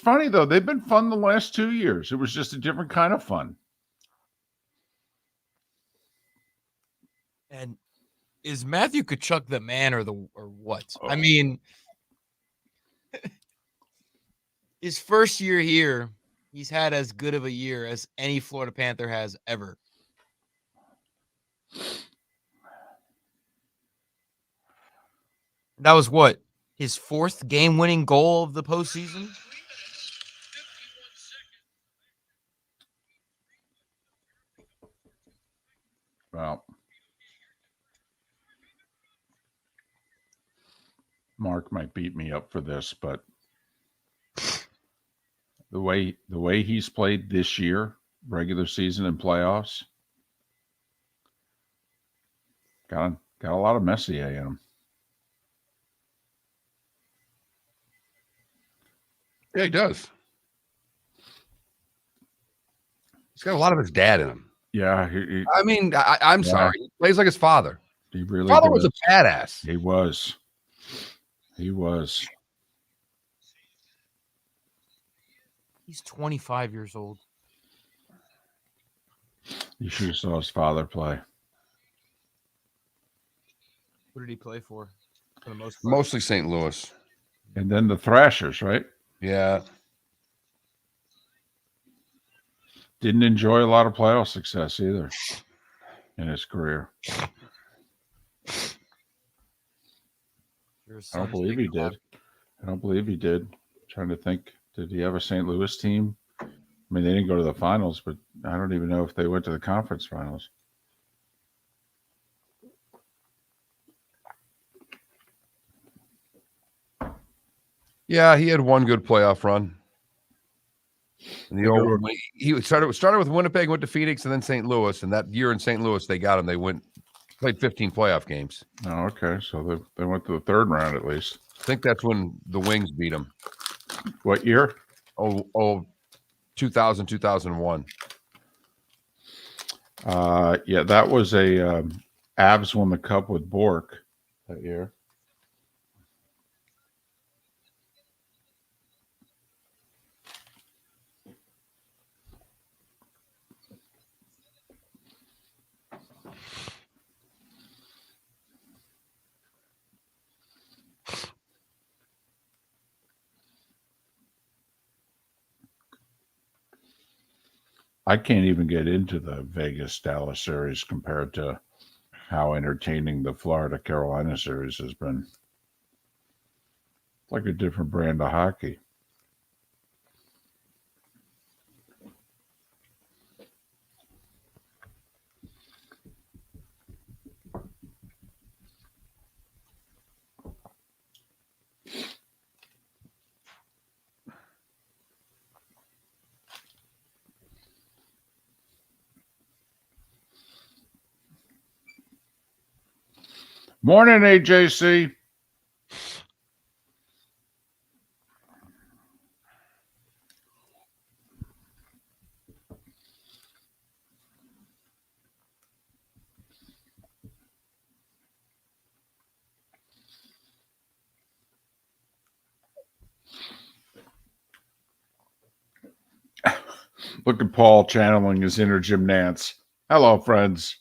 funny, though. They've been fun the last 2 years. It was just a different kind of fun. And is Matthew Tkachuk the man or what? Oh. I mean, his first year here, he's had as good of a year as any Florida Panther has ever. That was what? His fourth game-winning goal of the postseason? Well, Mark might beat me up for this, but the way he's played this year, regular season and playoffs, got a lot of Messier in him. Yeah, he does. He's got a lot of his dad in him. Yeah, I mean, I'm sorry. He plays like his father. He really father does. was a badass. He was. He's 25 years old. You should have saw his father play. Who did he play for the most part? Mostly St. Louis. And then the Thrashers, right? Yeah. Didn't enjoy a lot of playoff success either in his career. I don't believe he did. I'm trying to think, did he have a St. Louis team? I mean, they didn't go to the finals, but I don't even know if they went to the conference finals. Yeah, he had one good playoff run. And he started with Winnipeg, went to Phoenix, and then St. Louis. And that year in St. Louis, they got him. They played 15 playoff games. Oh, okay. So they went to the third round at least. I think that's when the Wings beat them. What year? 2000, 2001. Yeah, that was a Avs won the cup with Bork that year. I can't even get into the Vegas-Dallas series compared to how entertaining the Florida-Carolina series has been. It's like a different brand of hockey. Morning, AJC. Look at Paul channeling his inner Jim Nance. Hello, friends.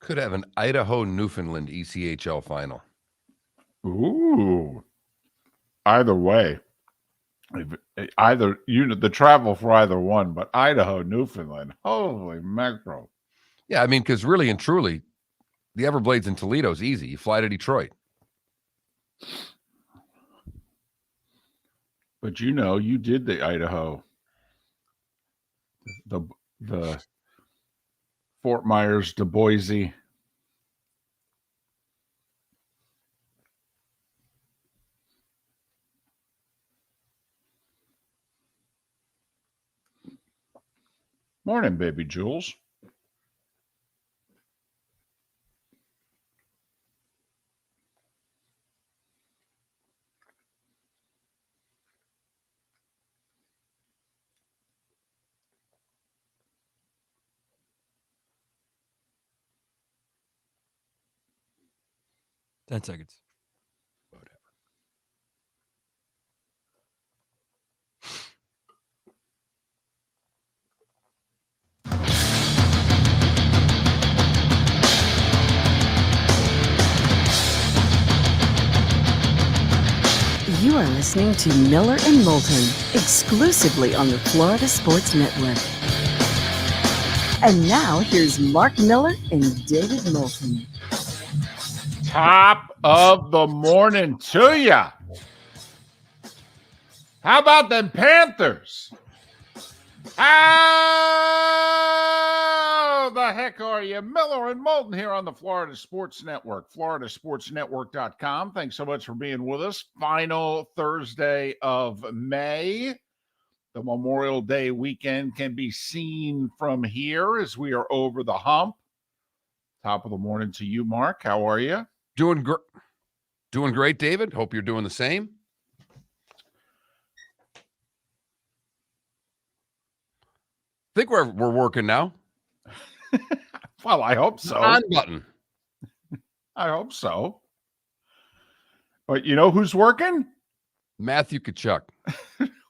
Could have an Idaho-Newfoundland ECHL final. Ooh. Either way. The travel for either one, but Idaho, Newfoundland. Holy mackerel. Yeah, I mean, because really and truly, the Everblades in Toledo is easy. You fly to Detroit. But you did the Idaho. The Fort Myers to Boise. Morning, baby Jules. Ten seconds. Whatever. You are listening to Miller and Moulton, exclusively on the Florida Sports Network. And now, here's Mark Miller and David Moulton. Top of the morning to ya. How about them Panthers? How the heck are you? Miller and Moulton here on the Florida Sports Network, floridasportsnetwork.com. Thanks so much for being with us. Final Thursday of May. The Memorial Day weekend can be seen from here as we are over the hump. Top of the morning to you, Mark. How are you? Doing great, David. Hope you're doing the same. Think we're working now. Well, I hope so. On button. I hope so. But you know who's working? Matthew Tkachuk.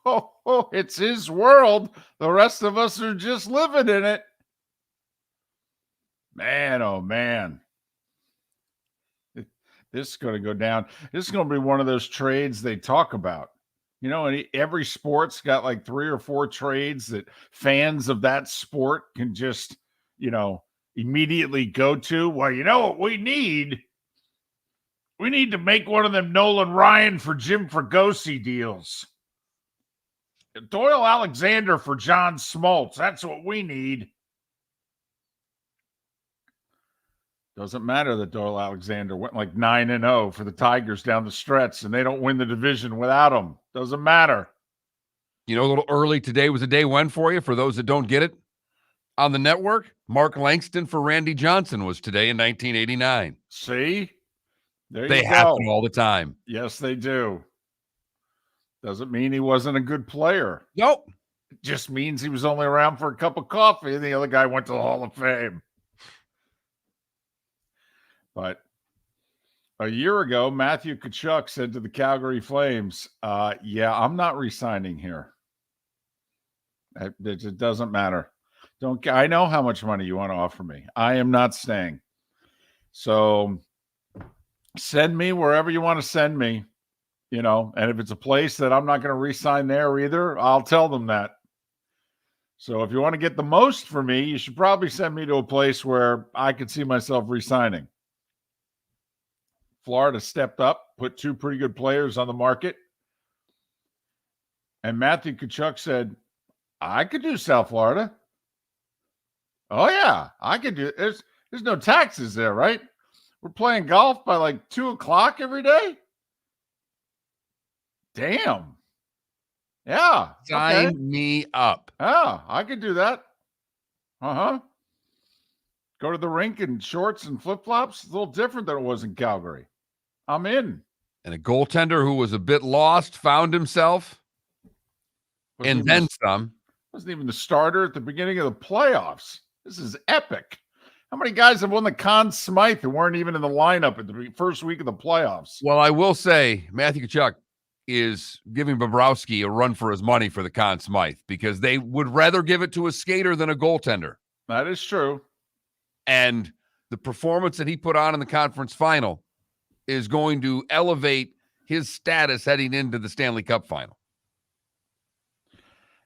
Oh, it's his world. The rest of us are just living in it. Man, oh man. This is going to go down. This is going to be one of those trades they talk about. You know, and every sport's got like 3 or 4 trades that fans of that sport can just, immediately go to. Well, you know what we need? We need to make one of them Nolan Ryan for Jim Fregosi deals. Doyle Alexander for John Smoltz. That's what we need. Doesn't matter that Doyle Alexander went like 9-0 for the Tigers down the stretch, and they don't win the division without him. Doesn't matter. You know, a little early today was a day when for you. For those that don't get it on the network, Mark Langston for Randy Johnson was today in 1989. See? There They you go. happen all the time. Yes, they do. Doesn't mean he wasn't a good player. Nope. It just means he was only around for a cup of coffee and the other guy went to the Hall of Fame. But a year ago, Matthew Tkachuk said to the Calgary Flames, yeah, I'm not re-signing here. It doesn't matter. I know how much money you want to offer me. I am not staying. So send me wherever you want to send me, and if it's a place that I'm not going to re-sign there either, I'll tell them that. So if you want to get the most for me, you should probably send me to a place where I could see myself re-signing. Florida stepped up, put 2 pretty good players on the market. And Matthew Tkachuk said, I could do South Florida. Oh, yeah, I could do it. There's no taxes there, right? We're playing golf by like 2 o'clock every day. Damn. Yeah. Sign me up. Yeah, I could do that. Uh-huh. Go to the rink in shorts and flip-flops. It's a little different than it was in Calgary. I'm in. And a goaltender who was a bit lost found himself. And then some. Wasn't even the starter at the beginning of the playoffs. This is epic. How many guys have won the Conn Smythe who weren't even in the lineup at the first week of the playoffs? Well, I will say Matthew Tkachuk is giving Bobrovsky a run for his money for the Conn Smythe because they would rather give it to a skater than a goaltender. That is true. And the performance that he put on in the conference final is going to elevate his status heading into the Stanley Cup final.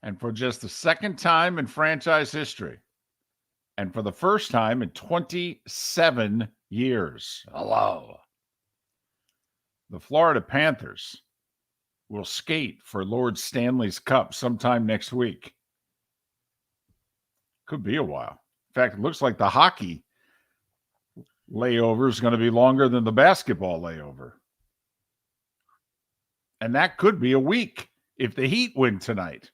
And for just the second time in franchise history, and for the first time in 27 years, hello, the Florida Panthers will skate for Lord Stanley's Cup sometime next week. Could be a while. fact, it looks like the hockey layover is going to be longer than the basketball layover. And that could be a week if the Heat win tonight.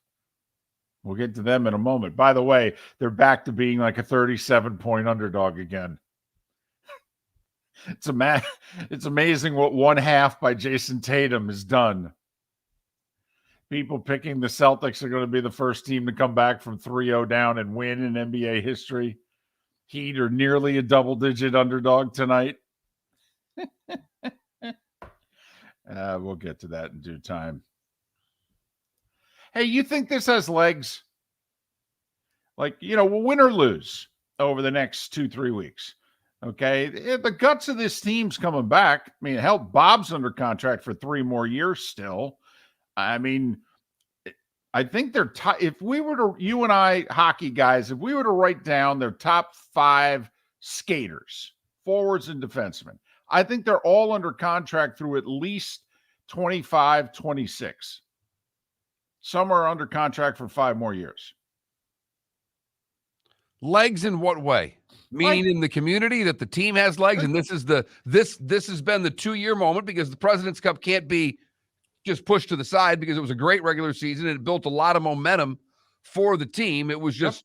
We'll get to them in a moment. By the way, they're back to being like a 37-point underdog again. It's amazing what one half by Jason Tatum has done. People picking the Celtics are going to be the first team to come back from 3-0 down and win in NBA history. Heat are nearly a double-digit underdog tonight. We'll get to that in due time. Hey, you think this has legs? Like, we'll win or lose over the next 2-3 weeks. Okay. The guts of this team's coming back. I mean, hell, Bob's under contract for 3 more years still. I mean, I think they're if we were to, you and I, hockey guys, if we were to write down their top 5 skaters, forwards and defensemen, I think they're all under contract through at least 25, 26. Some are under contract for 5 more years. Legs in what way? Meaning in the community that the team has legs, and this has been the 2-year moment because the President's Cup can't be just pushed to the side because it was a great regular season and it built a lot of momentum for the team. It was just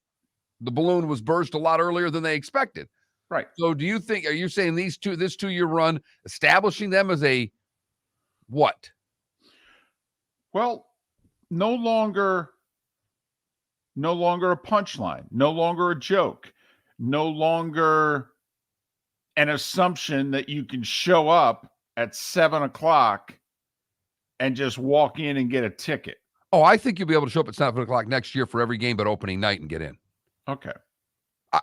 the balloon was burst a lot earlier than they expected. Right. So are you saying this 2-year run establishing them as a what? Well, no longer a punchline, no longer a joke, no longer an assumption that you can show up at 7:00 and just walk in and get a ticket. Oh, I think you'll be able to show up at 7:00 next year for every game but opening night and get in. Okay.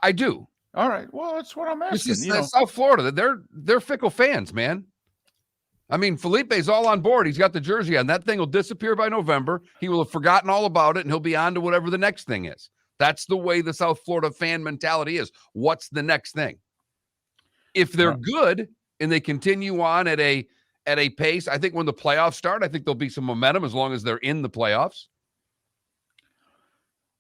I do. All right. Well, that's what I'm asking. This is South Florida. They're fickle fans, man. I mean, Felipe's all on board. He's got the jersey on. That thing will disappear by November. He will have forgotten all about it, and he'll be on to whatever the next thing is. That's the way the South Florida fan mentality is. What's the next thing? If they're good and they continue on at a pace, I think when the playoffs start, I think there'll be some momentum as long as they're in the playoffs.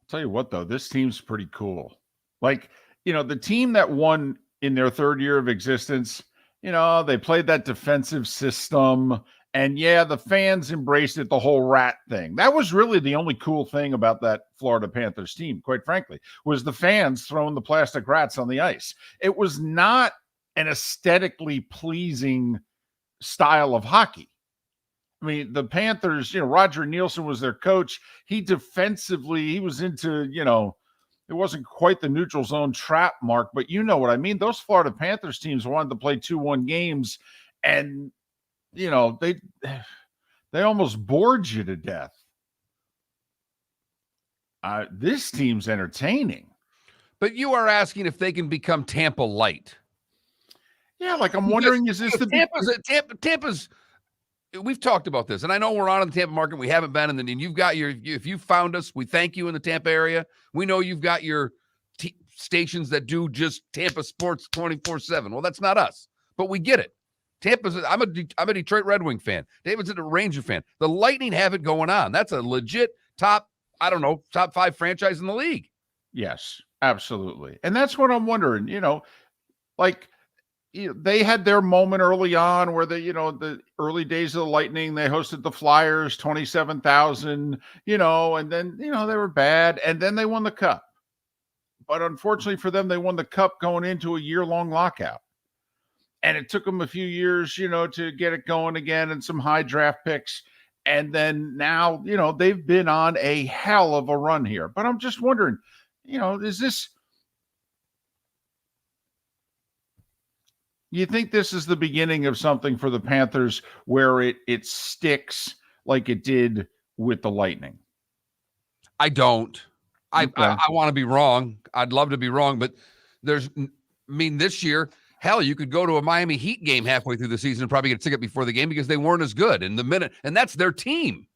I'll tell you what, though, this team's pretty cool. Like, the team that won in their 3rd year of existence, they played that defensive system. And the fans embraced it, the whole rat thing. That was really the only cool thing about that Florida Panthers team, quite frankly, was the fans throwing the plastic rats on the ice. It was not an aesthetically pleasing style of hockey. I mean, the Panthers, Roger Nielsen was their coach. He was into, it wasn't quite the neutral zone trap mark, but you know what I mean? Those Florida Panthers teams wanted to play 2-1 games, and, they almost bored you to death. This team's entertaining. But you are asking if they can become Tampa light. Yeah, like I'm wondering, is this Tampa's? We've talked about this, and I know we're on in the Tampa market. We haven't been, and you've got if you found us, we thank you in the Tampa area. We know you've got your stations that do just Tampa sports 24/7. Well, that's not us, but we get it. I'm a Detroit Red Wing fan. David's a Ranger fan. The Lightning have it going on. That's a legit top 5 franchise in the league. Yes, absolutely. And that's what I'm wondering, they had their moment early on where the early days of the Lightning, they hosted the Flyers, 27,000, and then, they were bad. And then they won the Cup. But unfortunately for them, they won the Cup going into a year-long lockout. And it took them a few years, to get it going again and some high draft picks. And then now, they've been on a hell of a run here. But I'm just wondering, is this... You think this is the beginning of something for the Panthers where it sticks like it did with the Lightning? I don't. Okay. I want to be wrong. I'd love to be wrong, but this year, hell, you could go to a Miami Heat game halfway through the season and probably get a ticket before the game because they weren't as good in the minute, and that's their team.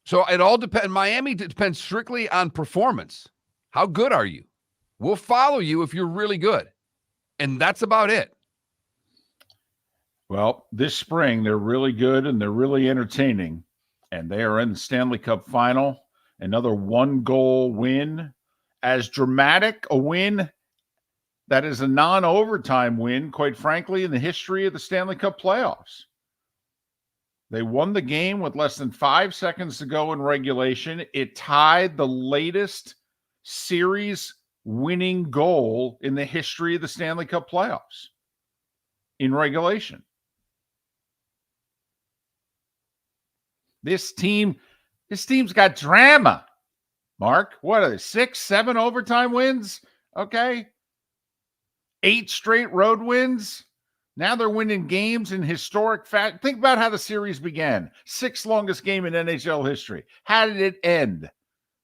So it all depends. Miami depends strictly on performance. How good are you? We'll follow you if you're really good. And that's about it. Well, this spring, they're really good and they're really entertaining. And they are in the Stanley Cup final. Another 1-goal win. As dramatic a win that is a non-overtime win, quite frankly, in the history of the Stanley Cup playoffs. They won the game with less than 5 seconds to go in regulation. It tied the latest series winning goal in the history of the Stanley Cup playoffs in regulation. This team's got drama. Mark, what are they? 6, 7 overtime wins? Okay. 8 straight road wins. Now they're winning games in historic fact. Think about how the series began. 6th longest game in NHL history. How did it end?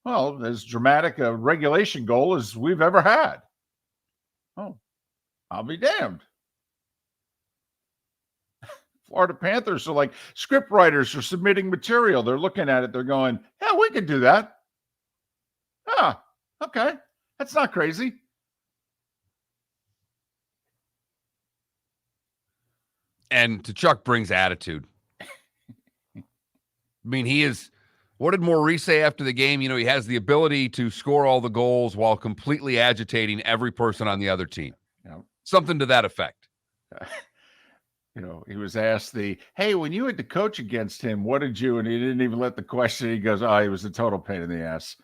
Well, as dramatic a regulation goal as we've ever had. Oh, I'll be damned. Florida Panthers are like script writers are submitting material. They're looking at it. They're going, yeah, we could do that. Ah, okay. That's not crazy. And Chuck brings attitude. I mean, he is, what did Maurice say after the game? You know, he has the ability to score all the goals while completely agitating every person on the other team. Yeah. Something to that effect. You know, he was asked hey, when you had to coach against him, what did you, and he didn't even let the question. He goes, oh, he was a total pain in the ass.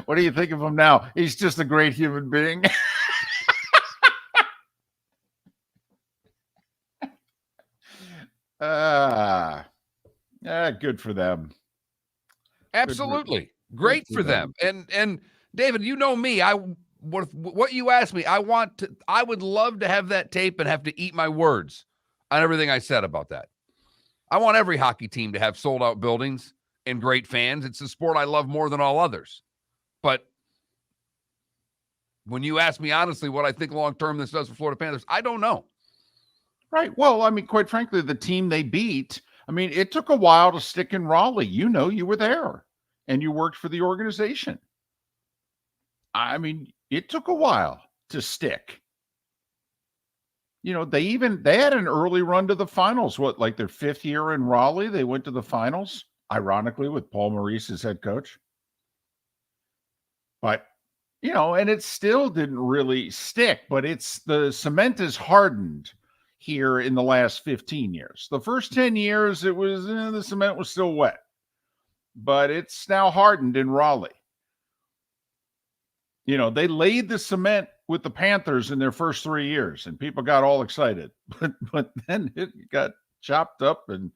What do you think of him now? He's just a great human being. Good for them. Absolutely. Great for them. And David, you know me, what you asked me, I would love to have that tape and have to eat my words on everything I said about that. I want every hockey team to have sold out buildings and great fans. It's a sport I love more than all others. But when you ask me honestly what I think long-term this does for Florida Panthers, I don't know. Right. Well, I mean, quite frankly, the team they beat, I mean, it took a while to stick in Raleigh. You know, you were there and you worked for the organization. I mean, it took a while to stick. You know, they had an early run to the finals. What, like their 5th year in Raleigh, they went to the finals, ironically, with Paul Maurice as head coach. But, you know, and it still didn't really stick, but the cement is hardened here in the last 15 years. The first 10 years, it was, the cement was still wet, but it's now hardened in Raleigh. You know, they laid the cement with the Panthers in their first 3 years and people got all excited, but then it got chopped up and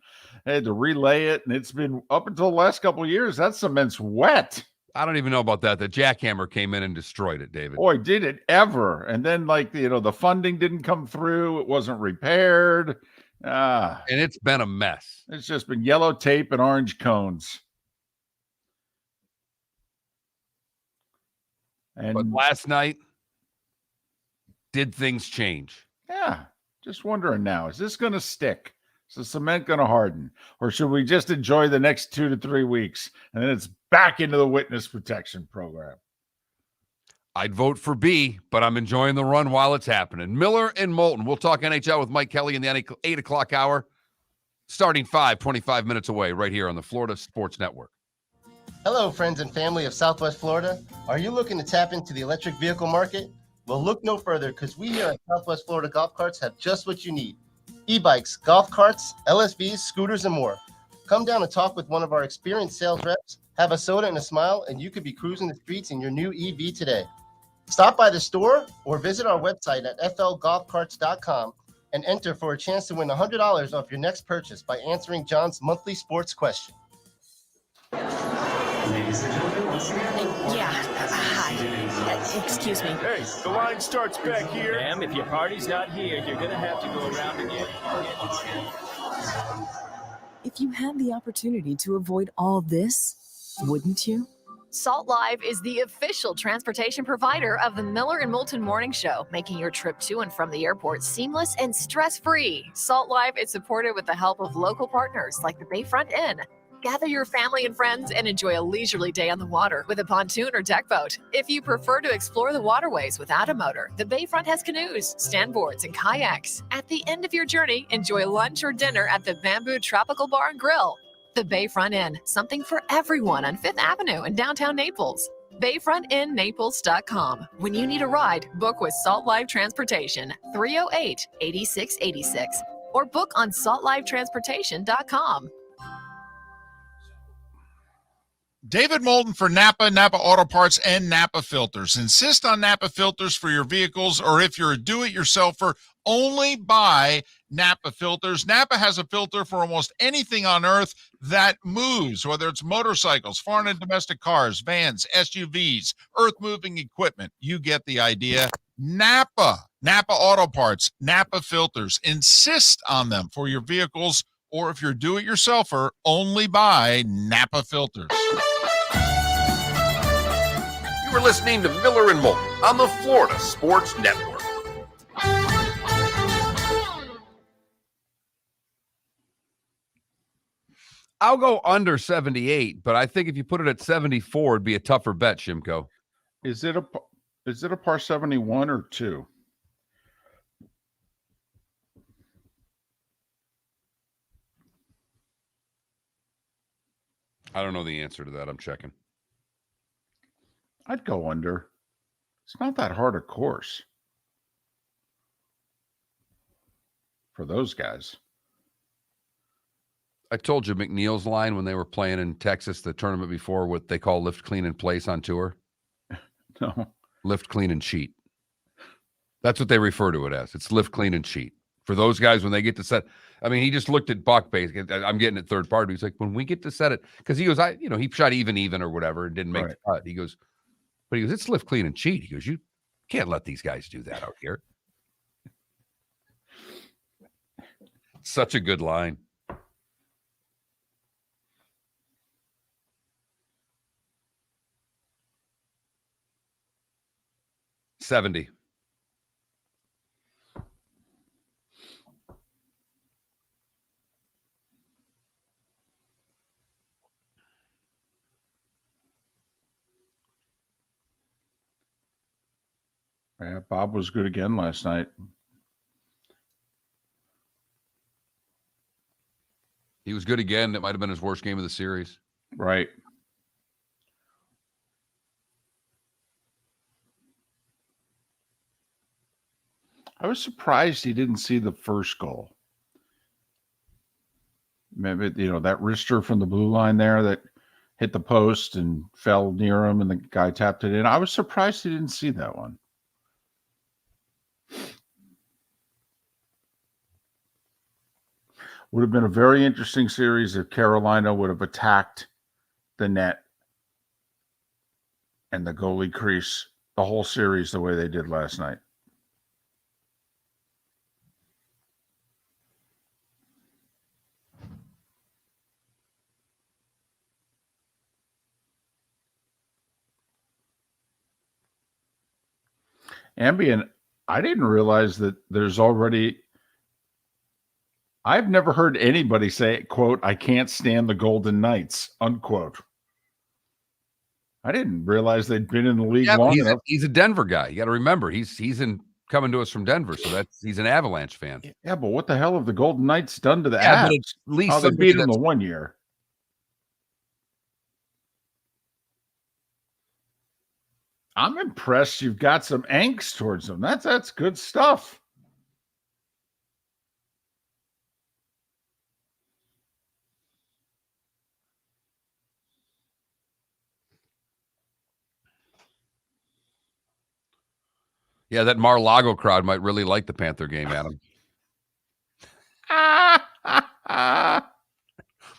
they had to relay it. And it's been up until the last couple of years, that cement's wet. I don't even know about that. The jackhammer came in and destroyed it, David. Boy, did it ever. And then, like, you know, the funding didn't come through. It wasn't repaired. And it's been a mess. It's just been yellow tape and orange cones. But last night, did things change? Yeah. Just wondering now, is this going to stick? Is the cement going to harden? Or should we just enjoy the next 2 to 3 weeks and then it's back into the witness protection program? I'd vote for B, but I'm enjoying the run while it's happening. Miller and Moulton. We'll talk NHL with Mike Kelly in the 8 o'clock hour, starting 25 minutes away right here on the Florida Sports Network. Hello, friends and family of Southwest Florida. Are you looking to tap into the electric vehicle market? Well, look no further because we here at Southwest Florida Golf Carts have just what you need. E-bikes, golf carts, LSVs, scooters, and more. Come down and talk with one of our experienced sales reps, have a soda and a smile, and you could be cruising the streets in your new EV today. Stop by the store or visit our website at flgolfcarts.com and enter for a chance to win $100 off your next purchase by answering John's monthly sports question. Ladies and gentlemen, once again. Hi. Excuse me. Hey, the line starts back here. Ma'am, if your party's not here, you're going to have to go around again. If you had the opportunity to avoid all this, wouldn't you? Salt Live is the official transportation provider of the Miller and Moulton Morning Show, making your trip to and from the airport seamless and stress-free. Salt Live is supported with the help of local partners like the Bayfront Inn. Gather your family and friends and enjoy a leisurely day on the water with a pontoon or deck boat. If you prefer to explore the waterways without a motor, the Bayfront has canoes, standboards, and kayaks. At the end of your journey, enjoy lunch or dinner at the Bamboo Tropical Bar and Grill. The Bayfront Inn, something for everyone on 5th Avenue in downtown Naples. BayfrontInNaples.com. When you need a ride, book with Salt Life Transportation, 308-8686, or book on saltlifetransportation.com. David Moulton for Napa, Napa Auto Parts, and Napa Filters. Insist on Napa filters for your vehicles, or if you're a do-it-yourselfer, only buy Napa filters. Napa has a filter for almost anything on earth that moves, whether it's motorcycles, foreign and domestic cars, vans, SUVs, earth-moving equipment. You get the idea. Napa Auto Parts, Napa filters. Insist on them for your vehicles, or if you're a do-it-yourselfer, only buy Napa filters. You were listening to Miller and Moulton on the Florida Sports Network. I'll go under 78, but I think if you put it at 74, it'd be a tougher bet, Shimko. Is it a par 71 or 2? I don't know the answer to that. I'm checking. I'd go under. It's not that hard a course for those guys. I told you McNeil's line when they were playing in Texas, the tournament before, what they call lift, clean, and place on tour. No. Lift, clean, and cheat. That's what they refer to it as. It's lift, clean, and cheat. For those guys, when they get to set, I mean, he just looked at Buck base. I'm getting it third party. He's like, when we get to set it, because he goes, he shot even or whatever and didn't make the cut. He goes, it's lift, clean, and cheat. He goes, you can't let these guys do that out here. Such a good line. $70. Yeah, Bob was good again last night. He was good again. That might have been his worst game of the series. Right. I was surprised he didn't see the first goal. Maybe, that wrister from the blue line there that hit the post and fell near him and the guy tapped it in. I was surprised he didn't see that one. Would have been a very interesting series if Carolina would have attacked the net and the goalie crease the whole series the way they did last night. Ambien, I didn't realize that I've never heard anybody say, quote, I can't stand the Golden Knights, unquote. I didn't realize they'd been in the league long enough. He's a Denver guy. You got to remember, he's coming to us from Denver, so he's an Avalanche fan. Yeah, but what the hell have the Golden Knights done to the Avs? At least they beat them the 1 year. I'm impressed you've got some angst towards them. That's good stuff. Yeah, that Mar-a-Lago crowd might really like the Panther game, Adam.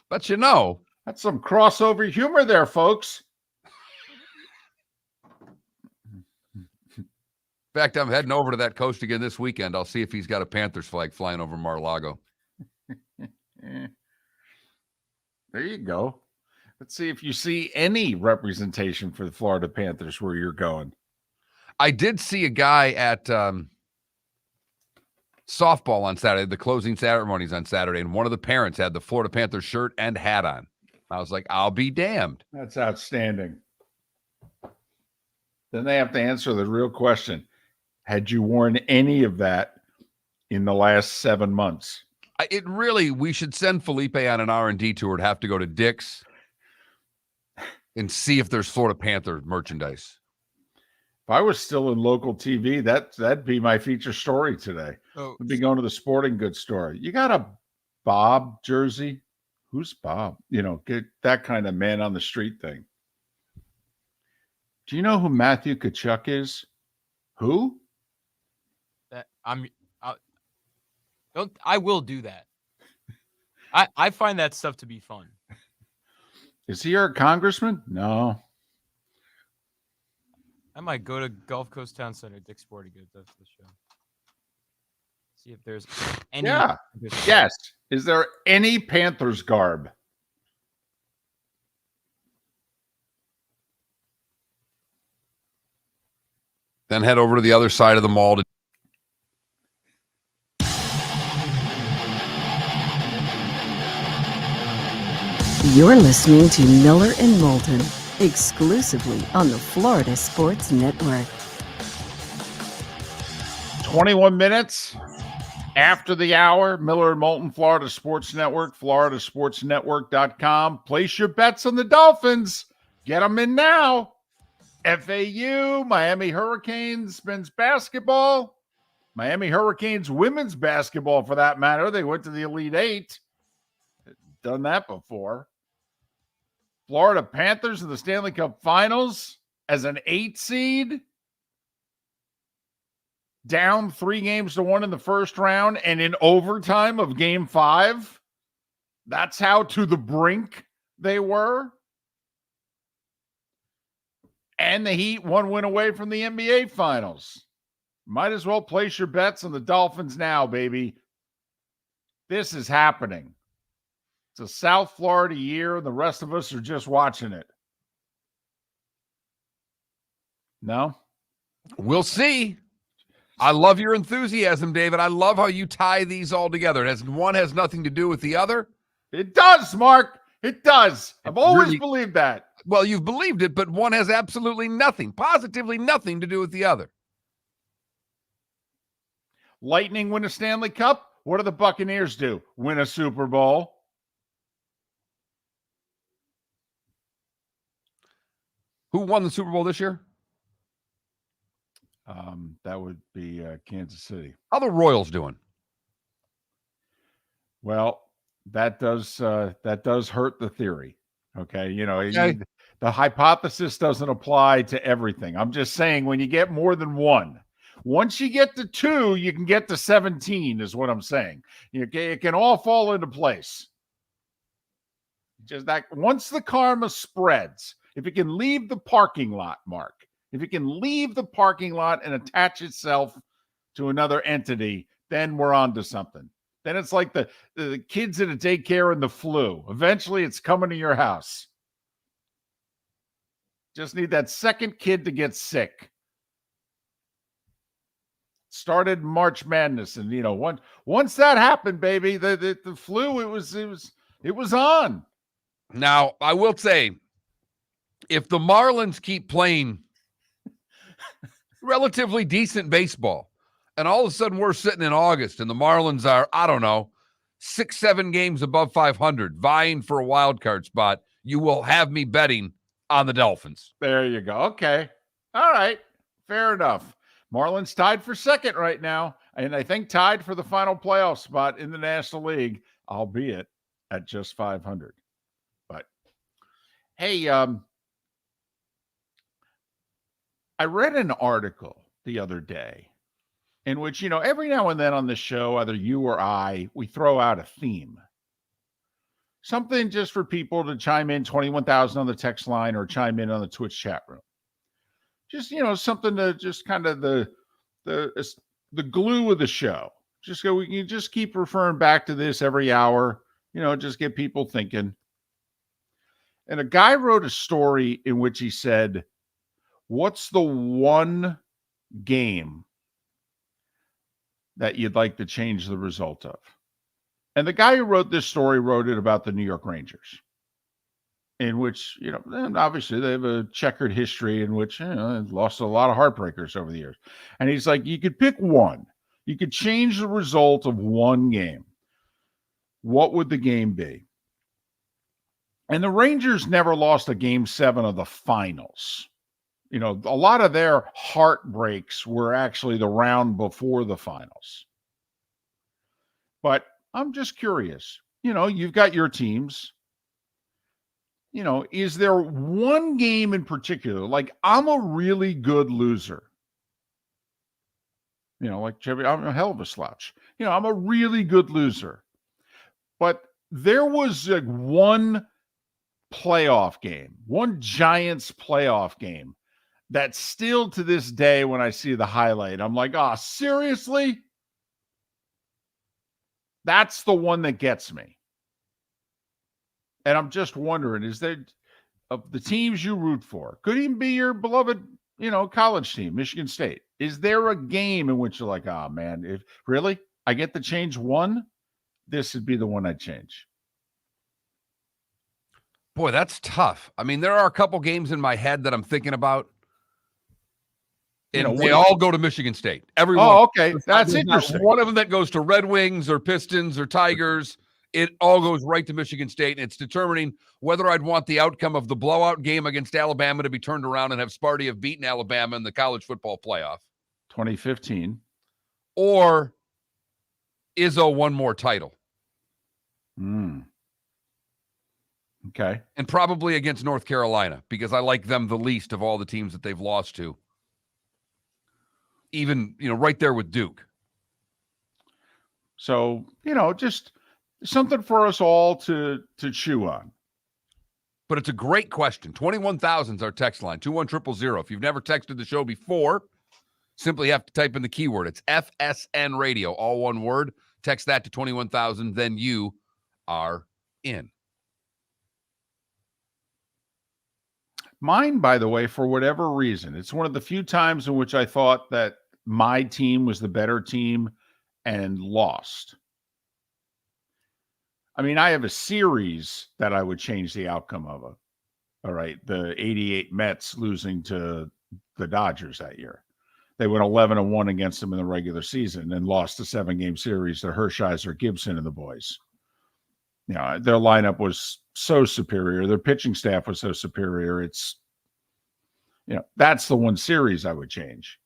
But that's some crossover humor there, folks. In fact, I'm heading over to that coast again this weekend. I'll see if he's got a Panthers flag flying over Mar-a-Lago. There you go. Let's see if you see any representation for the Florida Panthers where you're going. I did see a guy at softball on Saturday, the closing ceremonies on Saturday, and one of the parents had the Florida Panthers shirt and hat on. I was like, I'll be damned. That's outstanding. Then they have to answer the real question. Had you worn any of that in the last 7 months? We should send Felipe on an R&D tour to have to go to Dick's and see if there's Florida Panther merchandise. If I was still in local TV, that'd be my feature story today. Oh, We'd be going to the sporting goods store. You got a Bob jersey? Who's Bob? Get that kind of man on the street thing. Do you know who Matthew Tkachuk is? Who? I will do that. I find that stuff to be fun. Is he our congressman? No. I might go to Gulf Coast Town Center, Dick's Sporting Goods after the show. See if there's any. Yeah. Yes. Is there any Panthers garb? Then head over to the other side of the mall to You're listening to Miller and Moulton, exclusively on the Florida Sports Network. 21 minutes after the hour. Miller and Moulton, Florida Sports Network, floridasportsnetwork.com. Place your bets on the Dolphins. Get them in now. FAU, Miami Hurricanes men's basketball, Miami Hurricanes women's basketball for that matter. They went to the Elite Eight. Done that before. Florida Panthers in the Stanley Cup Finals as an 8 seed. Down 3-1 in the first round and in overtime of game 5. That's how to the brink they were. And the Heat 1 win away from the NBA Finals. Might as well place your bets on the Dolphins now, baby. This is happening. It's a South Florida year, and the rest of us are just watching it. No? We'll see. I love your enthusiasm, David. I love how you tie these all together. One has nothing to do with the other. It does, Mark. It does. I've always believed that. Well, you've believed it, but one has absolutely nothing, positively nothing to do with the other. Lightning win a Stanley Cup. What do the Buccaneers do? Win a Super Bowl. Who won the Super Bowl this year? That would be Kansas City. How the Royals doing? Well, that does hurt the theory. Okay, Okay. The hypothesis doesn't apply to everything. I'm just saying when you get more than one, once you get to 2, you can get to 17. Is what I'm saying. It can all fall into place. Just that once the karma spreads, if it can leave the parking lot, Mark. If it can leave the parking lot and attach itself to another entity, then we're on to something. Then it's like the kids in a daycare and the flu. Eventually, it's coming to your house. Just need that second kid to get sick. Started March Madness, and once that happened, baby, the flu it was on. Now, I will say, if the Marlins keep playing relatively decent baseball, and all of a sudden we're sitting in August and the Marlins are, 6-7 games above 500, vying for a wild card spot, you will have me betting on the Dolphins. There you go. Okay. All right. Fair enough. Marlins tied for second right now, and I think tied for the final playoff spot in the National League, albeit at just 500. But, hey, I read an article the other day in which, every now and then on the show, either you or I, we throw out a theme. Something just for people to chime in, 21,000 on the text line or chime in on the Twitch chat room. Just, something to just kind of the glue of the show. We can just keep referring back to this every hour, just get people thinking. And a guy wrote a story in which he said, what's the one game that you'd like to change the result of? And the guy who wrote this story wrote it about the New York Rangers, in which, and obviously they have a checkered history in which, they've lost a lot of heartbreakers over the years. And he's like, you could pick one. You could change the result of one game. what would the game be? And the Rangers never lost a game 7 of the finals. You know, a lot of their heartbreaks were actually the round before the finals. But I'm just curious. You know, you've got your teams. You know, is there one game in particular? Like, I'm a really good loser. You know, like Chevy, I'm a hell of a slouch. You know, I'm a really good loser. But there was like one playoff game, one Giants playoff game that still to this day, when I see the highlight, I'm like, oh, seriously? That's the one that gets me. And I'm just wondering, is there, of the teams you root for, could even be your beloved, you know, college team, Michigan State. Is there a game in which you're like, oh man, if really I get to change one, this would be the one I'd change? Boy, that's tough. I mean, there are a couple games in my head that I'm thinking about. And You know, they all go to Michigan State. Everyone. Oh, okay. That's There's not interesting. one of them that goes to Red Wings or Pistons or Tigers. It all goes right to Michigan State, and it's determining whether I'd want the outcome of the blowout game against Alabama to be turned around and have Sparty have beaten Alabama in the college football playoff. 2015. Or Izzo one more title. Okay. And probably against North Carolina, because I like them the least of all the teams that they've lost to. Even, you know, right there with Duke. So, you know, just something for us all to chew on. But it's a great question. 21,000 is our text line, 21000. If you've never texted the show before, simply have to type in the keyword. It's FSN Radio, all one word. Text that to 21,000, then you are in. Mine, by the way, for whatever reason, it's one of the few times in which I thought that my team was the better team and lost. I mean, I have a series that I would change the outcome of it. All right. The 88 Mets losing to the Dodgers that year. They went 11-1 against them in the regular season and lost a 7-game series to Hershiser, Gibson, and the boys. You know, their lineup was so superior. Their pitching staff was so superior. It's, you know, that's the one series I would change.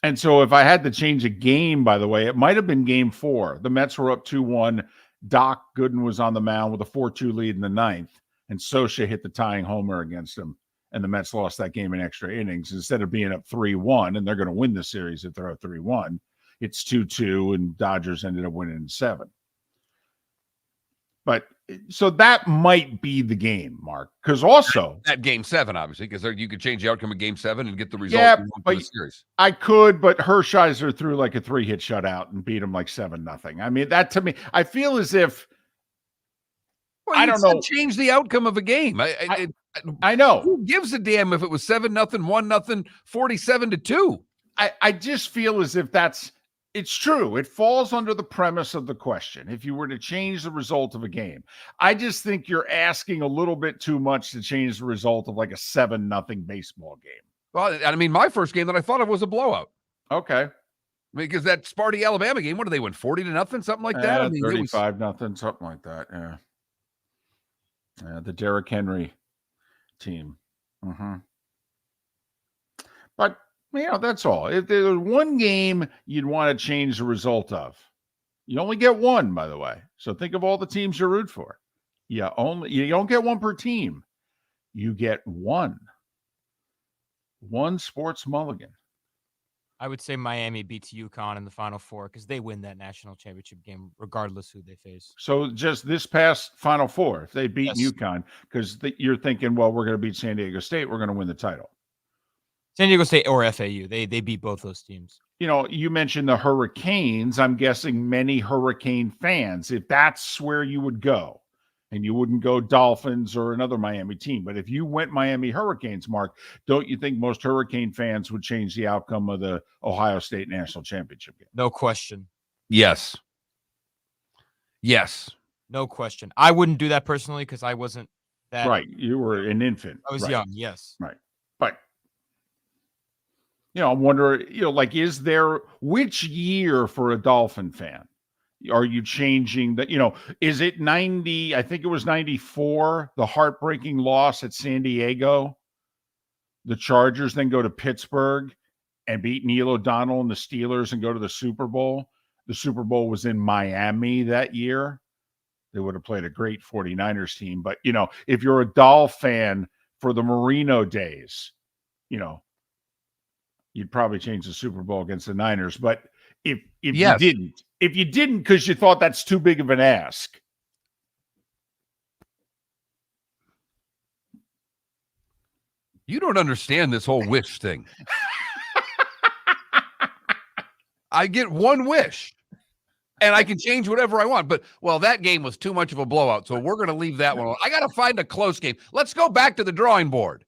And so if I had to change a game, by the way, it might have been game 4. The Mets were up 2-1. Doc Gooden was on the mound with a 4-2 lead in the 9th, and Sosha hit the tying homer against him. And the Mets lost that game in extra innings. Instead of being up 3-1, and they're going to win the series if they're up 3-1, it's 2-2, and Dodgers ended up winning in 7. But so that might be the game, Mark, because also at game 7, obviously, because you could change the outcome of game 7 and get the result yeah, you want but for the series. I could, but Hershiser threw like a 3-hit shutout and beat him like 7-0. I mean, that to me, I feel as if Well, I don't know. Change the outcome of a game. I know. Who gives a damn if it was 7-0, 1-0, 47-2? I just feel as if it's true. It falls under the premise of the question. If you were to change the result of a game, I just think you're asking a little bit too much to change the result of like a 7-0 baseball game. Well, I mean, my first game that I thought of was a blowout. Okay. Because that Sparty Alabama game, what did they win? 40-0, something like that? I mean, 35-0, something like that. Yeah. The Derrick Henry team. But, you know, that's all. If there's one game you'd want to change the result of, you only get one, by the way. So think of all the teams you root for. You don't get one per team. You get one sports mulligan. I would say Miami beats UConn in the Final Four because they win that national championship game regardless who they face. So just this past Final Four, if they beat Yes. UConn, because you're thinking, well, we're going to beat San Diego State, we're going to win the title. San Diego State or FAU, they beat both those teams. You know, you mentioned the Hurricanes. I'm guessing many Hurricane fans, if that's where you would go, and you wouldn't go Dolphins or another Miami team. But if you went Miami Hurricanes, Mark, don't you think most Hurricane fans would change the outcome of the Ohio State National Championship game? No question. Yes. No question. I wouldn't do that personally because I wasn't that. Right. You were an infant. I was right. young, yes. Right. But, you know, I wonder, you know, like, is there which year for a Dolphin fan? Are you changing that? Is it 90? I think it was 94, the heartbreaking loss at San Diego. The Chargers then go to Pittsburgh and beat Neil O'Donnell and the Steelers and go to the Super Bowl. The Super Bowl was in Miami that year. They would have played a great 49ers team. But, if you're a Doll fan for the Marino days, you'd probably change the Super Bowl against the Niners. But if Yes. you didn't because you thought that's too big of an ask. You don't understand this whole wish thing. I get one wish and I can change whatever I want. But, that game was too much of a blowout. So we're going to leave that one alone. I got to find a close game. Let's go back to the drawing board.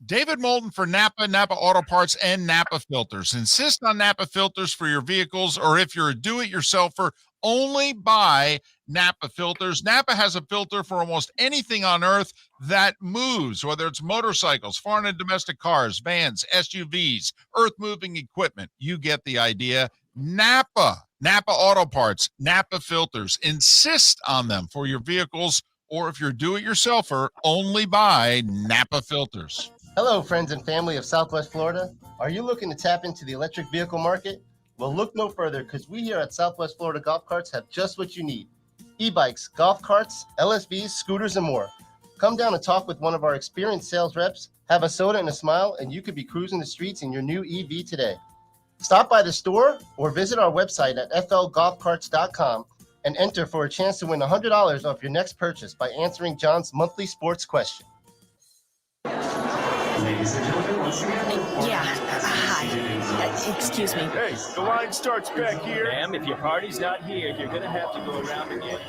David Moulton for Napa, Napa Auto Parts, and Napa Filters. Insist on Napa filters for your vehicles, or if you're a do-it-yourselfer, only buy Napa filters. Napa has a filter for almost anything on earth that moves, whether it's motorcycles, foreign and domestic cars, vans, SUVs, earth-moving equipment. You get the idea. Napa Auto Parts, Napa filters. Insist on them for your vehicles, or if you're a do-it-yourselfer, only buy Napa filters. Hello, friends and family of Southwest Florida. Are you looking to tap into the electric vehicle market? Well, look no further, because we here at Southwest Florida Golf Carts have just what you need. E-bikes, golf carts, LSVs, scooters, and more. Come down and talk with one of our experienced sales reps, have a soda and a smile, and you could be cruising the streets in your new EV today. Stop by the store or visit our website at flgolfcarts.com and enter for a chance to win $100 off your next purchase by answering John's monthly sports question. Ladies and gentlemen, once again. Hi. Excuse me. Hey, the line starts back here. Ma'am, if your party's not here, you're going to have to go around again.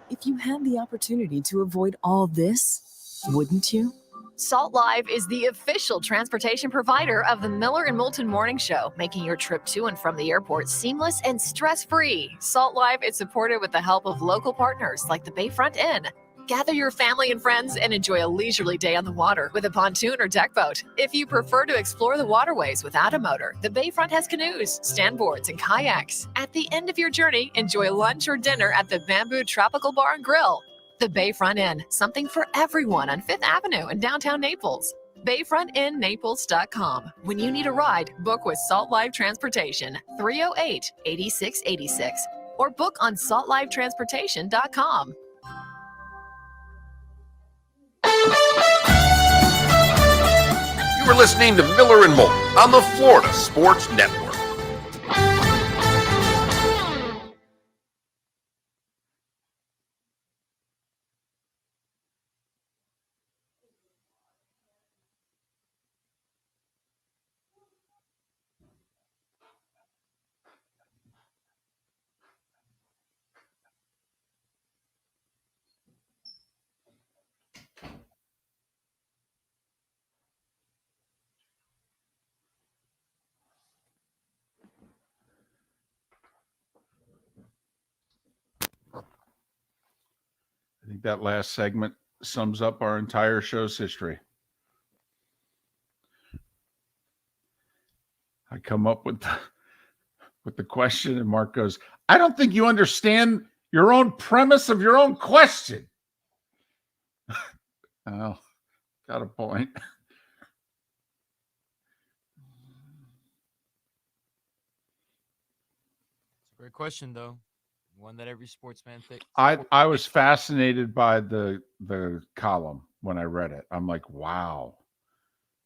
If you had the opportunity to avoid all this, wouldn't you? Salt Live is the official transportation provider of the Miller and Moulton Morning Show, making your trip to and from the airport seamless and stress-free. Salt Live is supported with the help of local partners like the Bayfront Inn. Gather your family and friends and enjoy a leisurely day on the water with a pontoon or deck boat. If you prefer to explore the waterways without a motor, the Bayfront has canoes, standboards, and kayaks. At the end of your journey, enjoy lunch or dinner at the Bamboo Tropical Bar and Grill. The Bayfront Inn, something for everyone on 5th Avenue in downtown Naples. BayfrontInNaples.com. When you need a ride, book with Salt Live Transportation, 308-8686, or book on saltlivetransportation.com. You were listening to Miller and Moulton on the Florida Sports Network. I think that last segment sums up our entire show's history. I come up with the question, and Mark goes, "I don't think you understand your own premise of your own question." Oh, got a point. Great question, though. One that every sportsman thinks. I was fascinated by the column when I read it. I'm like, wow.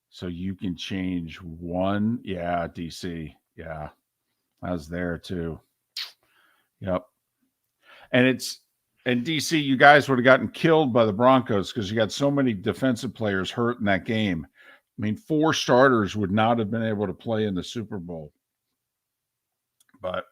So you can change one. Yeah, DC. Yeah. I was there too. Yep. And DC, you guys would have gotten killed by the Broncos because you got so many defensive players hurt in that game. I mean, 4 starters would not have been able to play in the Super Bowl. But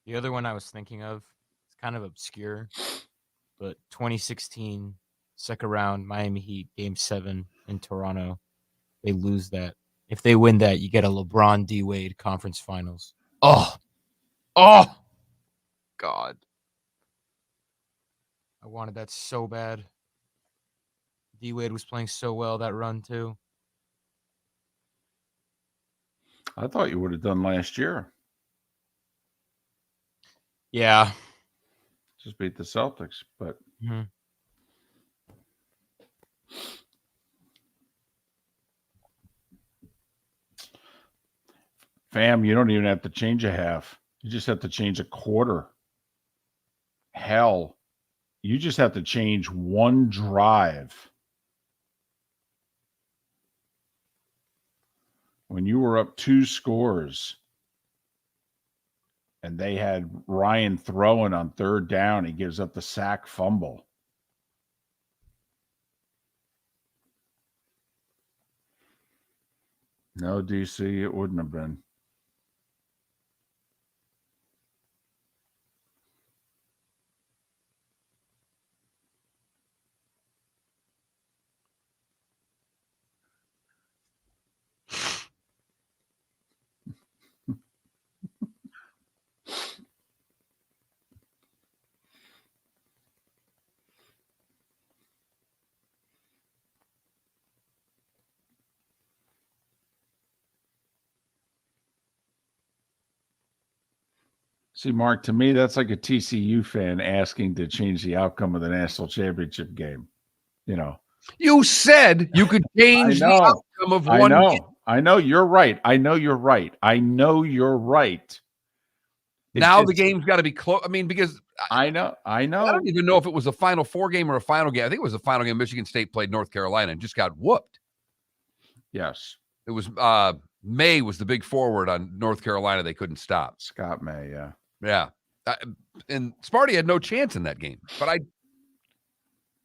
The other one I was thinking of, it's kind of obscure, but 2016 second round Miami Heat Game 7 in Toronto, they lose that If they win that, you get a LeBron D Wade conference finals. Oh, God. I wanted that so bad. D Wade was playing so well that run too. I thought you would have done last year. Yeah. Just beat the Celtics, but fam, you don't even have to change a half. You just have to change a quarter. Hell, you just have to change one drive. When you were up 2 scores and they had Ryan throwing on 3rd down, he gives up the sack fumble. No, DC, it wouldn't have been. See, Mark, to me, that's like a TCU fan asking to change the outcome of the national championship game. You know, You said you could change the outcome of one game. I know you're right. I know you're right. Now the game's got to be close. I mean, because I know. I don't even know if it was a Final Four game or a final game. I think it was a final game. Michigan State played North Carolina and just got whooped. Yes. It was May was the big forward on North Carolina. They couldn't stop. Scott May, yeah. Yeah. And Sparty had no chance in that game. But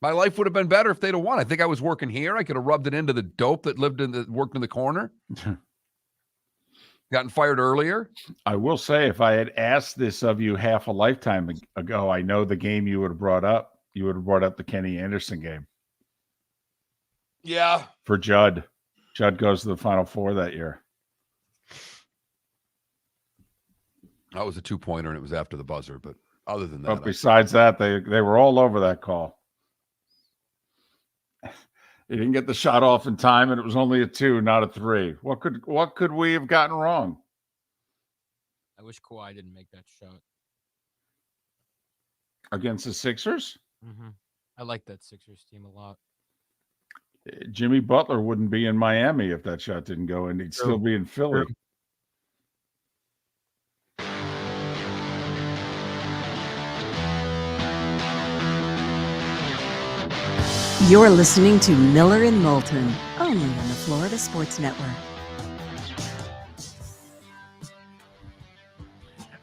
my life would have been better if they'd have won. I think I was working here. I could have rubbed it into the dope that worked in the corner. Gotten fired earlier. I will say, if I had asked this of you half a lifetime ago, I know the game you would have brought up. You would have brought up the Kenny Anderson game. Yeah. For Judd. Judd goes to the Final Four that year. That was a 2-pointer, and it was after the buzzer. But other than that, But besides that, they were all over that call. He didn't get the shot off in time, and it was only a 2, not a 3. What could we have gotten wrong? I wish Kawhi didn't make that shot. Against the Sixers? I like that Sixers team a lot. Jimmy Butler wouldn't be in Miami if that shot didn't go in. He'd still be in Philly. You're listening to Miller and Moulton, only on the Florida Sports Network.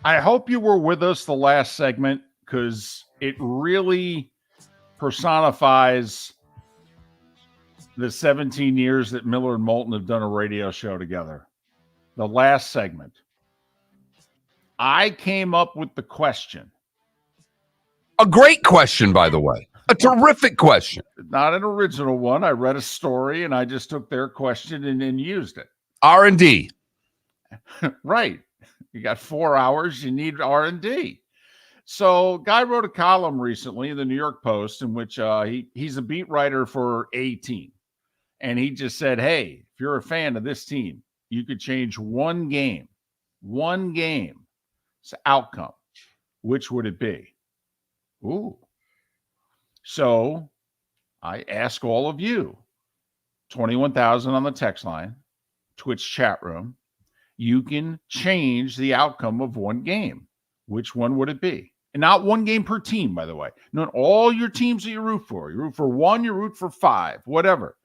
I hope you were with us the last segment, because it really personifies the 17 years that Miller and Moulton have done a radio show together. The last segment. I came up with the question. a great question, by the way. A terrific question. Not an original one. I read a story and I just took their question and then used it. R&D. Right. You got 4 hours. You need R&D. So guy wrote a column recently in the New York Post in which he's a beat writer for a team. And he just said, hey, if you're a fan of this team, you could change one game's outcome. Which would it be? Ooh. So I ask all of you, 21,000 on the text line, Twitch chat room, you can change the outcome of one game. Which one would it be? And not one game per team, by the way. Not all your teams that you root for. You root for one, you root for five, whatever.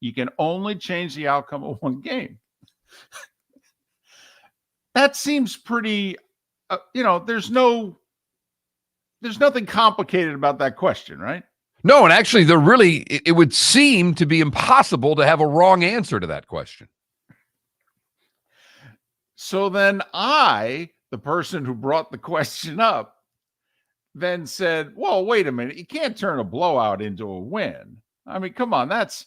You can only change the outcome of one game. That seems pretty, there's nothing complicated about that question, right? No, and actually, it would seem to be impossible to have a wrong answer to that question. So then I, the person who brought the question up, then said, well, wait a minute. You can't turn a blowout into a win. I mean, come on. That's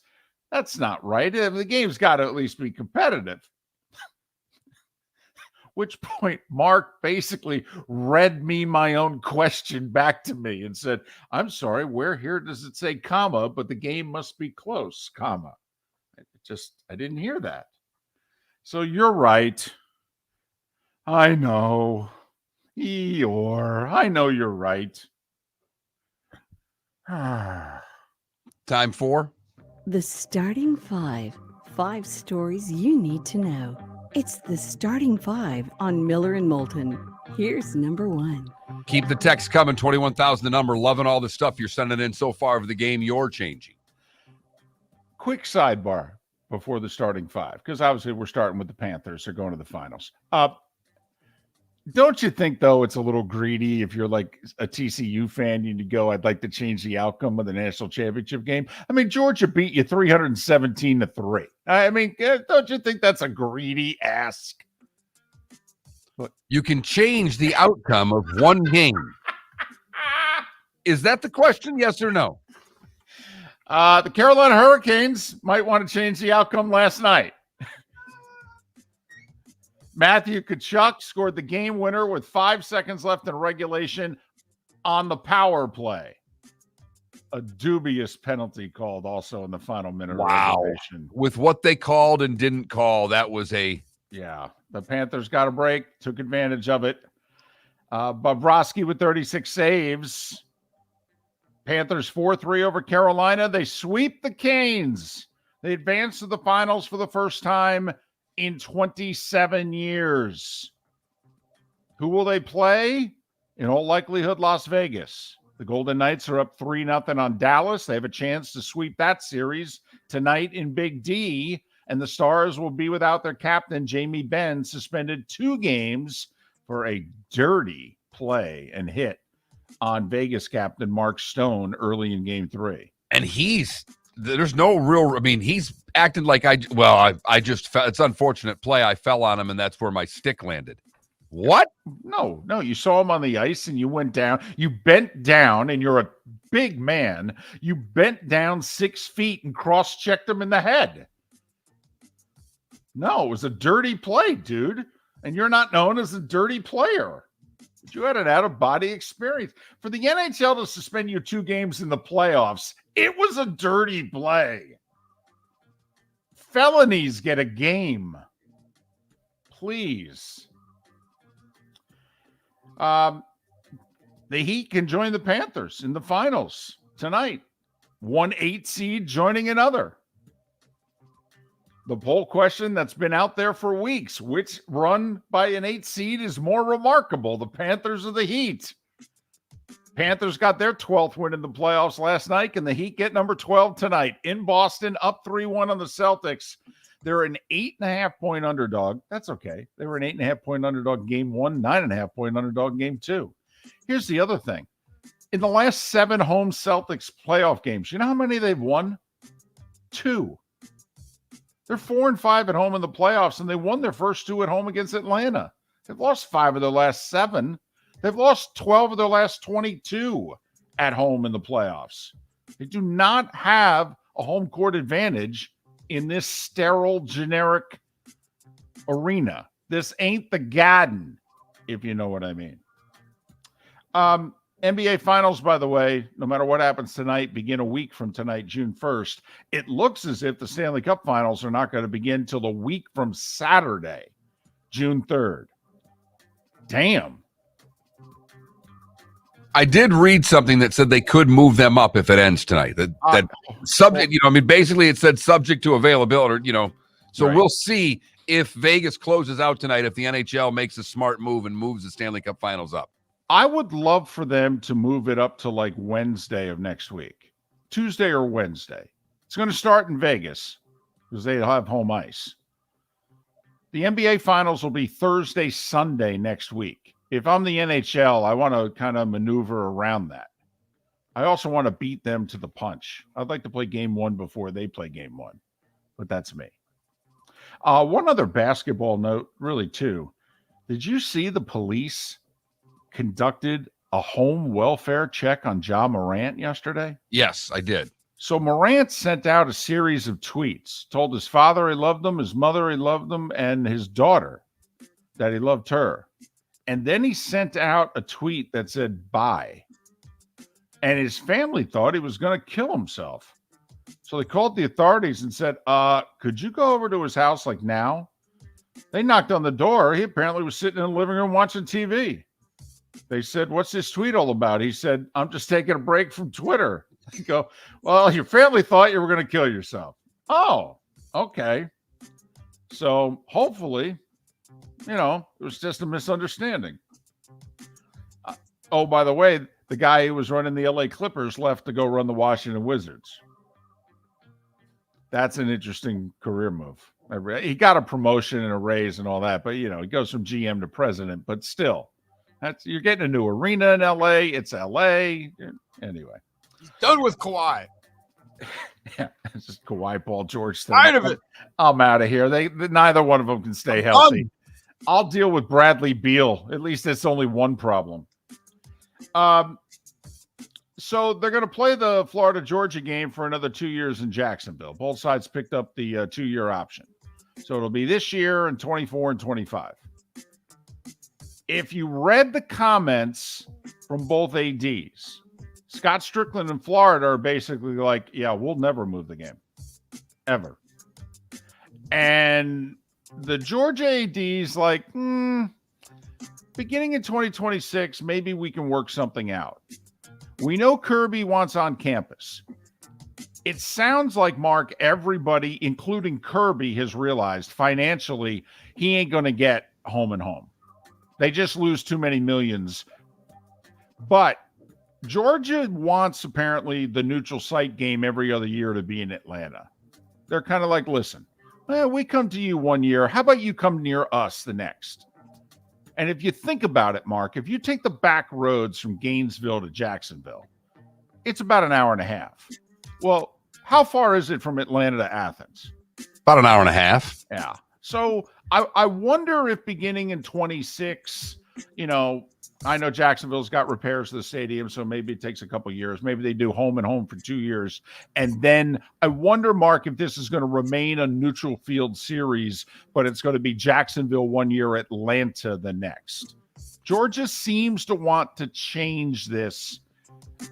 That's not right. The game's got to at least be competitive. Which point Mark basically read me my own question back to me and said, I'm sorry, where here does it say comma, but the game must be close, comma. I didn't hear that. So you're right. I know. Eeyore, I know you're right. Time for The starting five. 5 stories you need to know. It's the starting 5 on Miller and Moulton. Here's number 1. keep the text coming. 21,000 the number. Loving all the stuff you're sending in so far of the game you're changing. Quick sidebar before the starting 5, because obviously we're starting with the Panthers. They're going to the finals. Don't you think, though, it's a little greedy if you're like a TCU fan and you go, I'd like to change the outcome of the national championship game? I mean, Georgia beat you 317-3. I mean, don't you think that's a greedy ask? You can change the outcome of one game. Is that the question? Yes or no? The Carolina Hurricanes might want to change the outcome last night. Matthew Tkachuk scored the game winner with 5 seconds left in regulation on the power play. A dubious penalty called also in the final minute of regulation. With what they called and didn't call, that was a... Yeah, the Panthers got a break, took advantage of it. Bobrovsky with 36 saves. Panthers 4-3 over Carolina. They sweep the Canes. They advance to the finals for the first time in 27 years. Who will they play? In all likelihood, Las Vegas. The Golden Knights are up 3-0 on Dallas. They have a chance to sweep that series tonight in Big D, and the Stars will be without their captain, Jamie Benn, suspended 2 games for a dirty play and hit on Vegas captain Mark Stone early in Game 3. And there's no real, I mean, he's acting like I just fell. It's unfortunate play. I fell on him, and that's where my stick landed. What? No, you saw him on the ice and you went down. You bent down, and you're a big man. You bent down 6 feet and cross-checked him in the head. No, it was a dirty play, dude. And you're not known as a dirty player. But you had an out-of-body experience. For the NHL to suspend you 2 games in the playoffs, it was a dirty play. Felonies get a game. Please. The Heat can join the Panthers in the finals tonight. 1 8 seed joining another. The poll question that's been out there for weeks: which run by an 8 seed is more remarkable, the Panthers or the Heat? Panthers got their 12th win in the playoffs last night, and the Heat get number 12 tonight in Boston, up 3-1 on the Celtics. They're an 8.5-point underdog. That's okay. They were an 8.5-point underdog game 1, 9.5-point underdog game 2. Here's the other thing. In the last 7 home Celtics playoff games, you know how many they've won? 2. They're 4-5 at home in the playoffs, and they won their first 2 at home against Atlanta. They've lost 5 of their last 7. They've lost 12 of their last 22 at home in the playoffs. They do not have a home court advantage in this sterile, generic arena. This ain't the Garden, if you know what I mean. NBA Finals, by the way, no matter what happens tonight, begin a week from tonight, June 1st. It looks as if the Stanley Cup Finals are not going to begin till the week from Saturday, June 3rd. Damn. I did read something that said they could move them up if it ends tonight. That subject, basically it said subject to availability, So Right. We'll see if Vegas closes out tonight, if the NHL makes a smart move and moves the Stanley Cup Finals up. I would love for them to move it up to like Wednesday of next week, Tuesday or Wednesday. It's going to start in Vegas because they have home ice. The NBA Finals will be Thursday, Sunday next week. If I'm the NHL, I want to kind of maneuver around that. I also want to beat them to the punch. I'd like to play game 1 before they play game 1, but that's me. One other basketball note, really 2. Did you see the police conducted a home welfare check on Ja Morant yesterday? Yes, I did. So Morant sent out a series of tweets, told his father he loved him, his mother he loved him, and his daughter that he loved her. And then he sent out a tweet that said, bye. And his family thought he was going to kill himself. So they called the authorities and said, could you go over to his house like now? They knocked on the door. He apparently was sitting in the living room watching TV. They said, what's this tweet all about? He said, I'm just taking a break from Twitter. I go, well, your family thought you were going to kill yourself. Oh, okay. So hopefully, it was just a misunderstanding. Oh, by the way, the guy who was running the LA Clippers left to go run the Washington Wizards. That's an interesting career move. He got a promotion and a raise and all that, but he goes from GM to president, but still, you're getting a new arena in LA. It's LA. Anyway. He's done with Kawhi. Yeah, it's just Kawhi, Paul George thing. Tired of it. I'm out of here. Neither one of them can stay healthy. I'll deal with Bradley Beal. At least it's only one problem. So they're going to play the Florida-Georgia game for another 2 years in Jacksonville. Both sides picked up the 2-year option. So it'll be this year and 24 and 25. If you read the comments from both ADs, Scott Strickland and Florida are basically like, yeah, we'll never move the game. Ever. And the Georgia AD's like, beginning in 2026, maybe we can work something out. We know Kirby wants on campus. It sounds like, Mark, everybody, including Kirby, has realized financially he ain't going to get home and home. They just lose too many millions. But Georgia wants, apparently, the neutral site game every other year to be in Atlanta. They're kind of like, listen, we come to you one year. How about you come near us the next? And if you think about it, Mark, if you take the back roads from Gainesville to Jacksonville, it's about an hour and a half. Well, how far is it from Atlanta to Athens? About an hour and a half. Yeah. So I wonder if beginning in 26, I know Jacksonville's got repairs to the stadium, so maybe it takes a couple years. Maybe they do home and home for 2 years. And then I wonder, Mark, if this is going to remain a neutral field series, but it's going to be Jacksonville 1 year, Atlanta the next. Georgia seems to want to change this.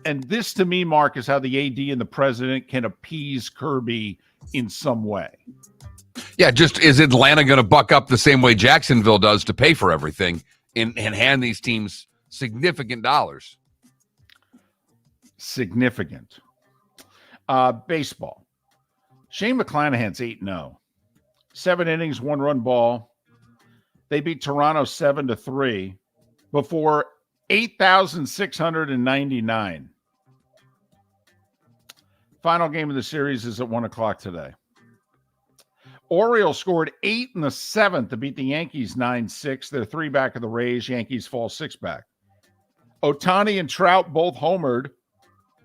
And this, to me, Mark, is how the AD and the president can appease Kirby in some way. Yeah, just is Atlanta going to buck up the same way Jacksonville does to pay for everything and hand these teams significant dollars? Significant. Baseball. Shane McClanahan's 8-0. 7 innings, 1-run ball. They beat Toronto 7-3 before 8,699. Final game of the series is at 1:00 today. Orioles scored 8 in the 7th to beat the Yankees 9-6. They're 3 back of the Rays. Yankees fall 6 back. Ohtani and Trout both homered.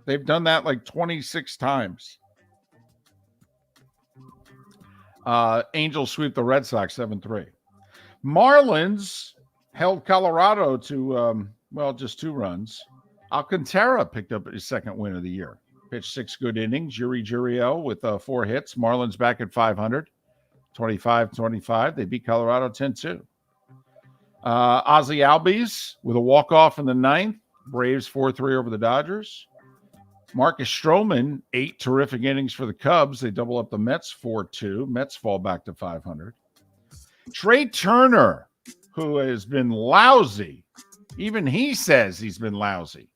They've done that like 26 times. Angels sweep the Red Sox 7-3. Marlins held Colorado to, just 2 runs. Alcantara picked up his second win of the year. Pitched 6 good innings. Yuri Gurriel with 4 hits. Marlins back at 500. 25-25. They beat Colorado 10-2. Ozzie Albies with a walk-off in the 9th. Braves 4-3 over the Dodgers. Marcus Stroman, 8 terrific innings for the Cubs. They double up the Mets 4-2. Mets fall back to 500. Trey Turner, who has been lousy. Even he says he's been lousy.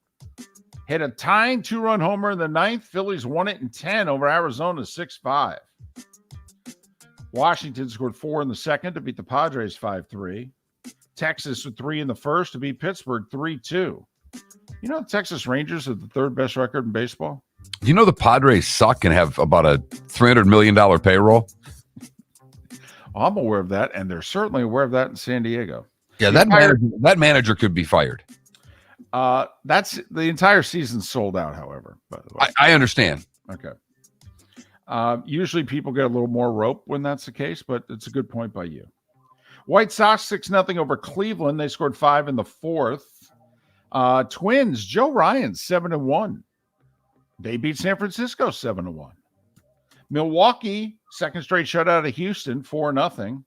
Hit a tying 2-run homer in the 9th. Phillies won it in 10 over Arizona 6-5. Washington scored 4 in the 2nd to beat the Padres 5-3. Texas with 3 in the 1st to beat Pittsburgh 3-2. The Texas Rangers have the 3rd best record in baseball. The Padres suck and have about a $300 million payroll? I'm aware of that, and they're certainly aware of that in San Diego. Yeah, that manager could be fired. That's the entire season sold out, however. By the way. I understand. Okay. Usually people get a little more rope when that's the case, but it's a good point by you. White Sox 6-0 over Cleveland. They scored 5 in the 4th. Twins, Joe Ryan 7-1. They beat San Francisco 7-1. Milwaukee, second straight shutout of Houston, 4-0.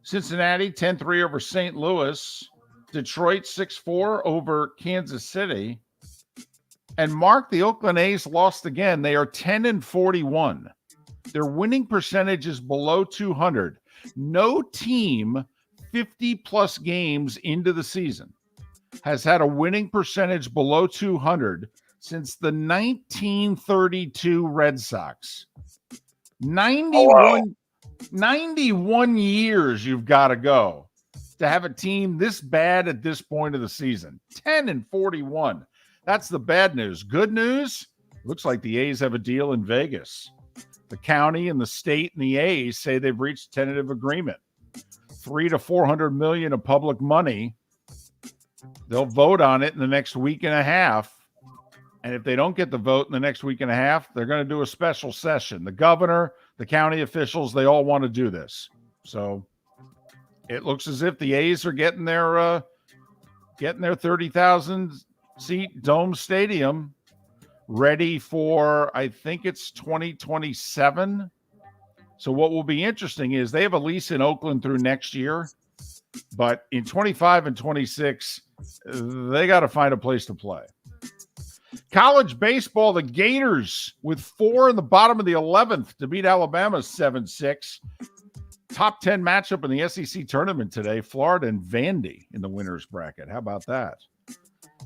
Cincinnati, 10-3 over St. Louis. Detroit, 6-4 over Kansas City. And Mark, the Oakland A's lost again. They are 10-41. Their winning percentage is below 200. No team 50-plus games into the season has had a winning percentage below 200 since the 1932 Red Sox. 91 years you've got to go to have a team this bad at this point of the season. 10-41. That's the bad news. Good news, looks like the A's have a deal in Vegas. The county and the state and the A's say they've reached a tentative agreement. $300 to $400 million of public money. They'll vote on it in the next week and a half. And if they don't get the vote in the next week and a half, they're going to do a special session. The governor, the county officials, they all want to do this. So it looks as if the A's are getting their 30,000 seat dome stadium ready for, I think it's 2027. So what will be interesting is they have a lease in Oakland through next year, but in 25 and 26, they got to find a place to play. College baseball, the Gators with 4 in the bottom of the 11th to beat Alabama 7-6. Top 10 matchup in the SEC tournament today, Florida and Vandy in the winner's bracket. How about that?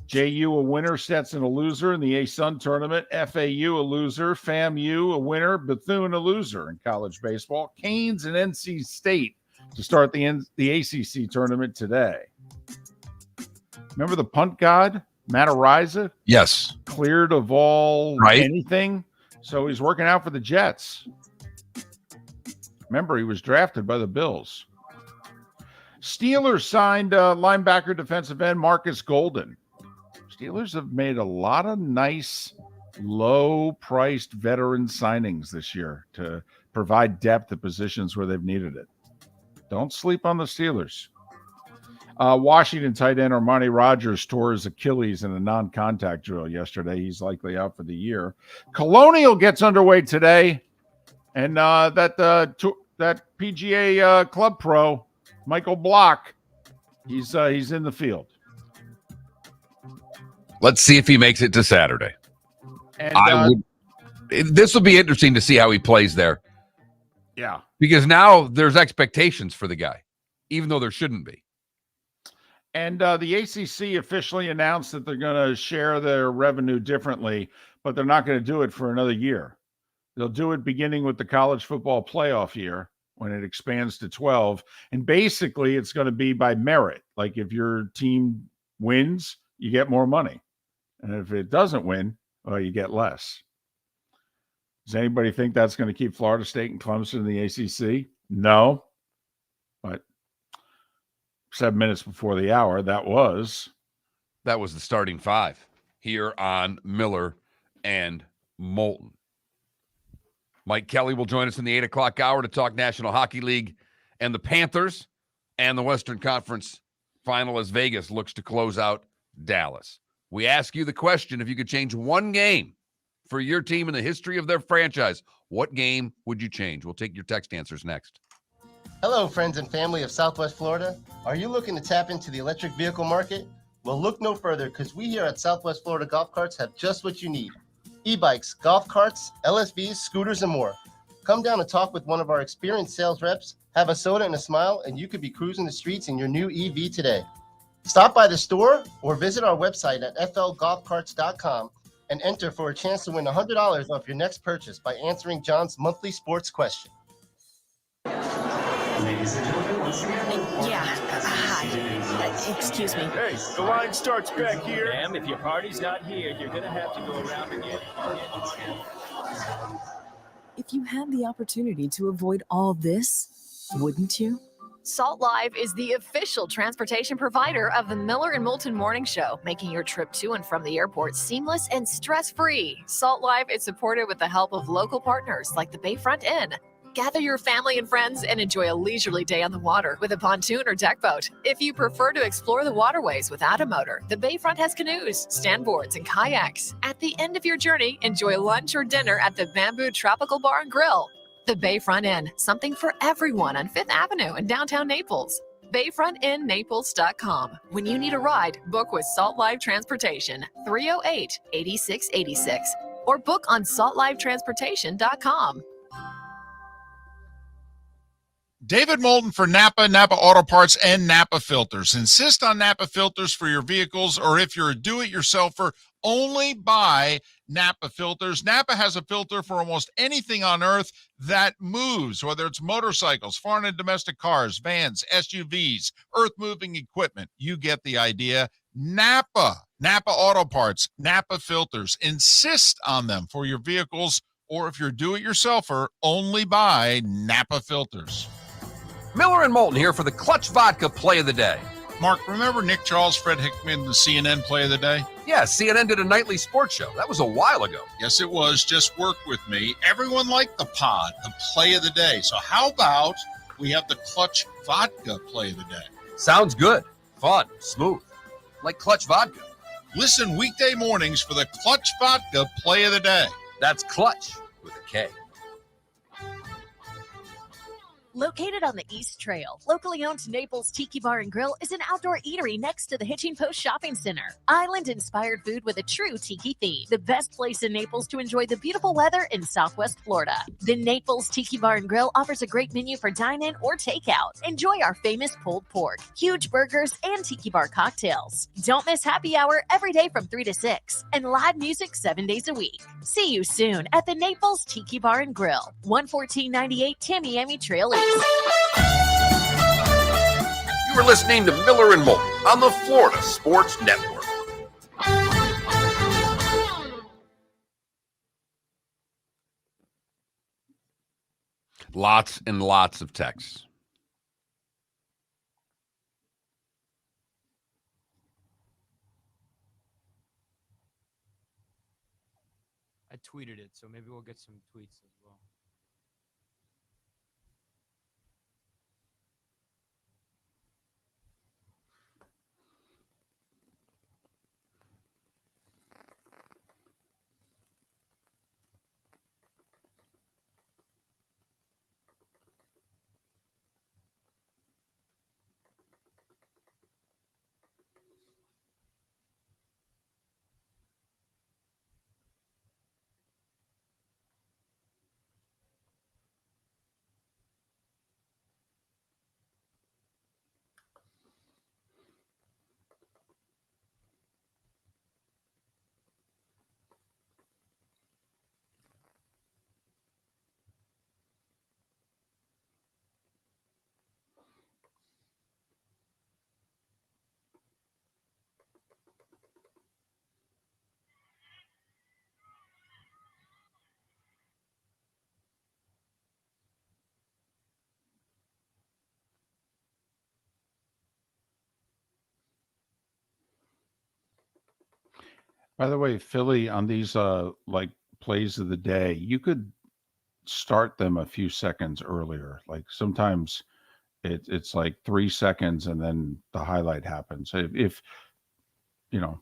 JU a winner, Stetson a loser in the A-Sun tournament. FAU a loser, FAMU a winner, Bethune a loser in college baseball. Canes and NC State to start the ACC tournament today. Remember the punt god, Matt Ariza? Yes. Cleared of all Right. anything. So he's working out for the Jets. Remember, he was drafted by the Bills. Steelers signed linebacker defensive end Marcus Golden. Steelers have made a lot of nice, low-priced veteran signings this year to provide depth at positions where they've needed it. Don't sleep on the Steelers. Washington tight end Armani Rogers tore his Achilles in a non-contact drill yesterday. He's likely out for the year. Colonial gets underway today, and that PGA Club Pro Michael Block, he's in the field. Let's see if he makes it to Saturday. And This will be interesting to see how he plays there. Yeah, Because now there's expectations for the guy, even though there shouldn't be. and the ACC officially announced that they're going to share their revenue differently, but they're not going to do it for another year. They'll do it beginning with the college football playoff year when it expands to 12. And basically, it's going to be by merit. Like if your team wins, you get more money. And if it doesn't win, well, you get less. Does anybody think that's going to keep Florida State and Clemson in the ACC? No. But 7 minutes before the hour, that was the starting five here on Miller and Moulton. Mike Kelly will join us in the 8 o'clock hour to talk National Hockey League and the Panthers and the Western Conference final as Vegas looks to close out Dallas. We ask you the question, if you could change one game for your team in the history of their franchise, what game would you change? We'll take your text answers next. Hello, friends and family of Southwest Florida. Are you looking to tap into the electric vehicle market? Well, look no further, because we here at Southwest Florida Golf Carts have just what you need. E-bikes, golf carts, LSVs, scooters, and more. Come down and talk with one of our experienced sales reps, have a soda and a smile, and you could be cruising the streets in your new EV today. Stop by the store or visit our website at flgolfcarts.com and enter for a chance to win $100 off your next purchase by answering John's monthly sports question. Yeah. Hi. Excuse me. Hey, the line starts back here. Ma'am, if your party's not here, you're going to have to go around again. If you had the opportunity to avoid all this, wouldn't you? Salt Live is the official transportation provider of the Miller and Moulton Morning Show, making your trip to and from the airport seamless and stress-free. Salt Live is supported with the help of local partners like the Bayfront Inn, Gather your family and friends and enjoy a leisurely day on the water with a pontoon or deck boat. If you prefer to explore the waterways without a motor, the Bayfront has canoes, standboards, and kayaks. At the end of your journey, enjoy lunch or dinner at the Bamboo Tropical Bar and Grill. The Bayfront Inn, something for everyone on 5th Avenue in downtown Naples. BayfrontInNaples.com. When you need a ride, book with Salt Live Transportation, 308-8686, or book on saltlivetransportation.com. David Moulton for Napa, Napa Auto Parts, and Napa Filters. Insist on Napa filters for your vehicles, or if you're a do-it-yourselfer, only buy Napa filters. Napa has a filter for almost anything on earth that moves, whether it's motorcycles, foreign and domestic cars, vans, SUVs, earth-moving equipment. You get the idea. Napa Auto Parts, Napa filters. Insist on them for your vehicles, or if you're a do-it-yourselfer, only buy Napa filters. Miller and Moulton here for the Clutch Vodka Play of the Day. Mark, remember Nick Charles, Fred Hickman, the CNN Play of the Day? Yeah, CNN did a nightly sports show. That was a while ago. Yes, it was. Just work with me. Everyone liked the pod, the Play of the Day. So how about we have the Clutch Vodka Play of the Day? Sounds good. Fun. Smooth. Like Clutch Vodka. Listen weekday mornings for the Clutch Vodka Play of the Day. That's Clutch with a K. Located on the East Trail, locally owned Naples Tiki Bar and Grill is an outdoor eatery next to the Hitching Post Shopping Center. Island-inspired food with a true tiki theme. The best place in Naples to enjoy the beautiful weather in Southwest Florida. The Naples Tiki Bar and Grill offers a great menu for dine-in or takeout. Enjoy our famous pulled pork, huge burgers, and tiki bar cocktails. Don't miss happy hour every day from 3 to 6 and live music 7 days a week. See you soon at the Naples Tiki Bar and Grill, 11498 Tamiami Trail East. You were listening to Miller and Moulton on the Florida Sports Network. Lots and lots of texts. I tweeted it, so maybe we'll get some tweets as well. By the way, Philly, on these like plays of the day, you could start them a few seconds earlier. Like sometimes it's like 3 seconds and then the highlight happens. If you know,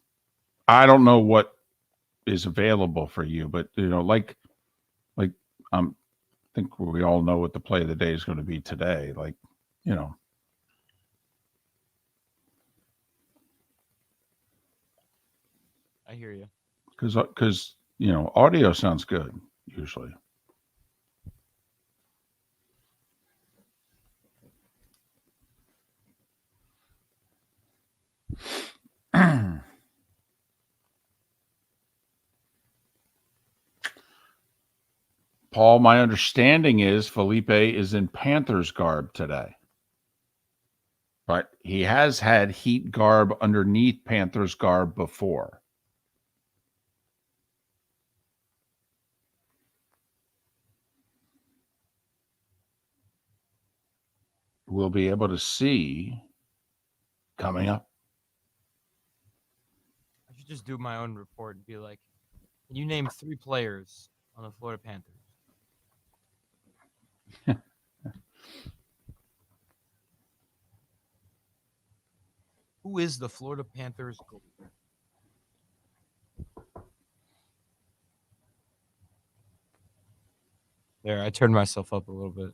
I don't know what is available for you, but like I think we all know what the play of the day is going to be today. Like, I hear you. because audio sounds good usually. Paul, my understanding is Felipe is in Panthers garb today. But he has had Heat garb underneath Panthers garb before. We'll be able to see coming up. I should just do my own report and be like, can you name 3 players on the Florida Panthers? Who is the Florida Panthers goalie? There, I turned myself up a little bit.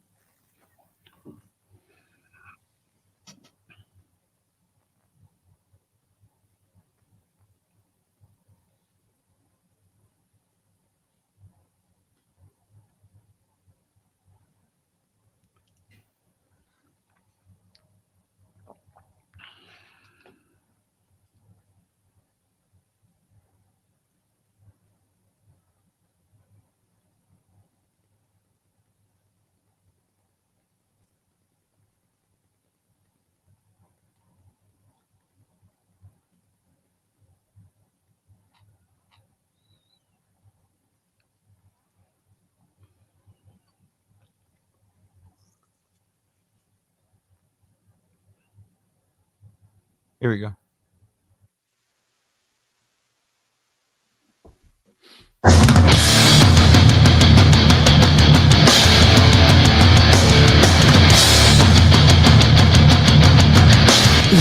Here we go.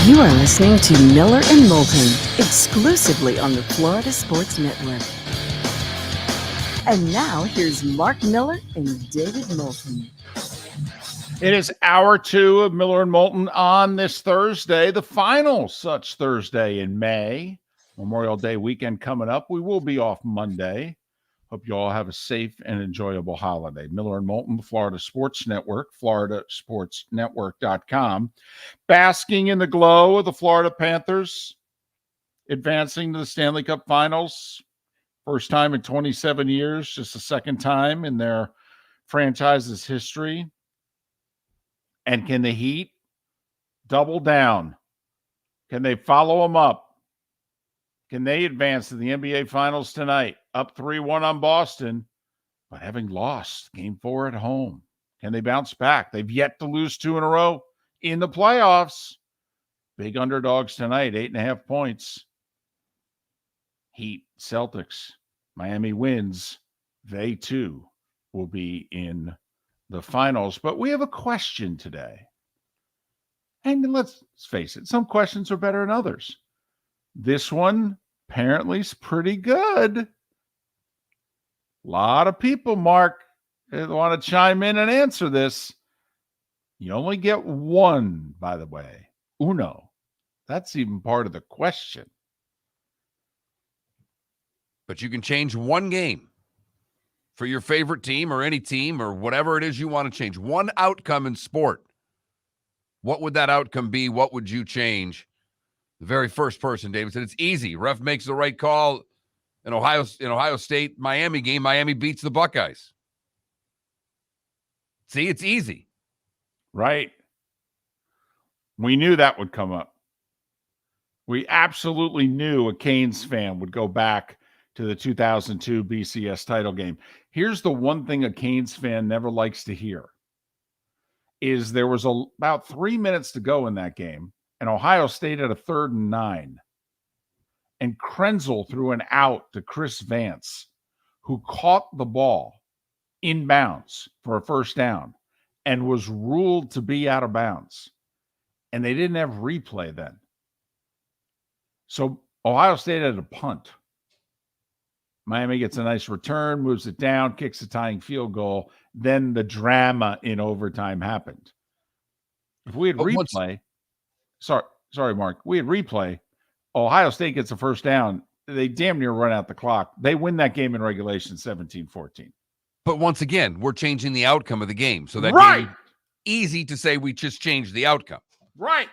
You are listening to Miller and Moulton, exclusively on the Florida Sports Network. And now here's Mark Miller and David Moulton. It is hour 2 of Miller and Moulton on this Thursday, the final such Thursday in May. Memorial Day weekend coming up. We will be off Monday. Hope you all have a safe and enjoyable holiday. Miller and Moulton, the Florida Sports Network, floridasportsnetwork.com. Basking in the glow of the Florida Panthers advancing to the Stanley Cup Finals. First time in 27 years, just the second time in their franchise's history. And can the Heat double down? Can they follow them up? Can they advance to the NBA Finals tonight? Up 3-1 on Boston, but having lost Game 4 at home. Can they bounce back? They've yet to lose 2 in a row in the playoffs. Big underdogs tonight, 8.5 points. Heat, Celtics, Miami wins. They, too, will be in the finals. But we have a question today. And let's face it, some questions are better than others. This one apparently is pretty good. A lot of people, Mark, want to chime in and answer this. You only get one, by the way. Uno. That's even part of the question. But you can change one game for your favorite team or any team or whatever it is you want to change. One outcome in sport. What would that outcome be? What would you change? The very first person, David, said it's easy. Ref makes the right call. In Ohio State, Miami game, Miami beats the Buckeyes. See, it's easy. Right. We knew that would come up. We absolutely knew a Canes fan would go back to the 2002 BCS title game. Here's the one thing a Canes fan never likes to hear is there was about 3 minutes to go in that game, and Ohio State had a 3rd and 9. And Krenzel threw an out to Chris Vance, who caught the ball inbounds for a first down and was ruled to be out of bounds. And they didn't have replay then. So Ohio State had a punt. Miami gets a nice return, moves it down, kicks a tying field goal. Then the drama in overtime happened. If we had replay, sorry, Mark, we had replay, Ohio State gets a first down. They damn near run out the clock. They win that game in regulation 17-14. But once again, we're changing the outcome of the game. So that right. Game, easy to say we just changed the outcome. Right.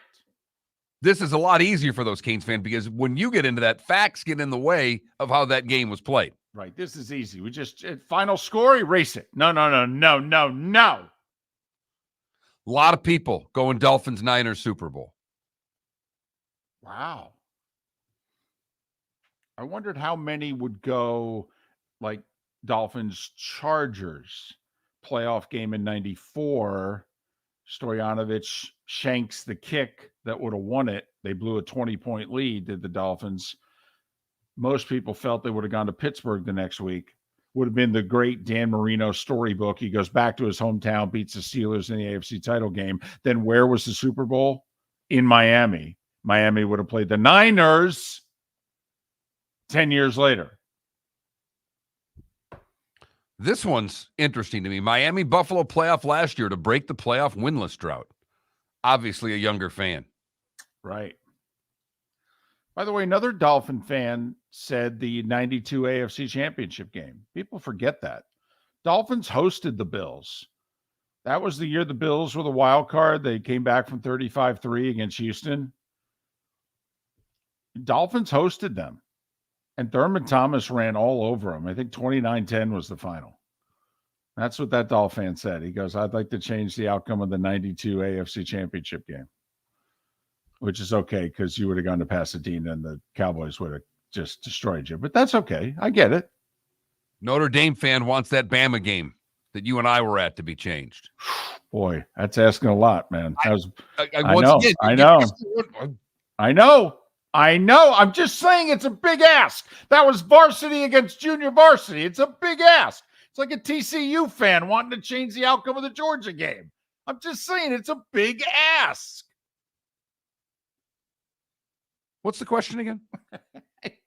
This is a lot easier for those Canes fans because when you get into that, facts get in the way of how that game was played. Right. This is easy. We just final score, erase it. No. A lot of people going Dolphins Niners Super Bowl. Wow. I wondered how many would go like Dolphins Chargers playoff game in 94. Stoyanovich shanks the kick that would have won it. They blew a 20-point lead, did the Dolphins. Most people felt they would have gone to Pittsburgh the next week. Would have been the great Dan Marino storybook. He goes back to his hometown, beats the Steelers in the AFC title game. Then where was the Super Bowl? In Miami. Miami would have played the Niners 10 years later. This one's interesting to me. Miami Buffalo playoff last year to break the playoff winless drought. Obviously a younger fan. Right. By the way, another Dolphin fan said the 92 AFC Championship game. People forget that. Dolphins hosted the Bills. That was the year the Bills were the wild card. They came back from 35-3 against Houston. Dolphins hosted them. And Thurman Thomas ran all over them. I think 29-10 was the final. That's what that Dolphin fan said. He goes, I'd like to change the outcome of the 92 AFC Championship game. Which is okay because you would have gone to Pasadena and the Cowboys would have just destroyed you. But that's okay. I get it. Notre Dame fan wants that Bama game that you and I were at to be changed. Boy, that's asking a lot, man. I know. I'm just saying it's a big ask. That was varsity against junior varsity. It's a big ask. It's like a TCU fan wanting to change the outcome of the Georgia game. I'm just saying it's a big ask. What's the question again?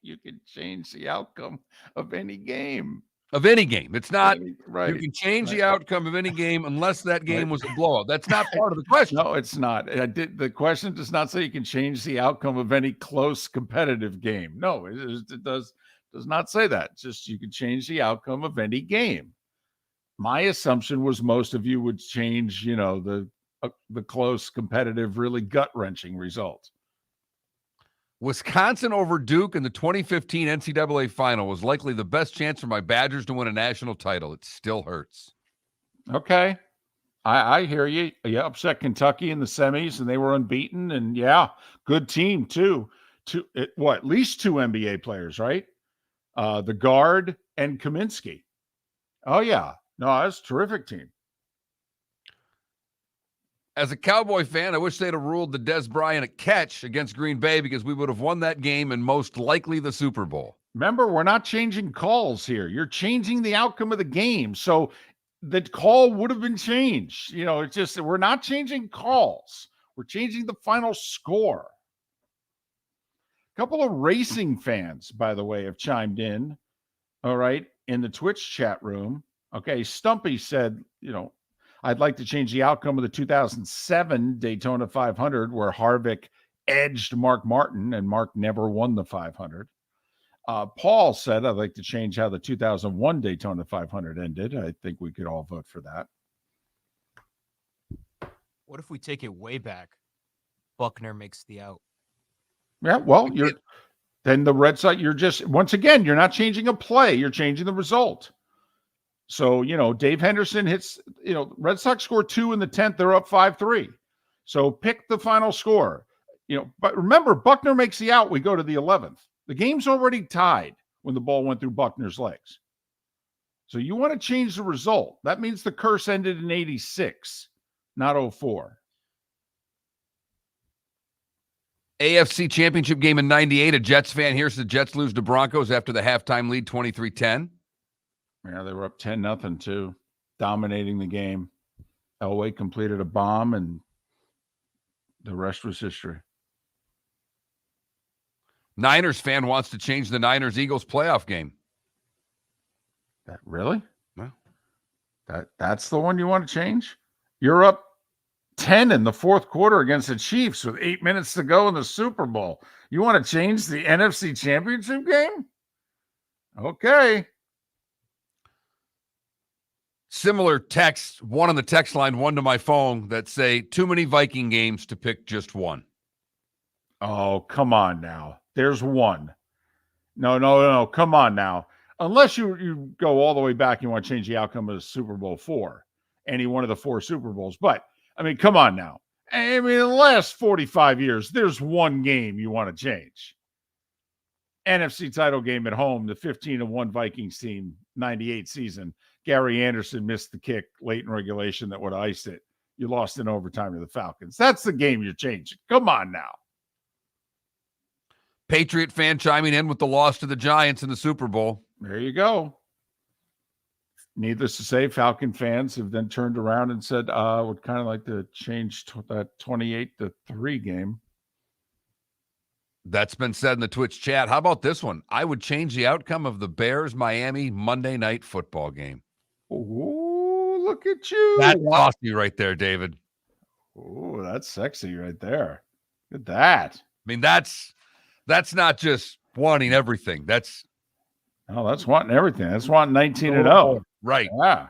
You can change the outcome of any game. Of any game. It's not, right. You can change the outcome of any game unless that game was a blowout. That's not part of the question. No, it's not. The question does not say you can change the outcome of any close competitive game. No, it does not say that. It's just you can change the outcome of any game. My assumption was most of you would change, the close competitive, really gut-wrenching result. Wisconsin over Duke in the 2015 NCAA final was likely the best chance for my Badgers to win a national title. It still hurts. Okay. I hear you. You upset Kentucky in the semis and they were unbeaten. And yeah, good team too. At least 2 NBA players, right? The guard and Kaminsky. Oh yeah. No, that's a terrific team. As a Cowboy fan, I wish they'd have ruled the Des Bryant a catch against Green Bay because we would have won that game and most likely the Super Bowl. Remember, we're not changing calls here. You're changing the outcome of the game. So the call would have been changed. It's just we're not changing calls. We're changing the final score. A couple of racing fans, by the way, have chimed in, all right, in the Twitch chat room. Okay, Stumpy said, I'd like to change the outcome of the 2007 Daytona 500 where Harvick edged Mark Martin and Mark never won the 500. Paul said, I'd like to change how the 2001 Daytona 500 ended. I think we could all vote for that. What if we take it way back? Buckner makes the out. Yeah, well, then the Red Sox, once again, you're not changing a play. You're changing the result. So, Dave Henderson hits, Red Sox score 2 in the 10th. They're up 5-3. So pick the final score, but remember, Buckner makes the out. We go to the 11th. The game's already tied when the ball went through Buckner's legs. So you want to change the result. That means the curse ended in 86, not 04. AFC Championship game in 98. A Jets fan hears the Jets lose to Broncos after the halftime lead 23-10. Yeah, they were up 10-0 too, dominating the game. Elway completed a bomb, and the rest was history. Niners fan wants to change the Niners-Eagles playoff game. That really? Well, that's the one you want to change? You're up 10 in the fourth quarter against the Chiefs with 8 minutes to go in the Super Bowl. You want to change the NFC Championship game? Okay. Similar text, one on the text line, one to my phone, that say too many Viking games to pick just one. Oh, come on now. There's one. No. Come on now. Unless you go all the way back, you want to change the outcome of Super Bowl 4, any one of the 4 Super Bowls. But, come on now. In the last 45 years, there's one game you want to change. NFC title game at home, the 15-1 Vikings team, 98 season. Gary Anderson missed the kick late in regulation that would have iced it. You lost in overtime to the Falcons. That's the game you're changing. Come on now. Patriot fan chiming in with the loss to the Giants in the Super Bowl. There you go. Needless to say, Falcon fans have then turned around and said, would kind of like to change that 28-3 game. That's been said in the Twitch chat. How about this one? I would change the outcome of the Bears-Miami Monday Night Football game. Oh, look at you. That's saucy right there, David. Oh, that's sexy right there. Look at that. I mean, that's not just wanting everything. That's wanting everything. That's wanting 19-0. Right. Yeah.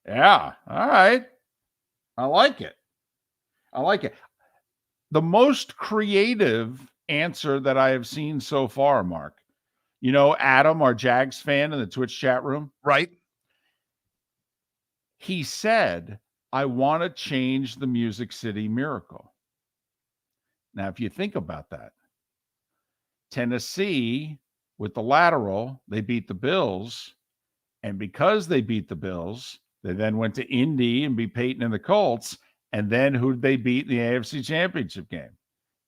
Yeah. All right. I like it. The most creative answer that I have seen so far, Mark. You know, Adam, our Jags fan in the Twitch chat room. Right. He said, I want to change the Music City Miracle. Now, if you think about that, Tennessee, with the lateral, they beat the Bills. And because they beat the Bills, they then went to Indy and beat Peyton and the Colts. And then who did they beat in the AFC Championship game?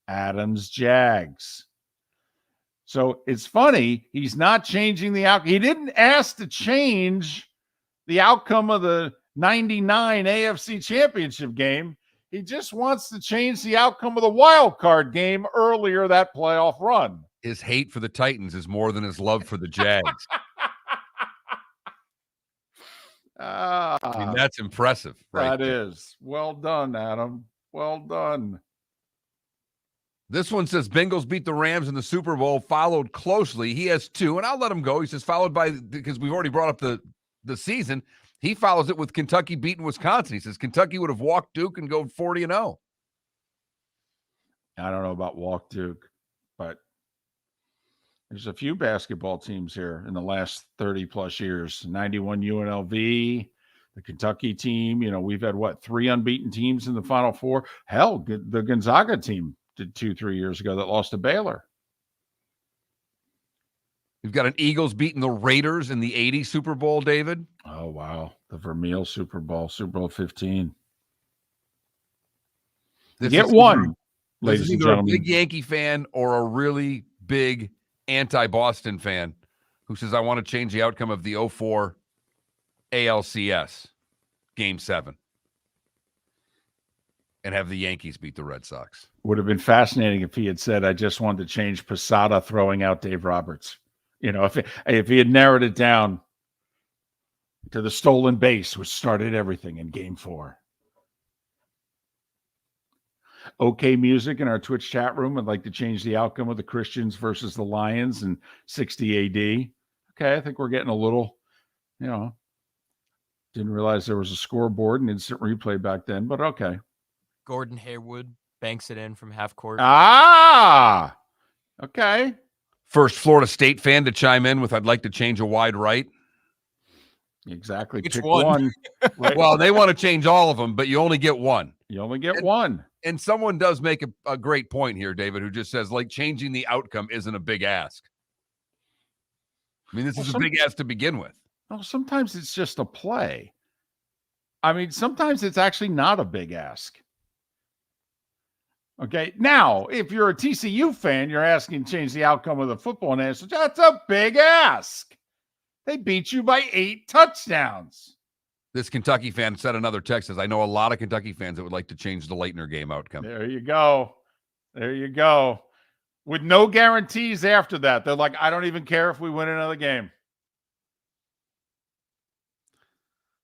Adams Jags. So it's funny. He's not changing the outcome. He didn't ask to change the outcome of the 99 AFC Championship game. He just wants to change the outcome of the wild card game earlier that playoff run. His hate for the Titans is more than his love for the Jags. I mean, that's impressive. Right? That is. Well done, Adam. Well done. This one says Bengals beat the Rams in the Super Bowl, followed closely. He has 2, and I'll let him go. He says followed by, because we've already brought up the season, he follows it with Kentucky beating Wisconsin. He says Kentucky would have walked Duke and go 40-0. I don't know about walk Duke, but there's a few basketball teams here in the last 30 plus years. 91 UNLV, the Kentucky team. You know, we've had 3 unbeaten teams in the Final Four. Hell, the Gonzaga team did 2-3 years ago that lost to Baylor. You've got an Eagles beating the Raiders in the 80 Super Bowl, David. Oh, wow. The Vermeil Super Bowl 15. This Get is one, this ladies is and either gentlemen. a big Yankee fan or a really big anti-Boston fan who says, I want to change the outcome of the 04 ALCS Game 7 and have the Yankees beat the Red Sox. Would have been fascinating if he had said, I just wanted to change Posada throwing out Dave Roberts. You know, if he had narrowed it down to the stolen base, which started everything in Game 4. Okay, music in our Twitch chat room would like to change the outcome of the Christians versus the Lions in 60 AD. Okay, I think we're getting a little, didn't realize there was a scoreboard and instant replay back then, but okay. Gordon Hayward banks it in from half court. Ah, okay. First Florida State fan to chime in with, I'd like to change a wide right. Exactly. Which Pick one? Right. Well, they want to change all of them, but you only get one. You only get one. And someone does make a great point here, David, who just says, like, changing the outcome isn't a big ask. I mean, this is a big ask to begin with. Well, sometimes it's just a play. I mean, sometimes it's actually not a big ask. Okay. Now, if you're a TCU fan, you're asking to change the outcome of the football and answer, that's a big ask. They beat you by 8 touchdowns. This Kentucky fan sent another text, says, I know a lot of Kentucky fans that would like to change the Leitner game outcome. There you go. There you go. With no guarantees after that. They're like, I don't even care if we win another game.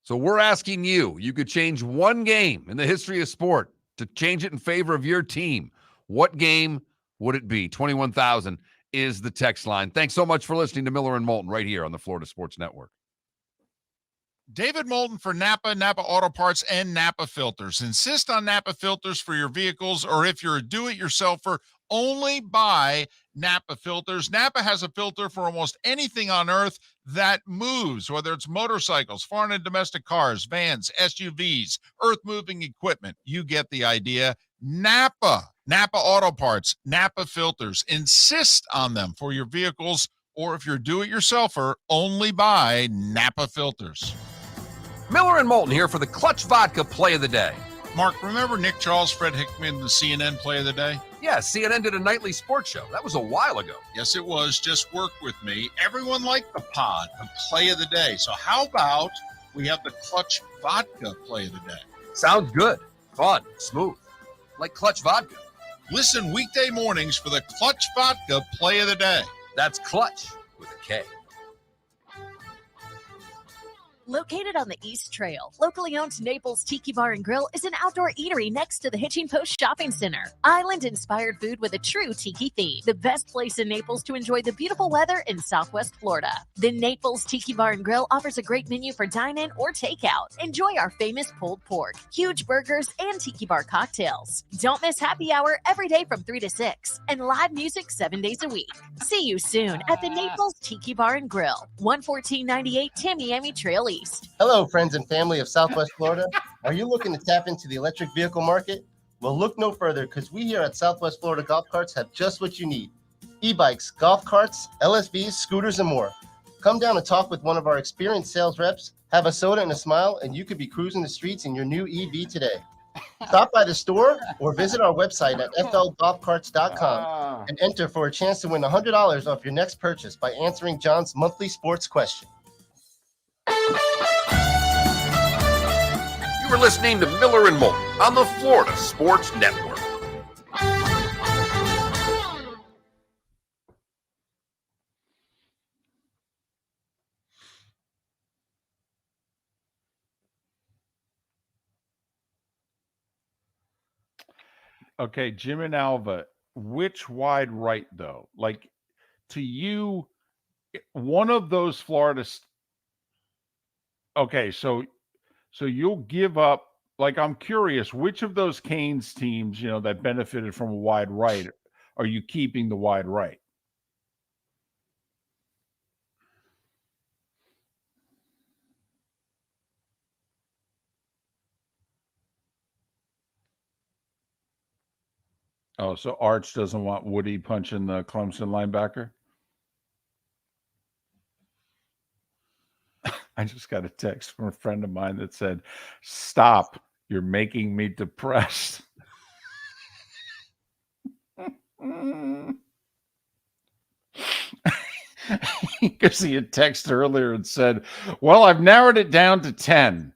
So we're asking you, you could change one game in the history of sport to change it in favor of your team. What game would it be? 21,000 is the text line. Thanks so much for listening to Miller and Moulton right here on the Florida Sports Network. David Moulton for Napa, Napa Auto Parts, and Napa Filters. Insist on Napa filters for your vehicles, or if you're a do-it-yourselfer, only buy Napa filters. Napa has a filter for almost anything on earth that moves, whether it's motorcycles, foreign and domestic cars, vans, SUVs, earth-moving equipment. You get the idea. Napa Auto Parts, Napa filters. Insist on them for your vehicles, or if you're a do-it-yourselfer, only buy Napa filters. Miller and Moulton here for the Clutch Vodka Play of the Day. Mark, remember Nick Charles, Fred Hickman, the CNN Play of the Day? Yeah, CNN did a nightly sports show. That was a while ago. Yes, it was. Just work with me. Everyone liked the pod, the Play of the Day. So how about we have the Clutch Vodka Play of the Day? Sounds good. Fun. Smooth. Like Clutch Vodka. Listen weekday mornings for the Clutch Vodka Play of the Day. That's Clutch with a K. Located on the East Trail, locally owned Naples Tiki Bar and Grill is an outdoor eatery next to the Hitching Post Shopping Center. Island-inspired food with a true tiki theme. The best place in Naples to enjoy the beautiful weather in Southwest Florida. The Naples Tiki Bar and Grill offers a great menu for dine-in or takeout. Enjoy our famous pulled pork, huge burgers, and tiki bar cocktails. Don't miss happy hour every day from 3 to 6 and live music 7 days a week. See you soon at the Naples Tiki Bar and Grill, 11498 Tamiami Trail East. Hello, friends and family of Southwest Florida. Are you looking to tap into the electric vehicle market? Well, look no further because we here at Southwest Florida Golf Carts have just what you need. E-bikes, golf carts, LSVs, scooters, and more. Come down and talk with one of our experienced sales reps, have a soda and a smile, and you could be cruising the streets in your new EV today. Stop by the store or visit our website at flgolfcarts.com and enter for a chance to win $100 off your next purchase by answering John's monthly sports question. You were listening to Miller and Moulton on the Florida Sports Network. Okay, Jim and Alva, which wide right though? Like, to you, one of those Florida. Okay, so you'll give up. Like, I'm curious, which of those Canes teams, that benefited from a wide right, are you keeping the wide right? Oh, so Arch doesn't want Woody punching the Clemson linebacker? I just got a text from a friend of mine that said, "Stop, you're making me depressed." Because he had texted earlier and said, "Well, I've narrowed it down to 10.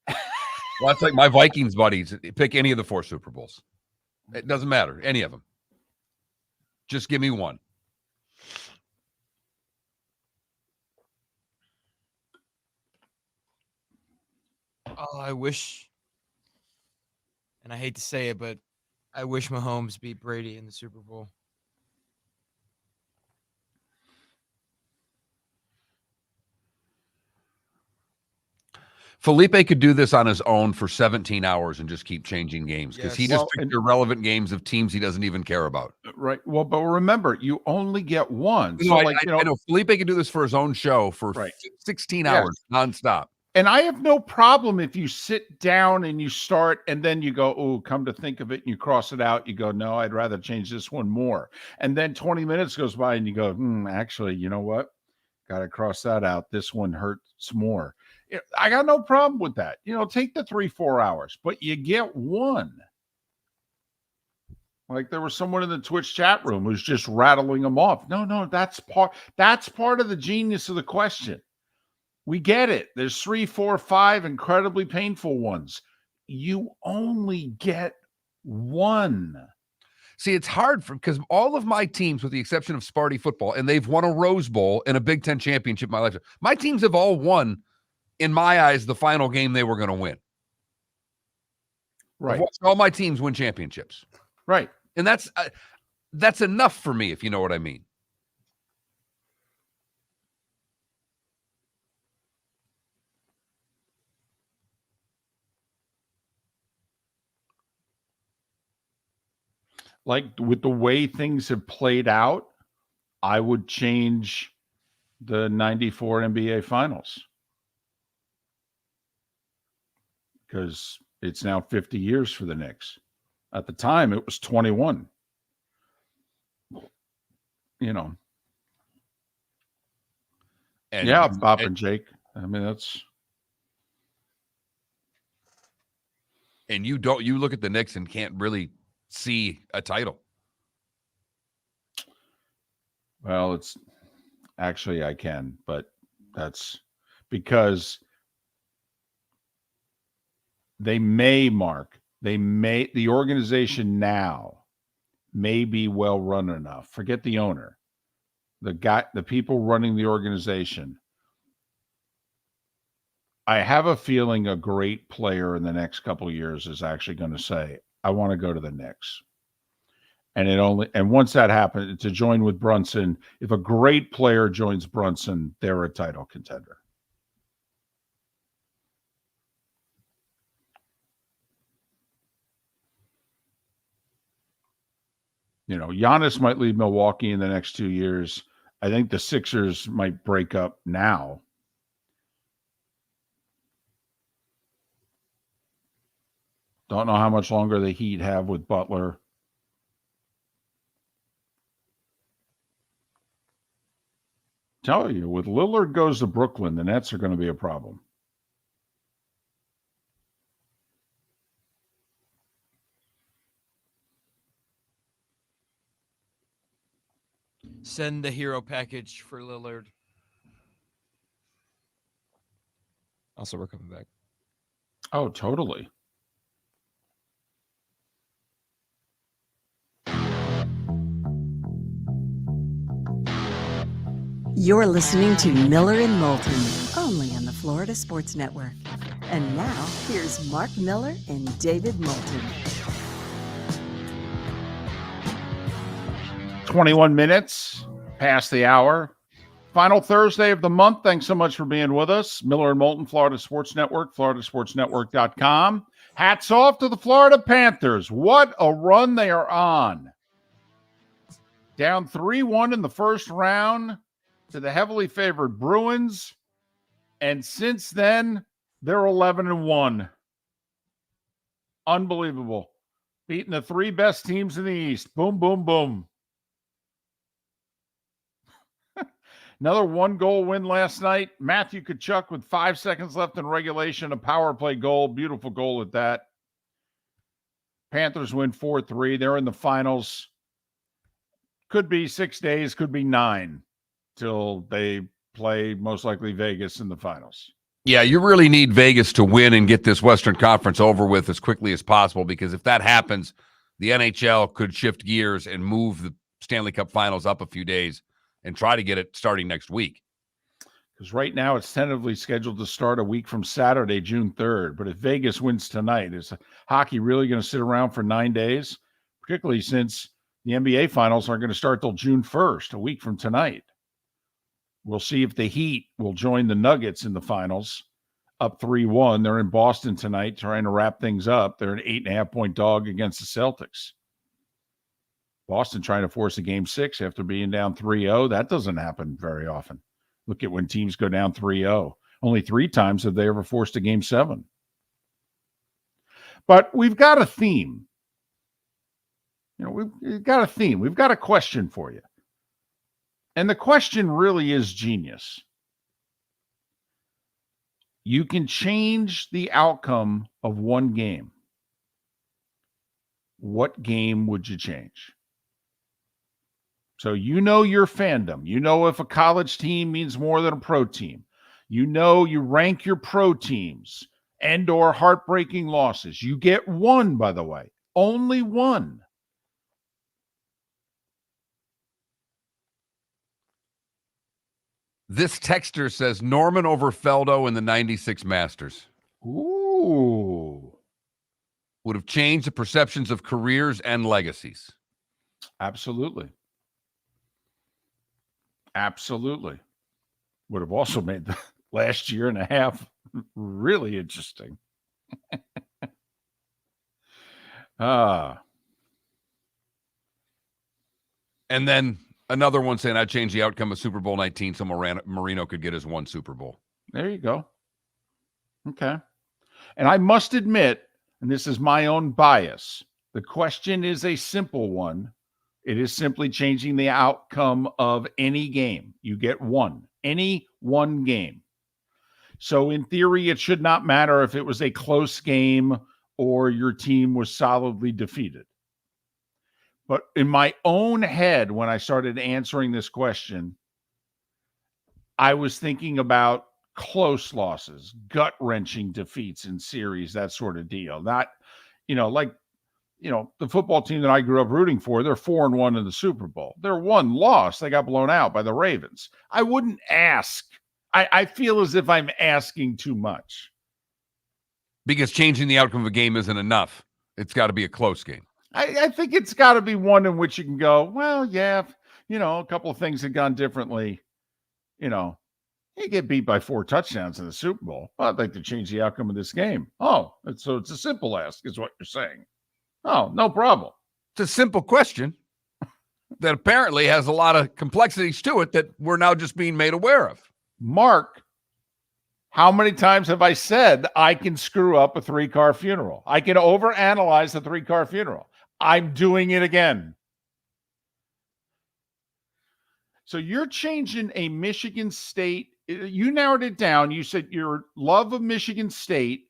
Well, that's like my Vikings buddies. Pick any of the 4 Super Bowls. It doesn't matter. Any of them. Just give me one. Oh, I wish, and I hate to say it, but I wish Mahomes beat Brady in the Super Bowl. Felipe could do this on his own for 17 hours and just keep changing games because he just picked irrelevant games of teams he doesn't even care about. Right. Well, but remember, you only get one. So I know Felipe could do this for his own show for 16 hours nonstop. And I have no problem if you sit down and you start and then you go, oh, come to think of it, and you cross it out. You go, no, I'd rather change this one more. And then 20 minutes goes by and you go, actually, you know what? Got to cross that out. This one hurts more. I got no problem with that. Take the 3-4 hours, but you get one. Like, there was someone in the Twitch chat room who's just rattling them off. No, that's part of the genius of the question. We get it. There's 3, 4, 5 incredibly painful ones. You only get one. See, it's hard because all of my teams, with the exception of Sparty football, and they've won a Rose Bowl and a Big Ten championship in my life. My teams have all won, in my eyes, the final game they were going to win. Right. I've watched all my teams win championships. Right. And that's enough for me, if you know what I mean. Like, with the way things have played out, I would change the 94 NBA Finals. Because it's now 50 years for the Knicks. At the time, it was 21. And Bob and Jake. I mean, that's. And you look at the Knicks and can't really see a title. Well, it's actually I can, but that's because they may, Mark, the organization now may be well run enough. Forget the owner. The people running the organization. I have a feeling a great player in the next couple of years is actually going to say, I want to go to the Knicks. And once that happens, to join with Brunson, if a great player joins Brunson, they're a title contender. Giannis might leave Milwaukee in the next 2 years. I think the Sixers might break up now. Don't know how much longer the Heat have with Butler. Tell you, with Lillard goes to Brooklyn, the Nets are going to be a problem. Send the hero package for Lillard. Also, we're coming back. Oh, totally. You're listening to Miller and Moulton, only on the Florida Sports Network. And now, here's Mark Miller and David Moulton. 21 minutes past the hour. Final Thursday of the month. Thanks so much for being with us. Miller and Moulton, Florida Sports Network, floridasportsnetwork.com. Hats off to the Florida Panthers. What a run they are on. Down 3-1 in the first round to the heavily favored Bruins. And since then, they're 11-1. Unbelievable. Beating the three best teams in the East. Boom, boom, boom. Another one-goal win last night. Matthew Tkachuk with 5 seconds left in regulation, a power play goal. Beautiful goal at that. Panthers win 4-3. They're in the finals. Could be 6 days, could be 9 till they play most likely Vegas in the finals. Yeah, you really need Vegas to win and get this Western Conference over with as quickly as possible, because if that happens, the NHL could shift gears and move the Stanley Cup Finals up a few days and try to get it starting next week. Because right now it's tentatively scheduled to start a week from Saturday, June 3rd. But if Vegas wins tonight, is hockey really going to sit around for 9 days? Particularly since the NBA Finals aren't going to start till June 1st, a week from tonight. We'll see if the Heat will join the Nuggets in the finals, up 3-1. They're in Boston tonight trying to wrap things up. They're an 8.5-point dog against the Celtics. Boston trying to force a game 6 after being down 3-0. That doesn't happen very often. Look at when teams go down 3-0. Only 3 times have they ever forced a game 7. But we've got a theme. We've got a theme. We've got a question for you. And the question really is genius. You can change the outcome of one game. What game would you change? So you know your fandom. You know if a college team means more than a pro team. You know you rank your pro teams and or heartbreaking losses. You get one, by the way. Only one. This texter says Norman over Feldo in the 96 Masters. Ooh. Would have changed the perceptions of careers and legacies. Absolutely. Absolutely. Would have also made the last year and a half really interesting. And then another one saying I'd change the outcome of Super Bowl 19 so Marino could get his one Super Bowl. There you go. Okay. And I must admit, and this is my own bias, the question is a simple one. It is simply changing the outcome of any game. You get one, any one game. So in theory, it should not matter if it was a close game or your team was solidly defeated. But in my own head, when I started answering this question, I was thinking about close losses, gut-wrenching defeats in series, that sort of deal. Not, The football team that I grew up rooting for, they're 4-1 in the Super Bowl. They're one loss. They got blown out by the Ravens. I wouldn't ask. I feel as if I'm asking too much. Because changing the outcome of a game isn't enough. It's got to be a close game. I think it's got to be one in which you can go, well, yeah, a couple of things had gone differently. You get beat by 4 touchdowns in the Super Bowl. Well, I'd like to change the outcome of this game. Oh, so it's a simple ask is what you're saying. Oh, no problem. It's a simple question that apparently has a lot of complexities to it that we're now just being made aware of. Mark, how many times have I said I can screw up a 3-car funeral? I can overanalyze a 3-car funeral. I'm doing it again. So you're changing a Michigan State. You narrowed it down. You said your love of Michigan State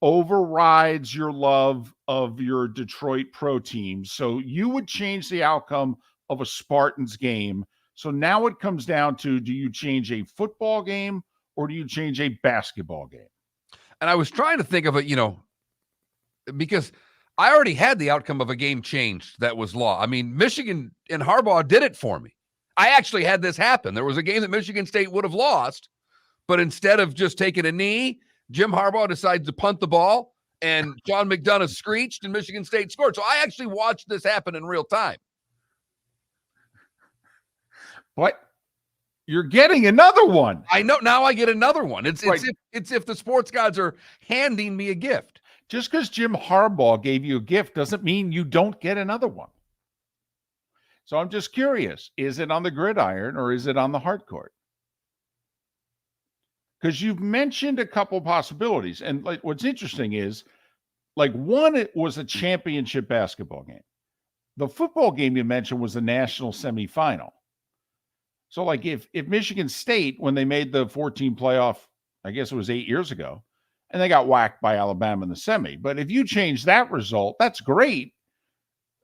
overrides your love of your Detroit pro teams. So you would change the outcome of a Spartans game. So now it comes down to, do you change a football game or do you change a basketball game? And I was trying to think of it, because I already had the outcome of a game changed that was law. I mean, Michigan and Harbaugh did it for me. I actually had this happen. There was a game that Michigan State would have lost, but instead of just taking a knee, Jim Harbaugh decides to punt the ball, and John McDonough screeched, and Michigan State scored. So I actually watched this happen in real time. But you're getting another one. I know. Now I get another one. It's Right. it's if the sports gods are handing me a gift. Just because Jim Harbaugh gave you a gift doesn't mean you don't get another one. So I'm just curious, is it on the gridiron or is it on the hard court? Because you've mentioned a couple possibilities. And like, what's interesting is, like, one, it was a championship basketball game. The football game you mentioned was a national semifinal. So like if Michigan State, when they made the 14 playoff, I guess it was 8 years ago, and they got whacked by Alabama in the semi. But if you change that result, that's great.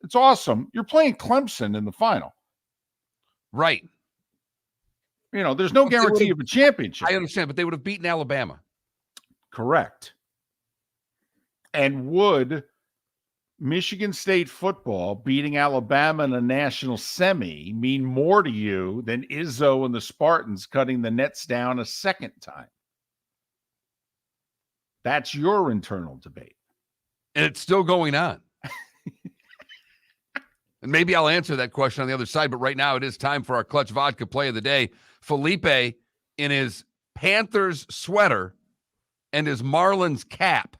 It's awesome. You're playing Clemson in the final. Right. There's no guarantee of a championship. I understand, but they would have beaten Alabama. Correct. And would Michigan State football beating Alabama in a national semi mean more to you than Izzo and the Spartans cutting the nets down a second time? That's your internal debate. And it's still going on. And maybe I'll answer that question on the other side, but right now it is time for our Clutch Vodka play of the day. Felipe, in his Panthers sweater and his Marlins cap,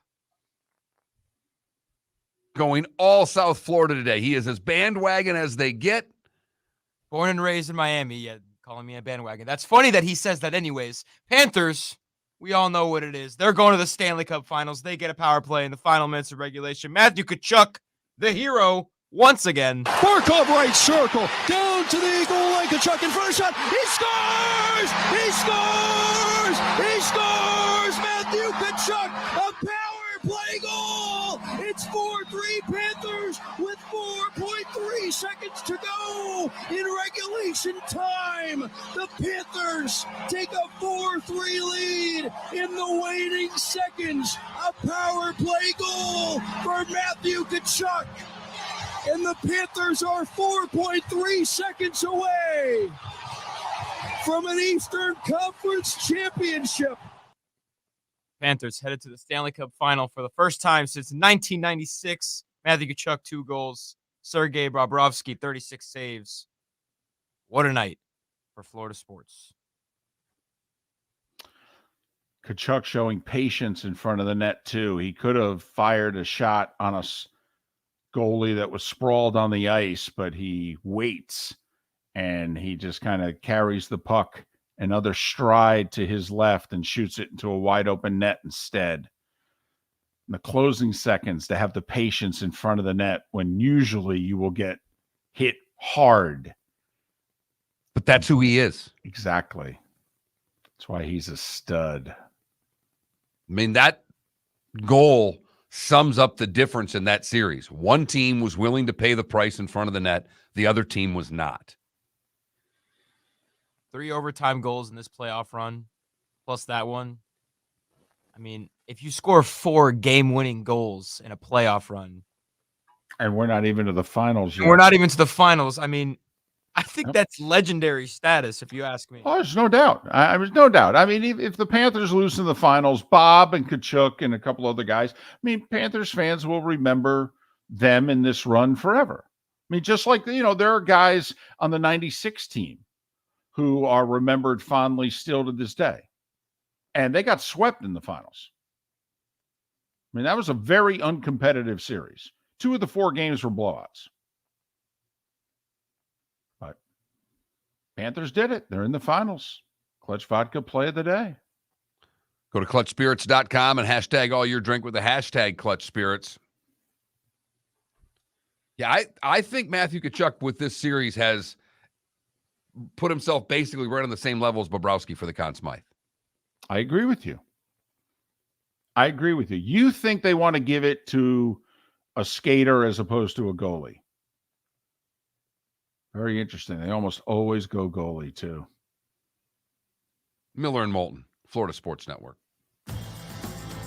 going all South Florida today. He is as bandwagon as they get. Born and raised in Miami, yet calling me a bandwagon. That's funny that he says that anyways. Panthers, we all know what it is. They're going to the Stanley Cup Finals. They get a power play in the final minutes of regulation. Matthew Tkachuk, the hero, once again. Barkov right circle, down to the goal line. Tkachuk in first shot. He scores! He scores! He scores! Matthew Tkachuk, a power play goal! It's 4-3 Panthers with 4.3 seconds to go in regulation time. The Panthers take a 4-3 lead in the waning seconds. A power play goal for Matthew Tkachuk. And the Panthers are 4.3 seconds away from an Eastern Conference championship. Panthers headed to the Stanley Cup Final for the first time since 1996. Matthew Tkachuk, 2 goals. Sergei Bobrovsky, 36 saves. What a night for Florida sports. Tkachuk showing patience in front of the net, too. He could have fired a shot on a goalie that was sprawled on the ice, but he waits and he just kind of carries the puck another stride to his left and shoots it into a wide open net instead. In the closing seconds, to have the patience in front of the net when usually you will get hit hard. But that's who he is. Exactly. That's why he's a stud. I mean, that goal sums up the difference in that series. One team was willing to pay the price in front of the net. The other team was not. 3 overtime goals in this playoff run, plus that one. I mean, if you score 4 game-winning goals in a playoff run, And we're not even to the finals yet. and we're not even to the finals, I mean, I think Yep. that's legendary status, if you ask me. Oh, there's no doubt. There's no doubt. I mean, if the Panthers lose in the finals, Bob and Kachuk and a couple other guys, I mean, Panthers fans will remember them in this run forever. I mean, just like, there are guys on the 96 team who are remembered fondly still to this day. And they got swept in the finals. I mean, that was a very uncompetitive series. 2 of the 4 games were blowouts. But Panthers did it. They're in the finals. Clutch Vodka play of the day. Go to clutchspirits.com and hashtag all your drink with the hashtag Clutch Spirits. Yeah, I think Matthew Tkachuk with this series has put himself basically right on the same level as Bobrovsky for the Conn Smythe. I agree with you. You think they want to give it to a skater as opposed to a goalie. Very interesting. They almost always go goalie, too. Miller and Moulton, Florida Sports Network.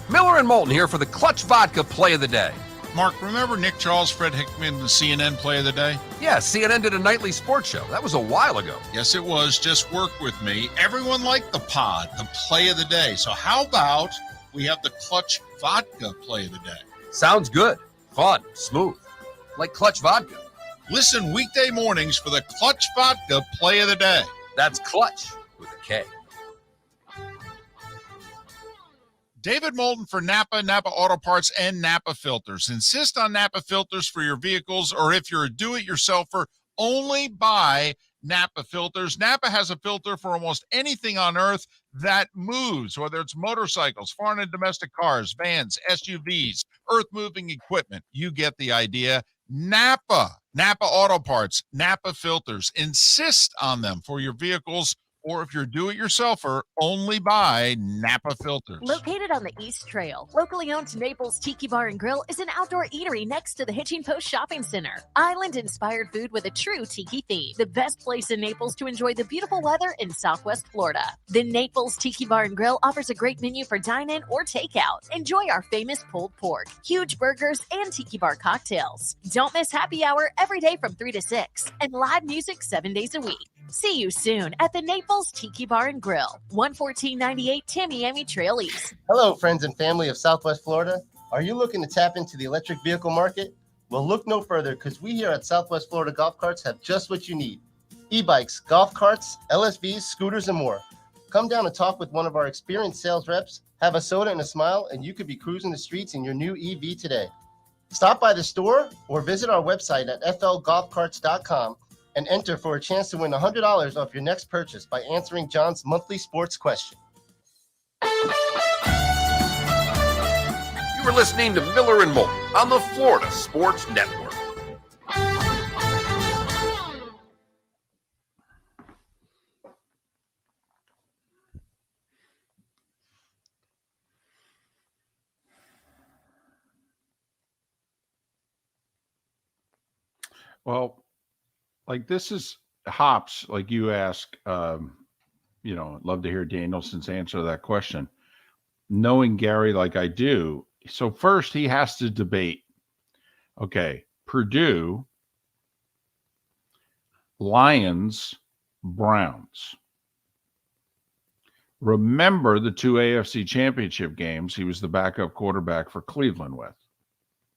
Miller and Moulton here for the Clutch Vodka Play of the Day. Mark, remember Nick Charles, Fred Hickman, the CNN Play of the Day? Yeah, CNN did a nightly sports show. That was a while ago. Yes, it was. Just work with me. Everyone liked the pod, the Play of the Day. So how about we have the Clutch Vodka Play of the Day? Sounds good. Fun. Smooth. Like Clutch Vodka. Listen weekday mornings for the Clutch Vodka Play of the Day. That's Clutch with a K. David Moulton for Napa, Napa Auto Parts, and Napa Filters. Insist on Napa filters for your vehicles, or if you're a do-it-yourselfer, only buy Napa filters. Napa has a filter for almost anything on earth that moves, whether it's motorcycles, foreign and domestic cars, vans, SUVs, earth-moving equipment. You get the idea. Napa Auto Parts, Napa filters. Insist on them for your vehicles, or if you're a do-it-yourselfer, only buy Napa filters. Located on the East Trail, locally owned Naples Tiki Bar and Grill is an outdoor eatery next to the Hitching Post Shopping Center. Island-inspired food with a true tiki theme. The best place in Naples to enjoy the beautiful weather in Southwest Florida. The Naples Tiki Bar and Grill offers a great menu for dine-in or takeout. Enjoy our famous pulled pork, huge burgers, and tiki bar cocktails. Don't miss happy hour every day from 3 to 6 and live music 7 days a week. See you soon at the Naples Tiki Bar and Grill, 11498 Tamiami Trail East. Hello, friends and family of Southwest Florida. Are you looking to tap into the electric vehicle market? Well, look no further, because we here at Southwest Florida Golf Carts have just what you need. E-bikes, golf carts, LSVs, scooters, and more. Come down and talk with one of our experienced sales reps, have a soda and a smile, and you could be cruising the streets in your new EV today. Stop by the store or visit our website at flgolfcarts.com and enter for a chance to win $100 off your next purchase by answering John's monthly sports question. You were listening to Miller and Moulton on the Florida Sports Network. Well, like this is hops, like you ask, love to hear Danielson's answer to that question. Knowing Gary like I do, so first he has to debate, okay, Purdue, Lions, Browns. Remember the 2 AFC championship games he was the backup quarterback for Cleveland with,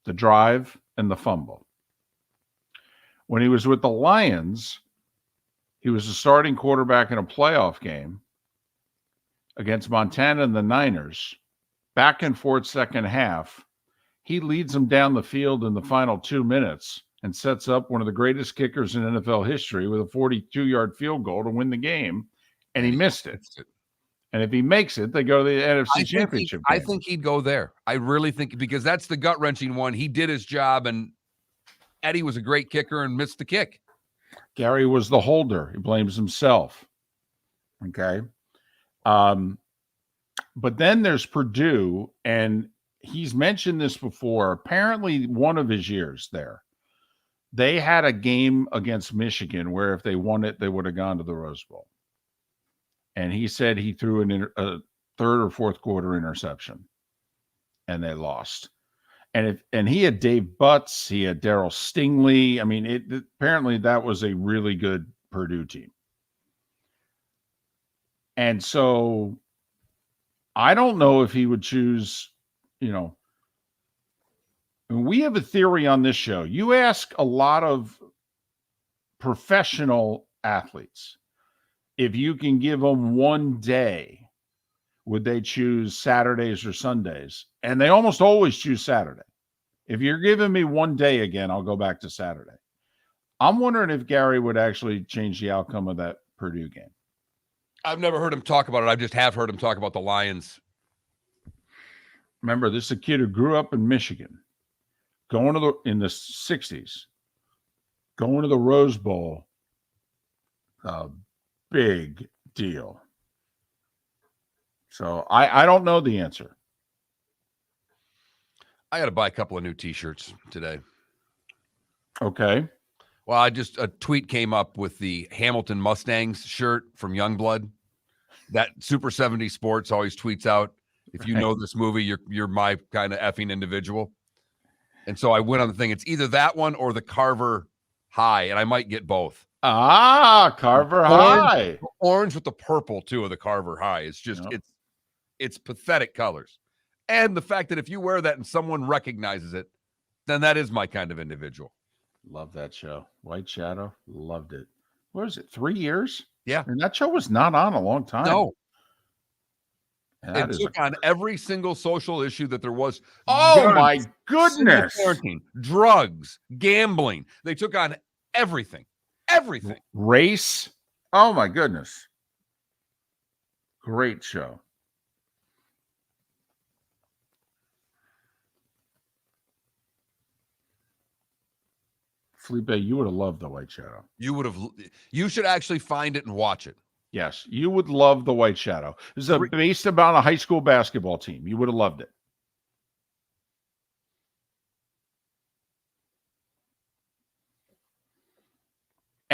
the drive and the fumble. When he was with the Lions, he was a starting quarterback in a playoff game against Montana and the Niners. Back and forth second half, he leads them down the field in the final 2 minutes and sets up one of the greatest kickers in NFL history with a 42-yard field goal to win the game, and he missed it. And if he makes it, they go to the NFC Championship game. I think he'd go there. I really think, because that's the gut-wrenching one. He did his job, and Eddie was a great kicker and missed the kick. Gary was the holder. He blames himself. Okay. But then there's Purdue, and he's mentioned this before. Apparently, one of his years there, they had a game against Michigan where if they won it, they would have gone to the Rose Bowl. And he said he threw a third or fourth quarter interception. and they lost. And he had Dave Butts, he had Darryl Stingley. I mean, apparently that was a really good Purdue team. And so I don't know if he would choose, we have a theory on this show. You ask a lot of professional athletes, if you can give them one day, would they choose Saturdays or Sundays? And they almost always choose Saturday. If you're giving me one day again, I'll go back to Saturday. I'm wondering if Gary would actually change the outcome of that Purdue game. I've never heard him talk about it. I just have heard him talk about the Lions. Remember, this is a kid who grew up in Michigan, in the 60s, going to the Rose Bowl, a big deal. So I don't know the answer. I got to buy a couple of new T-shirts today. Okay. Well, a tweet came up with the Hamilton Mustangs shirt from Youngblood. That Super 70 Sports always tweets out, if you know this movie, you're my kind of effing individual. And so I went on the thing. It's either that one or the Carver High, and I might get both. Carver High. Orange with the purple, too, of the Carver High. It's just, it's pathetic colors. And the fact that if you wear that and someone recognizes it, then that is my kind of individual. Love that show. White Shadow. Loved it. What is it? 3 years? Yeah. And that show was not on a long time. No. It took on every single social issue that there was. Oh, my goodness. Parenting, drugs, gambling. They took on everything. Everything. Race. Oh, my goodness. Great show. Felipe, you would have loved The White Shadow. You should actually find it and watch it. Yes, you would love The White Shadow. This is based about a high school basketball team. You would have loved it.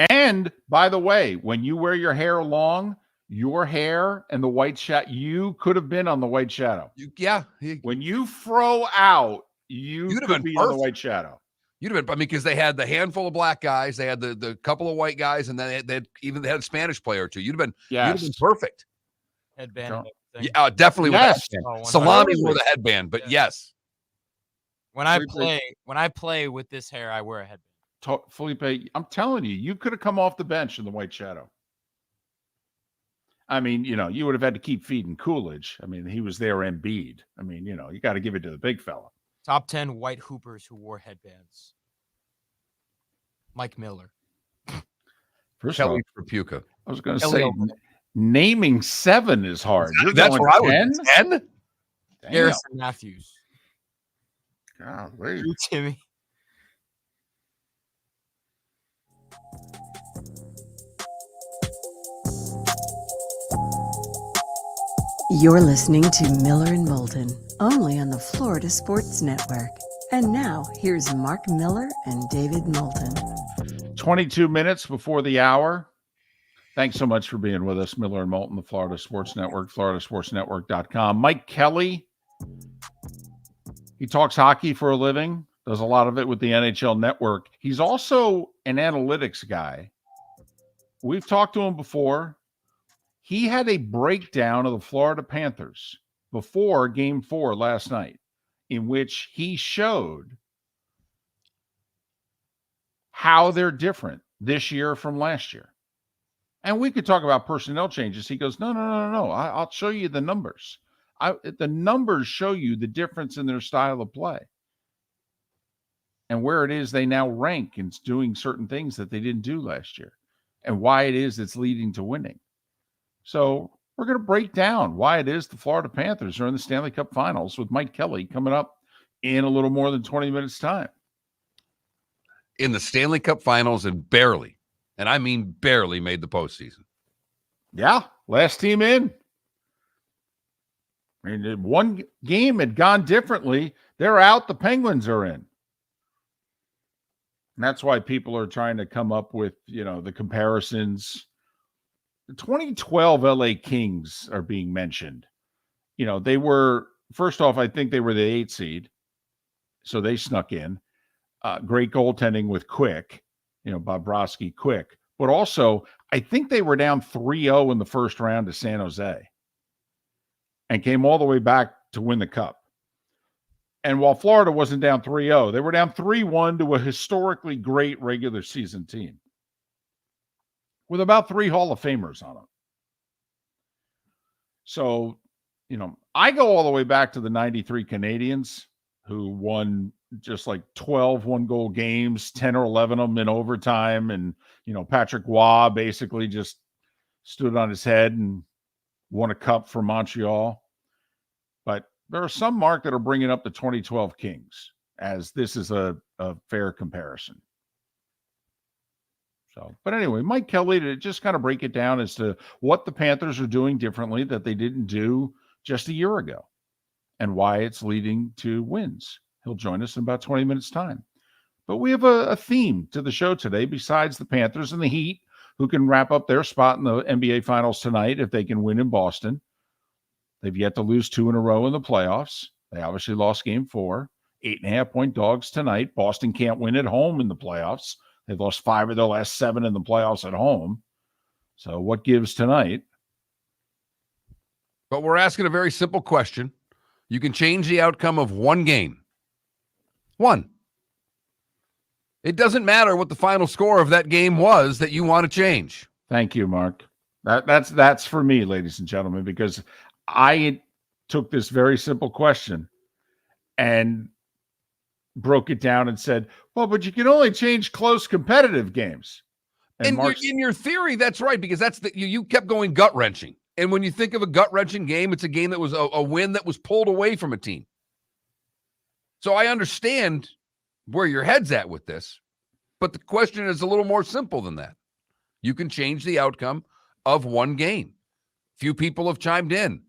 And by the way, when you wear your hair long, your hair and the White Shadow, you could have been on The White Shadow. When you fro out, you could be on The White Shadow. You'd have been, because they had the handful of black guys, they had the couple of white guys, and then they had a Spanish player or two. You'd have been perfect. Headband. Yeah, definitely. Yes. Salami wore the headband, but yes. When I play with this hair, I wear a headband. Felipe, I'm telling you, you could have come off the bench in The White Shadow. I mean, you would have had to keep feeding Coolidge. I mean, he was there, Embiid. I mean, you got to give it to the big fella. Top 10 white hoopers who wore headbands. Mike Miller. First Kelly Tripucka. I was going to say, naming 7 is hard. That's where I was. 10? Garrison Matthews. Golly. Timmy. You're listening to Miller and Moulton, only on the Florida Sports Network. And now, here's Mark Miller and David Moulton. 22 minutes before the hour. Thanks so much for being with us, Miller and Moulton, the Florida Sports Network, floridasportsnetwork.com. Mike Kelly, he talks hockey for a living, does a lot of it with the NHL Network. He's also an analytics guy. We've talked to him before. He had a breakdown of the Florida Panthers before Game 4 last night, in which he showed how they're different this year from last year. And we could talk about personnel changes. He goes, no. I'll show you the numbers. The numbers show you the difference in their style of play and where it is they now rank in doing certain things that they didn't do last year and why it is it's leading to winning. So we're going to break down why it is the Florida Panthers are in the Stanley Cup Finals with Mike Kelly coming up in a little more than 20 minutes' time. In the Stanley Cup Finals and barely, and I mean barely, made the postseason. Yeah, last team in. I mean, one game had gone differently. They're out. The Penguins are in. And that's why people are trying to come up with, the comparisons. The 2012 LA Kings are being mentioned. They were first off, I think they were the 8 seed, so they snuck in. Great goaltending with Quick, Bobrovsky Quick. But also, I think they were down 3-0 in the first round to San Jose and came all the way back to win the Cup. And while Florida wasn't down 3-0, they were down 3-1 to a historically great regular season team with about 3 Hall of Famers on it. So, I go all the way back to the 93 Canadiens, who won just like 12 one-goal games, 10 or 11 of them in overtime. And, Patrick Waugh basically just stood on his head and won a cup for Montreal. But there are some, Mark, that are bringing up the 2012 Kings as this is a fair comparison. But anyway, Mike Kelly, to just kind of break it down as to what the Panthers are doing differently that they didn't do just a year ago and why it's leading to wins. He'll join us in about 20 minutes' time. But we have a theme to the show today besides the Panthers and the Heat, who can wrap up their spot in the NBA Finals tonight if they can win in Boston. They've yet to lose 2 in a row in the playoffs. They obviously lost game 4. 8.5-point dogs tonight. Boston can't win at home in the playoffs. They've lost 5 of their last 7 in the playoffs at home. So what gives tonight? But we're asking a very simple question. You can change the outcome of one game. One. It doesn't matter what the final score of that game was that you want to change. Thank you, Mark. That's for me, ladies and gentlemen, because I took this very simple question and broke it down and said, well, but you can only change close competitive games. And in your theory, that's right, because that's you kept going gut-wrenching. And when you think of a gut-wrenching game, it's a game that was a win that was pulled away from a team. So I understand where your head's at with this, but the question is a little more simple than that. You can change the outcome of one game. Few people have chimed in.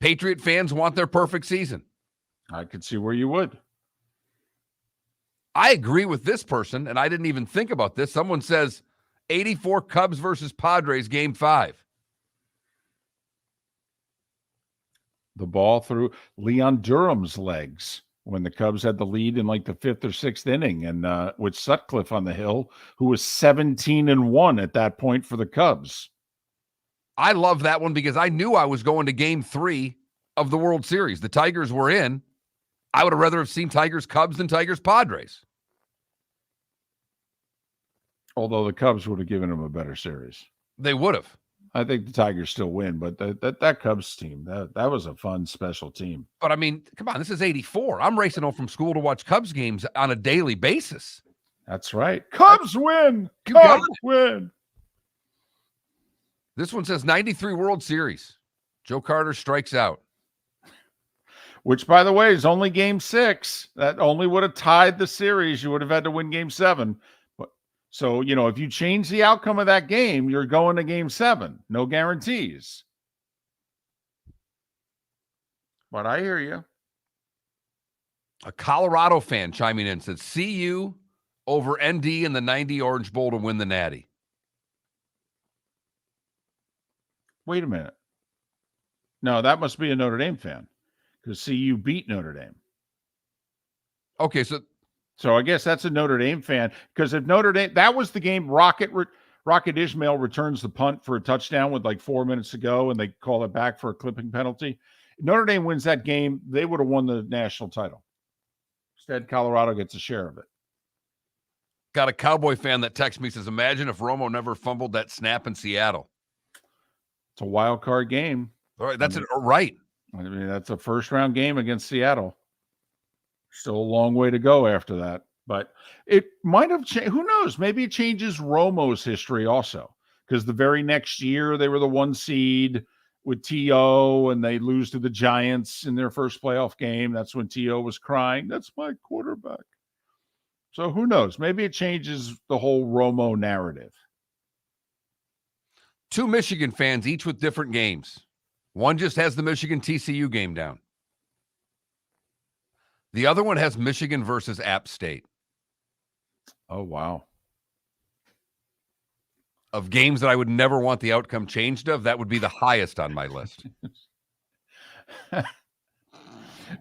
Patriot fans want their perfect season. I could see where you would. I agree with this person, and I didn't even think about this. Someone says 84 Cubs versus Padres, game 5. The ball through Leon Durham's legs when the Cubs had the lead in like the 5th or 6th inning, and with Sutcliffe on the hill, who was 17-1 at that point for the Cubs. I love that one because I knew I was going to game 3 of the World Series. The Tigers were in. I would have rather have seen Tigers Cubs than Tigers Padres. Although the Cubs would have given them a better series. They would have. I think the Tigers still win, but that Cubs team, that was a fun, special team. But I mean, come on, this is 84. I'm racing home from school to watch Cubs games on a daily basis. That's right. Cubs win. Cubs win. This one says 93 World Series. Joe Carter strikes out. Which, by the way, is only game 6. That only would have tied the series. You would have had to win game 7. So, if you change the outcome of that game, you're going to game 7. No guarantees. But I hear you. A Colorado fan chiming in said, CU over ND in the 90 Orange Bowl to win the Natty. Wait a minute. No, that must be a Notre Dame fan because CU beat Notre Dame. Okay, so I guess that's a Notre Dame fan because if Notre Dame, that was the game Rocket Ismail returns the punt for a touchdown with like 4 minutes to go and they call it back for a clipping penalty. If Notre Dame wins that game, they would have won the national title. Instead, Colorado gets a share of it. Got a Cowboy fan that texts me, says, imagine if Romo never fumbled that snap in Seattle. It's a wild card game. All right, that's right. I mean, that's a first round game against Seattle. Still a long way to go after that, but it might have changed. Who knows? Maybe it changes Romo's history also, because the very next year they were the 1 seed with T.O. and they lose to the Giants in their first playoff game. That's when T.O. was crying, "That's my quarterback." So who knows? Maybe it changes the whole Romo narrative. 2 Michigan fans, each with different games. One just has the Michigan TCU game down. The other one has Michigan versus App State. Oh, wow. Of games that I would never want the outcome changed of, that would be the highest on my list.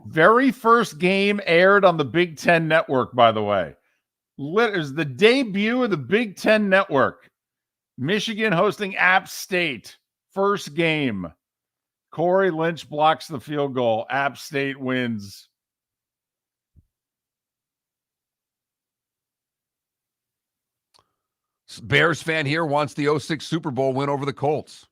Very first game aired on the Big Ten Network, by the way. It was the debut of the Big Ten Network. Michigan hosting App State. First game. Corey Lynch blocks the field goal. App State wins. Bears fan here wants the 06 Super Bowl win over the Colts.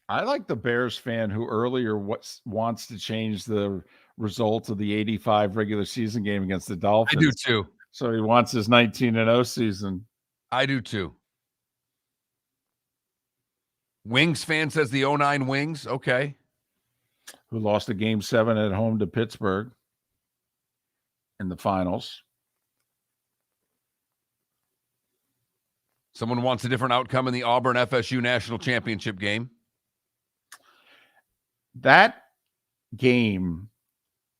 I like the Bears fan who earlier wants to change the result of the 85 regular season game against the Dolphins. I do too. So he wants his 19-0 season. I do too. Wings fan says the 09 Wings. Okay. Who lost a game 7 at home to Pittsburgh in the finals. Someone wants a different outcome in the Auburn FSU national championship game. That game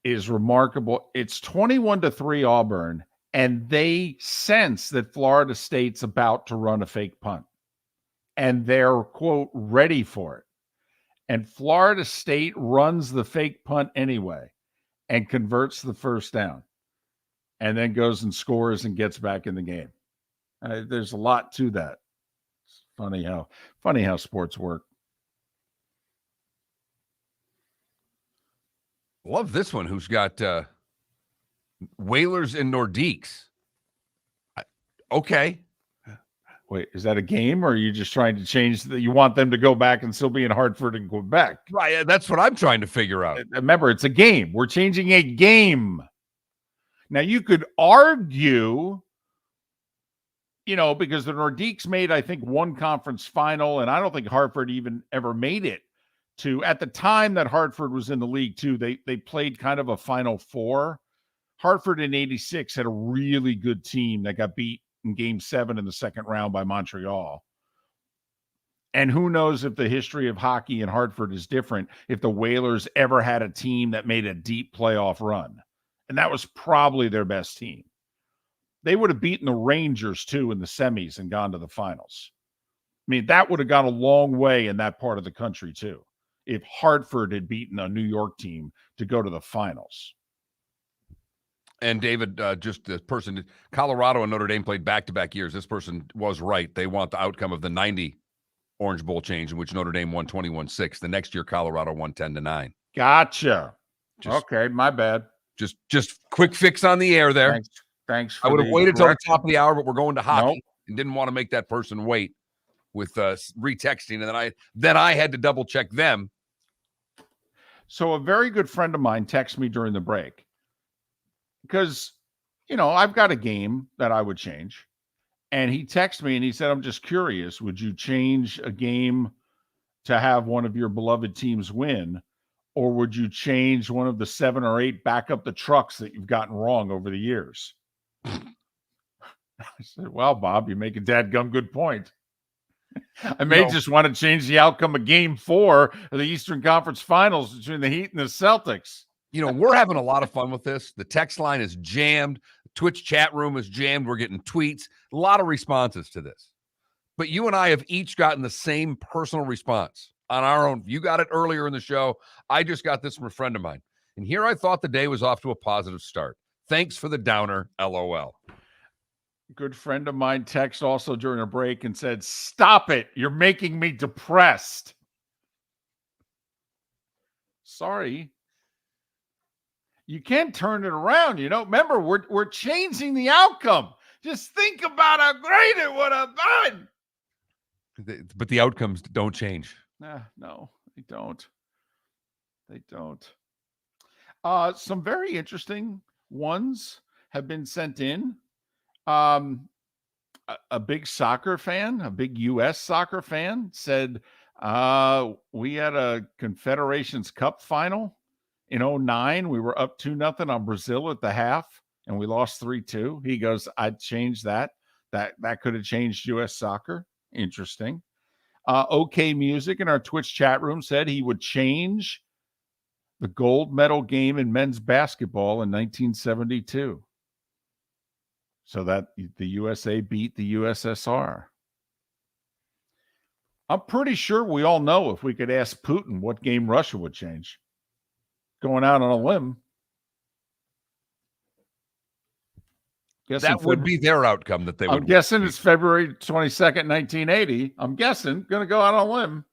is remarkable. It's 21-3 Auburn, and they sense that Florida State's about to run a fake punt. And they're, quote, ready for it. And Florida State runs the fake punt anyway and converts the first down and then goes and scores and gets back in the game. There's a lot to that. It's funny how sports work. Love this one. Who's got Whalers and Nordiques? Okay. Wait, is that a game, or are you just trying to change you want them to go back and still be in Hartford and Quebec? Right. That's what I'm trying to figure out. Remember, it's a game. We're changing a game. Now, you could argue, because the Nordiques made, I think, one conference final, and I don't think Hartford even ever made it to, at the time that Hartford was in the league too, they played kind of a Final Four. Hartford in 86 had a really good team that got beat in Game 7 in the second round by Montreal. And who knows if the history of hockey in Hartford is different, if the Whalers ever had a team that made a deep playoff run. And that was probably their best team. They would have beaten the Rangers, too, in the semis and gone to the finals. I mean, that would have gone a long way in that part of the country, too, if Hartford had beaten a New York team to go to the finals. And David, just this person, Colorado and Notre Dame played back-to-back years. This person was right. They want the outcome of the 90 Orange Bowl change, in which Notre Dame won 21-6. The next year, Colorado won 10-9. Gotcha. Okay, my bad. Just quick fix on the air there. Thanks. I would have waited till the top of the hour, but we're going to hockey and didn't want to make that person wait with retexting, and then I had to double check them. So a very good friend of mine texted me during the break because, I've got a game that I would change, and he texted me and he said, "I'm just curious, would you change a game to have one of your beloved teams win, or would you change one of the 7 or 8 back up the trucks that you've gotten wrong over the years?" I said, "Well, Bob, you make a dadgum good point. I may just want to change the outcome of Game 4 of the Eastern Conference Finals between the Heat and the Celtics." We're having a lot of fun with this. The text line is jammed. Twitch chat room is jammed. We're getting tweets. A lot of responses to this. But you and I have each gotten the same personal response on our own. You got it earlier in the show. I just got this from a friend of mine. And here I thought the day was off to a positive start. Thanks for the downer, LOL. Good friend of mine texted also during a break and said, "Stop it. You're making me depressed." Sorry. You can't turn it around. Remember, we're changing the outcome. Just think about how great it would have been. But the outcomes don't change. No, they don't. They don't. Some very interesting ones have been sent in. A big soccer fan, a big U.S. soccer fan said, we had a Confederations Cup final in 2009. We were up 2-0 on Brazil at the half, and we lost 3-2. He goes, "I'd change that. That could have changed U.S. soccer." Interesting. OK Music in our Twitch chat room said he would change the gold medal game in men's basketball in 1972. So that the USA beat the USSR. I'm pretty sure we all know if we could ask Putin what game Russia would change. going out on a limb. That would be their outcome that they would. I'm guessing it's February 22nd, 1980. I'm guessing going to go out on a limb.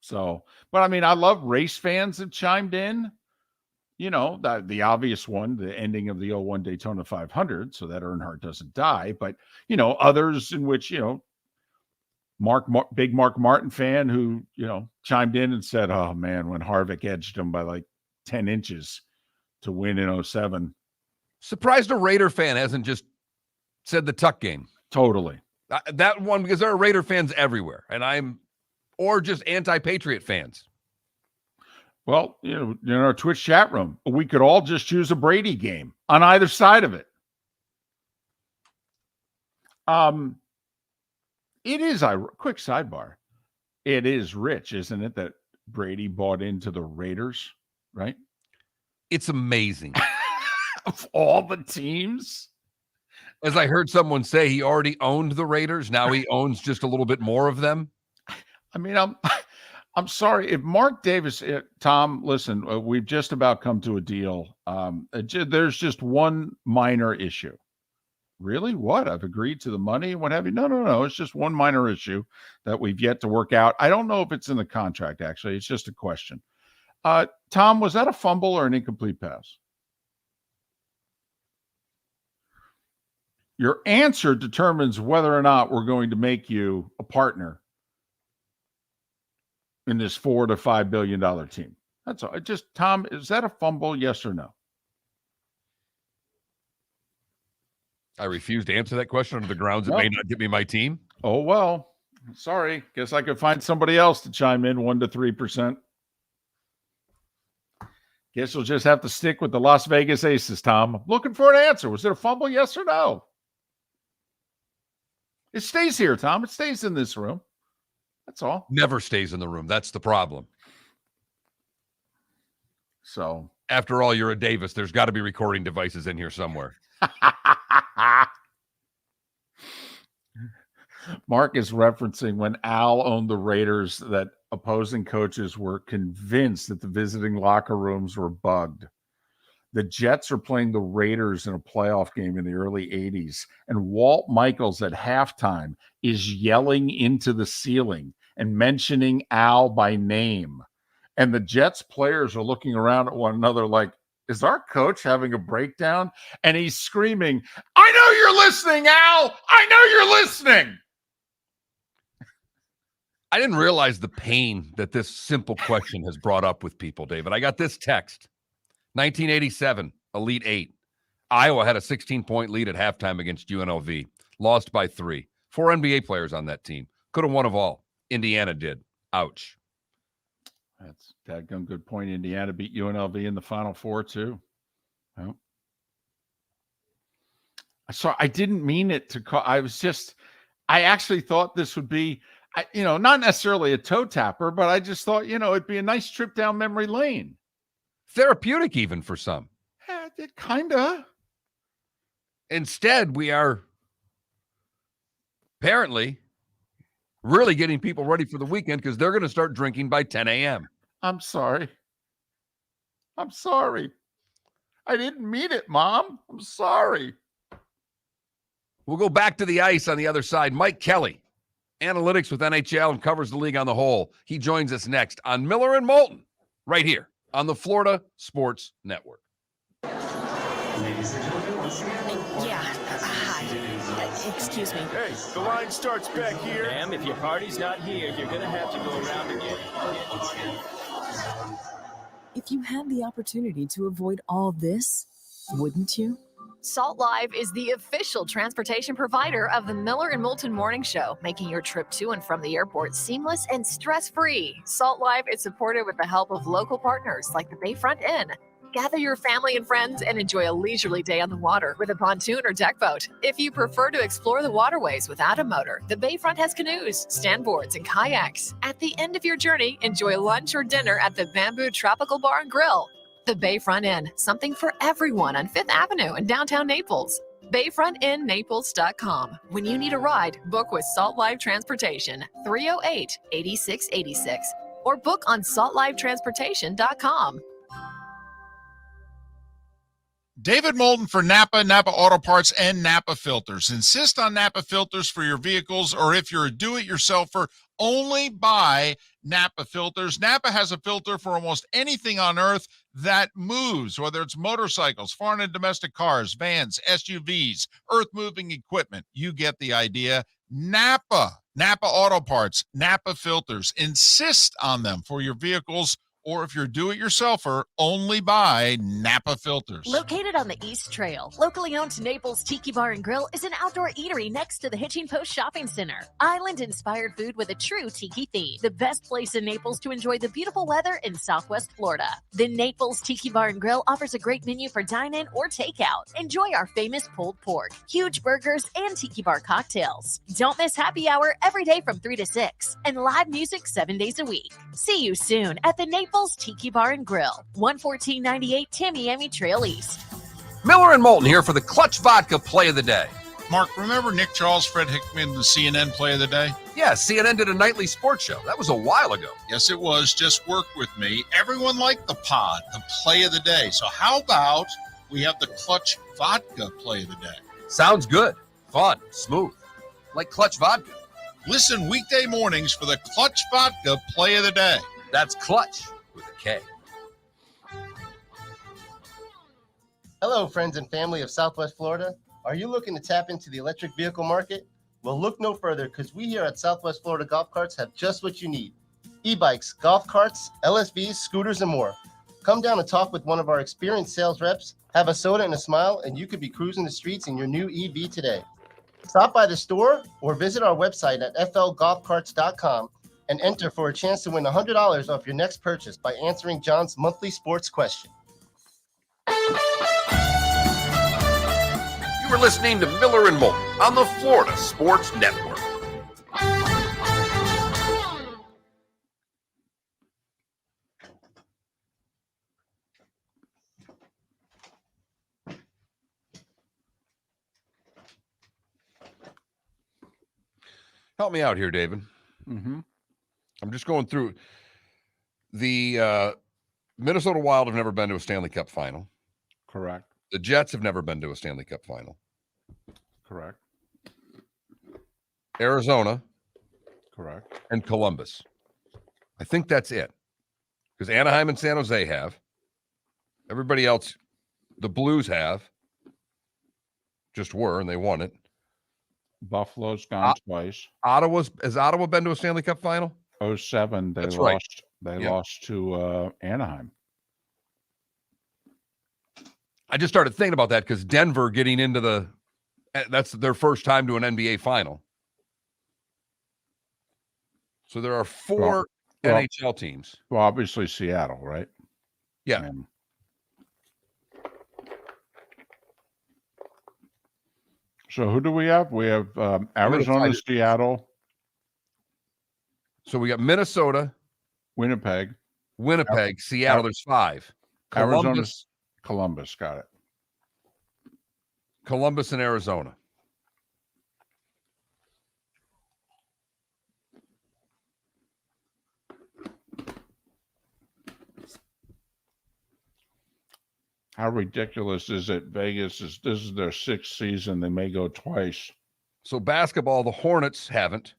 So, but I mean, I love race fans that chimed in. You know, the obvious one, the ending of the 01 Daytona 500, so that Earnhardt doesn't die. But, you know, others in which, you know, big Mark Martin fan who, you know, chimed in and said, oh, man, when Harvick edged him by like 10 inches to win in 07. Surprised a Raider fan hasn't just said the Tuck game. Totally. That one, because there are Raider fans everywhere, or just anti-Patriot fans. Well, you know, in our Twitch chat room, we could all just choose a Brady game on either side of it. It is a quick sidebar. It is rich, isn't it, that Brady bought into the Raiders, right? It's amazing. Of all the teams. As I heard someone say, he already owned the Raiders. Now he owns just a little bit more of them. I mean, I'm sorry. If Mark Davis, Tom, listen, we've just about come to a deal. There's just one minor issue. Really? What? I've agreed to the money and what have you? No. It's just one minor issue that we've yet to work out. I don't know if it's in the contract, actually. It's just a question. Tom, was that a fumble or an incomplete pass? Your answer determines whether or not we're going to make you a partner in this $4 to $5 billion team. That's all. Just, Tom, is that a fumble? Yes or no? I refuse to answer that question under the grounds it may not get me my team. Oh, well, sorry. Guess I could find somebody else to chime in 1 to 3%. Guess we'll just have to stick with the Las Vegas Aces, Tom. I'm looking for an answer. Was it a fumble? Yes or no? It stays here, Tom. It stays in this room. That's all. Never stays in the room. That's the problem. So, after all, you're a Davis. There's got to be recording devices in here somewhere. Mark is referencing when Al owned the Raiders that opposing coaches were convinced that the visiting locker rooms were bugged. The Jets are playing the Raiders in a playoff game in the early 80s, and Walt Michaels at halftime is yelling into the ceiling and mentioning Al by name. And the Jets players are looking around at one another like, is our coach having a breakdown? And he's screaming, I know you're listening, Al! I know you're listening! I didn't realize the pain that this simple question has brought up with people, David. I got this text. 1987, Elite Eight. Iowa had a 16-point lead at halftime against UNLV. Lost by 3. 4 NBA players on that team. Could have won of all. Indiana did. Ouch. That's a dadgum good point. Indiana beat UNLV in the Final Four, too. Well, sorry, I didn't mean it to call. I actually thought this would be, not necessarily a toe tapper, but I just thought, it'd be a nice trip down memory lane. Therapeutic even for some. It kind of. Instead, we are apparently really getting people ready for the weekend because they're going to start drinking by 10 a.m. I'm sorry. I didn't mean it, Mom. I'm sorry. We'll go back to the ice on the other side. Mike Kelly, analytics with NHL and covers the league on the whole. He joins us next on Miller and Moulton, right here on the Florida Sports Network. Ladies and gentlemen, once again. Yeah. Hi. Excuse me. Hey, the line starts back here. Ma'am, if your party's not here, you're going to have to go around again. If you had the opportunity to avoid all this, wouldn't you? Salt Live is the official transportation provider of the Miller and Moulton Morning Show, making your trip to and from the airport seamless and stress-free. Salt Live is supported with the help of local partners like the Bayfront Inn. Gather your family and friends and enjoy a leisurely day on the water with a pontoon or deck boat. If you prefer to explore the waterways without a motor, the Bayfront has canoes, standboards, and kayaks. At the end of your journey, enjoy lunch or dinner at the Bamboo Tropical Bar and Grill. The Bayfront Inn, something for everyone on 5th Avenue in downtown Naples. BayfrontInNaples.com. When you need a ride, book with Salt Live Transportation, 308-8686. or book on saltlivetransportation.com. David Moulton for Napa, Napa Auto Parts, and Napa Filters. Insist on Napa filters for your vehicles, or if you're a do-it-yourselfer, only buy Napa filters. Napa has a filter for almost anything on earth that moves, whether it's motorcycles, foreign and domestic cars, vans, SUVs, earth-moving equipment. You get the idea. Napa Auto Parts, Napa filters. Insist on them for your vehicles, or if you're a do-it-yourselfer, only buy Napa filters. Located on the East Trail, locally owned Naples Tiki Bar and Grill is an outdoor eatery next to the Hitching Post Shopping Center. Island-inspired food with a true tiki theme. The best place in Naples to enjoy the beautiful weather in Southwest Florida. The Naples Tiki Bar and Grill offers a great menu for dine-in or takeout. Enjoy our famous pulled pork, huge burgers, and tiki bar cocktails. Don't miss happy hour every day from 3 to 6 and live music 7 days a week. See you soon at the Naples Tiki Bar and Grill, 11498 Tamiami Trail East. Miller and Moulton here for the Clutch Vodka Play of the Day. Mark, remember Nick Charles, Fred Hickman, the CNN Play of the Day? Yeah, CNN did a nightly sports show. That was a while ago. Yes, it was. Just work with me. Everyone liked the pod, the Play of the Day. So how about we have the Clutch Vodka Play of the Day? Sounds good. Fun. Smooth. Like Clutch Vodka. Listen weekday mornings for the Clutch Vodka Play of the Day. That's Clutch with a K. Hello, friends and family of Southwest Florida. Are you looking to tap into the electric vehicle market? Well, look no further, because we here at Southwest Florida Golf Carts have just what you need. E-bikes, golf carts, LSVs, scooters, and more. Come down and talk with one of our experienced sales reps, have a soda and a smile, and you could be cruising the streets in your new EV today. Stop by the store or visit our website at flgolfcarts.com and enter for a chance to win $100 off your next purchase by answering John's monthly sports question. You were listening to Miller and Moulton on the Florida Sports Network. Help me out here, David. Mm-hmm. I'm just going through. The Minnesota Wild have never been to a Stanley Cup final. Correct. The Jets have never been to a Stanley Cup final. Correct. Arizona. Correct. And Columbus. I think that's it. Because Anaheim and San Jose have. Everybody else, the Blues have. Just were, and they won it. Buffalo's gone twice. Has Ottawa been to a Stanley Cup final? 07, they That's lost. right. They lost to Anaheim. I just started thinking about that because Denver getting into that's their first time to an NBA final. So there are four NHL teams. Well, obviously Seattle, right? Yeah. So who do we have? We have Arizona, Seattle. So we got Minnesota, Winnipeg, Seattle. There's 5. Columbus, got it. Columbus and Arizona. How ridiculous is it? This is their 6th season. They may go twice. So basketball, the Hornets haven't.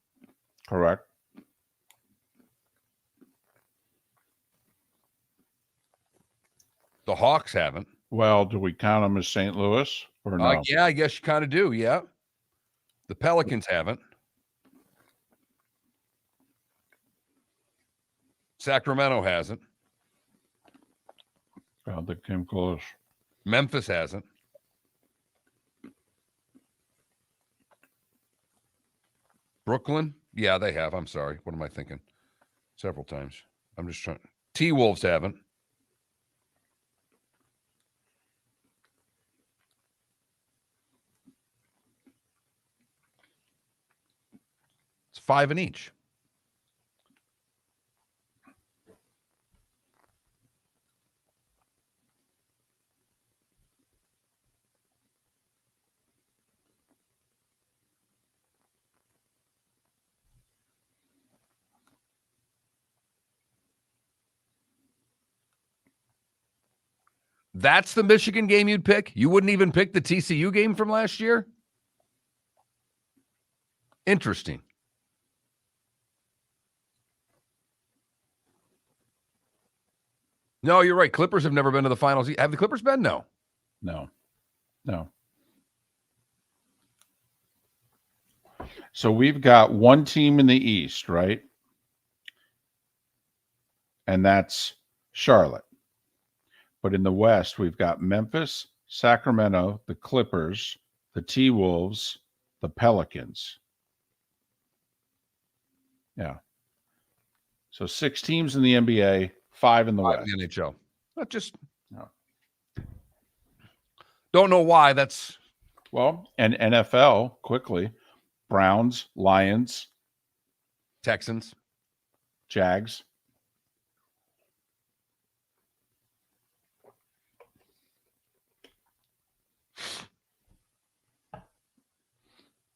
Correct. The Hawks haven't. Well, do we count them as St. Louis or no? Yeah, I guess you kind of do. Yeah. The Pelicans haven't. Sacramento hasn't. God, they came close. Memphis hasn't. Brooklyn? Yeah, they have. I'm sorry. What am I thinking? Several times. I'm just trying. T-Wolves haven't. It's 5 in each. That's the Michigan game you'd pick? You wouldn't even pick the TCU game from last year? Interesting. No, you're right. Clippers have never been to the finals. Have the Clippers been? No. No. So we've got one team in the East, right? And that's Charlotte. But in the West, we've got Memphis, Sacramento, the Clippers, the T-Wolves, the Pelicans. Yeah. So 6 teams in the NBA, 5 in the West. In the NHL. Not just No. Don't know why. That's Well, and NFL, quickly, Browns, Lions, Texans. Jags.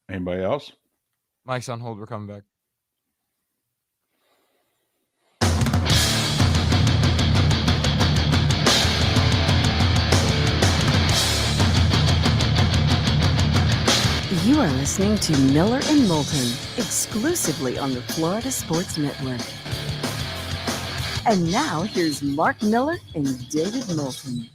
Anybody else? Mike's on hold. We're coming back. You are listening to Miller and Moulton, exclusively on the Florida Sports Network. And now, here's Mark Miller and David Moulton.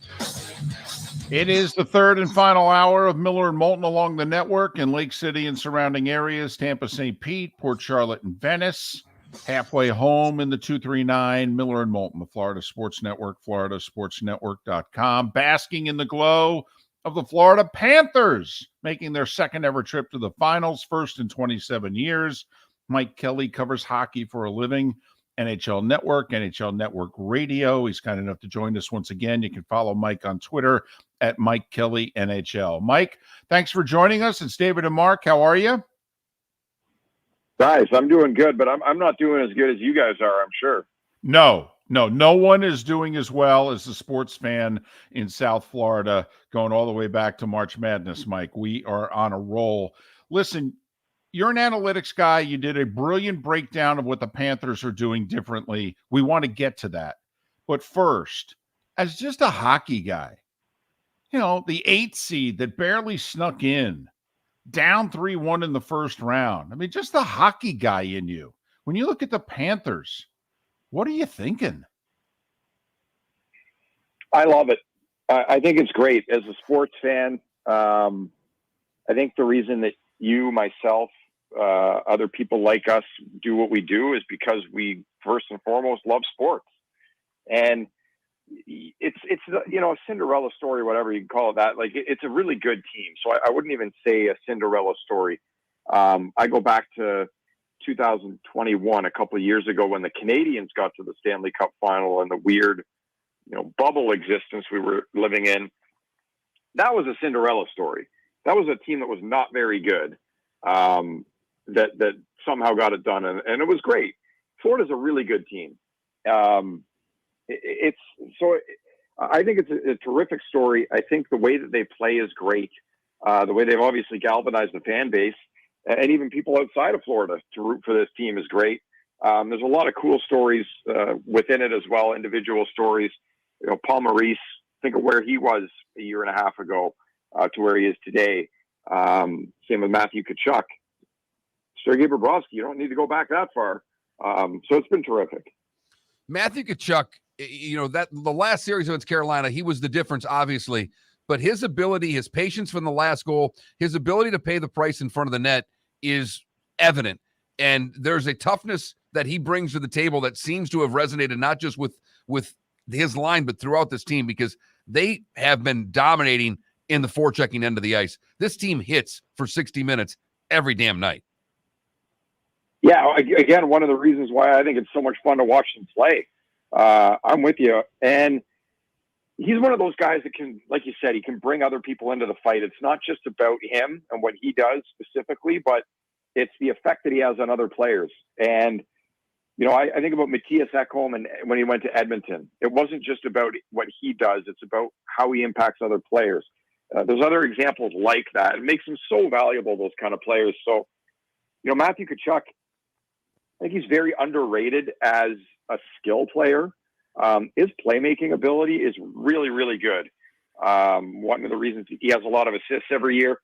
It is the third and final hour of Miller and Moulton along the network in Lake City and surrounding areas, Tampa, St. Pete, Port Charlotte, and Venice. Halfway home in the 239, Miller and Moulton, the Florida Sports Network, floridasportsnetwork.com, basking in the glow of the Florida Panthers, making their second ever trip to the finals, first in 27 years. Mike Kelly covers hockey for a living. NHL Network Radio. He's kind enough to join us once again. You can follow Mike on Twitter at Mike Kelly NHL. Mike, thanks for joining us. It's David and Mark. How are you? Guys, I'm doing good, but I'm not doing as good as you guys are, I'm sure. No one is doing as well as the sports fan in South Florida, going all the way back to March Madness, Mike. We are on a roll. Listen, you're an analytics guy. You did a brilliant breakdown of what the Panthers are doing differently. We want to get to that. But first, as just a hockey guy, the 8th seed that barely snuck in, down 3-1 in the first round. I mean, just the hockey guy in you. When you look at the Panthers, what are you thinking? I love it. I think it's great. As a sports fan, I think the reason that you, myself, other people like us do what we do is because we first and foremost love sports. And it's a Cinderella story, whatever you can call it that. Like, it's a really good team. So I wouldn't even say a Cinderella story. I go back to 2021, a couple of years ago, when the Canadians got to the Stanley Cup final and the weird, bubble existence we were living in. That was a Cinderella story. That was a team that was not very good, that somehow got it done. And it was great. Florida's a really good team. I think it's a terrific story. I think the way that they play is great. The way they've obviously galvanized the fan base and even people outside of Florida to root for this team is great. There's a lot of cool stories within it as well, individual stories. Paul Maurice, think of where he was a year and a half ago to where he is today. Same with Matthew Tkachuk. Sergei Bobrovsky, you don't need to go back that far. So it's been terrific. Matthew Tkachuk, that the last series against Carolina, he was the difference, obviously. But his ability, his patience from the last goal, his ability to pay the price in front of the net is evident. And there's a toughness that he brings to the table that seems to have resonated not just with his line, but throughout this team, because they have been dominating in the forechecking end of the ice. This team hits for 60 minutes every damn night. Yeah, again, one of the reasons why I think it's so much fun to watch them play. I'm with you. And he's one of those guys that can, like you said, he can bring other people into the fight. It's not just about him and what he does specifically, but it's the effect that he has on other players. And, I think about Matthias Ekholm and when he went to Edmonton. It wasn't just about what he does. It's about how he impacts other players. There's other examples like that. It makes him so valuable, those kind of players. So, Matthew Tkachuk, I think he's very underrated as a skill player. His playmaking ability is really, really good. One of the reasons he has a lot of assists every year.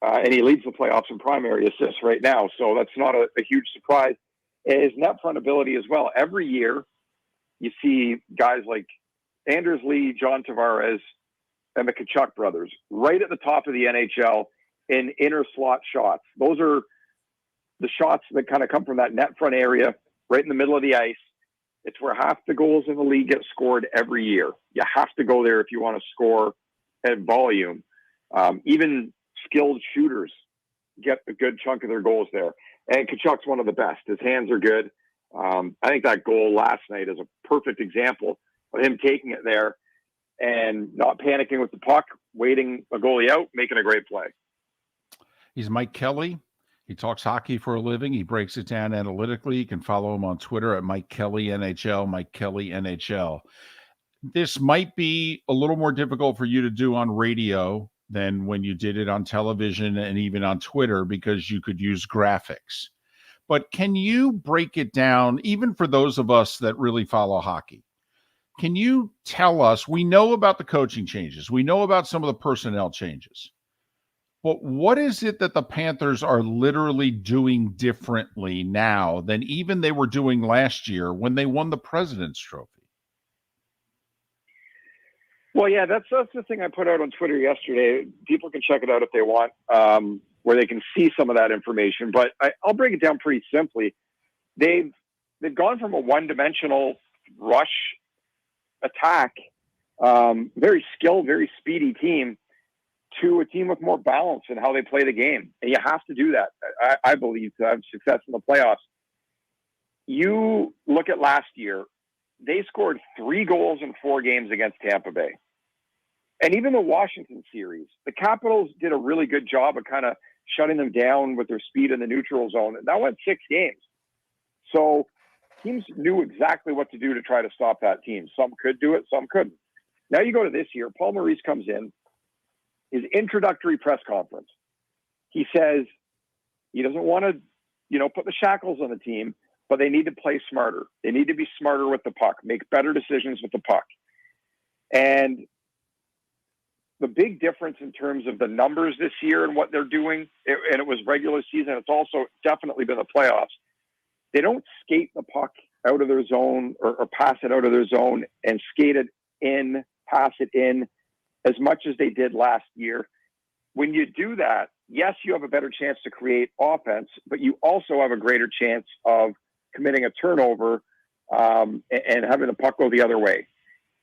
And he leads the playoffs in primary assists right now. So that's not a huge surprise. His net front ability as well. Every year, you see guys like Anders Lee, John Tavares, and the Tkachuk brothers right at the top of the NHL in inner slot shots. Those are the shots that kind of come from that net front area, right in the middle of the ice. It's where half the goals in the league get scored every year. You have to go there if you want to score at volume. Even skilled shooters get a good chunk of their goals there. And Tkachuk's one of the best. His hands are good. I think that goal last night is a perfect example of him taking it there and not panicking with the puck, waiting a goalie out, making a great play. He's Mike Kelly. He talks hockey for a living. He breaks it down analytically. You can follow him on Twitter at Mike Kelly NHL, Mike Kelly NHL. This might be a little more difficult for you to do on radio than when you did it on television and even on Twitter, because you could use graphics. But can you break it down, even for those of us that really follow hockey? Can you tell us, we know about the coaching changes, we know about some of the personnel changes, but what is it that the Panthers are literally doing differently now than even they were doing last year when they won the President's Trophy? Well, yeah, that's the thing I put out on Twitter yesterday. People can check it out if they want, where they can see some of that information. But I'll break it down pretty simply. They've gone from a one-dimensional rush attack, very skilled, very speedy team, to a team with more balance in how they play the game. And you have to do that, I believe, to have success in the playoffs. You look at last year, they scored 3 goals in 4 games against Tampa Bay. And even the Washington series, the Capitals did a really good job of kind of shutting them down with their speed in the neutral zone. And that went 6 games. So teams knew exactly what to do to try to stop that team. Some could do it, some couldn't. Now you go to this year, Paul Maurice comes in, his introductory press conference. He says he doesn't want to, put the shackles on the team, but they need to play smarter. They need to be smarter with the puck, make better decisions with the puck. And the big difference in terms of the numbers this year and what they're doing, and it was regular season, it's also definitely been the playoffs. They don't skate the puck out of their zone or pass it out of their zone and skate it in, pass it in as much as they did last year. When you do that, yes, you have a better chance to create offense, but you also have a greater chance of committing a turnover and having the puck go the other way.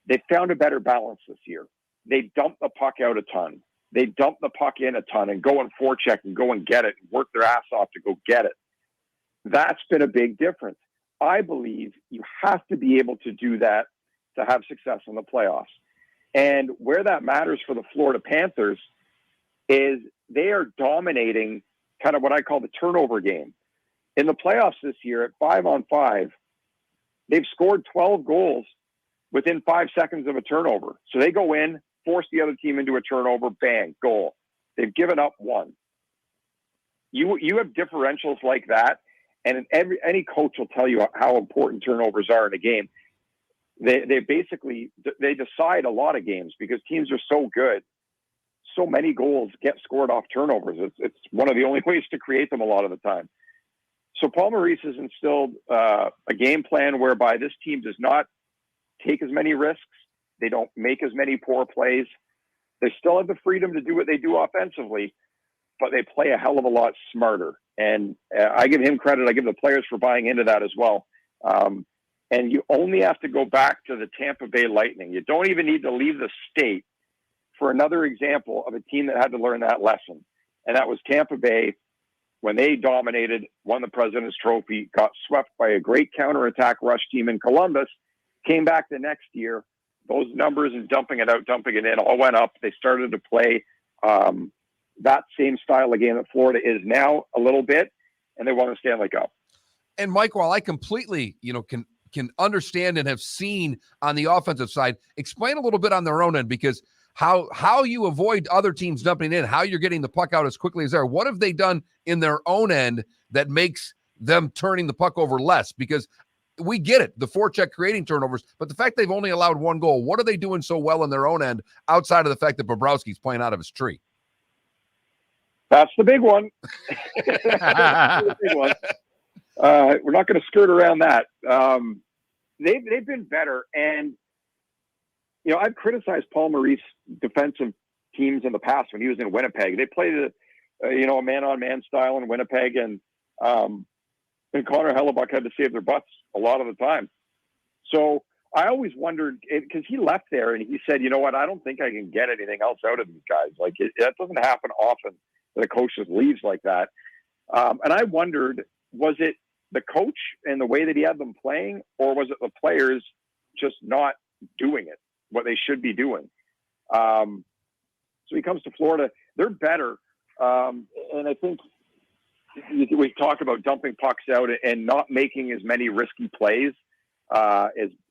They found a better balance this year. They dump the puck out a ton. They dump the puck in a ton and go and forecheck and go and get it and work their ass off to go get it. That's been a big difference. I believe you have to be able to do that to have success in the playoffs. And where that matters for the Florida Panthers is they are dominating kind of what I call the turnover game. In the playoffs this year at 5-on-5, they've scored 12 goals within 5 seconds of a turnover. So they go in, force the other team into a turnover, bang, goal. They've given up 1. You have differentials like that, and any coach will tell you how important turnovers are in a game. They basically decide a lot of games because teams are so good. So many goals get scored off turnovers. It's one of the only ways to create them a lot of the time. So Paul Maurice has instilled a game plan whereby this team does not take as many risks. They don't make as many poor plays. They still have the freedom to do what they do offensively, but they play a hell of a lot smarter. And I give him credit. I give the players for buying into that as well. And you only have to go back to the Tampa Bay Lightning. You don't even need to leave the state for another example of a team that had to learn that lesson. And that was Tampa Bay when they dominated, won the President's Trophy, got swept by a great counterattack rush team in Columbus, came back the next year. Those numbers and dumping it out, dumping it in all went up. They started to play that same style of game that Florida is now a little bit, and they won the Stanley Cup. And Mike, while I completely, can understand and have seen on the offensive side, explain a little bit on their own end, because how you avoid other teams dumping in, how you're getting the puck out as quickly as there. What have they done in their own end that makes them turning the puck over less? Because we get it, the forecheck creating turnovers, but the fact they've only allowed 1 goal, what are they doing so well on their own end outside of the fact that Bobrovsky's playing out of his tree? That's the big one. That's the big one. We're not going to skirt around that. They've been better, and I've criticized Paul Maurice's defensive teams in the past when he was in Winnipeg. They played a man-on-man style in Winnipeg, and Connor Hellebuck had to save their butts a lot of the time. So I always wondered, because he left there and he said, you know what, I don't think I can get anything else out of these guys. Like, that doesn't happen often that a coach just leaves like that. And I wondered, was it the coach and the way that he had them playing, or was it the players just not doing it, what they should be doing? So he comes to Florida. They're better. And I think we talk about dumping pucks out and not making as many risky plays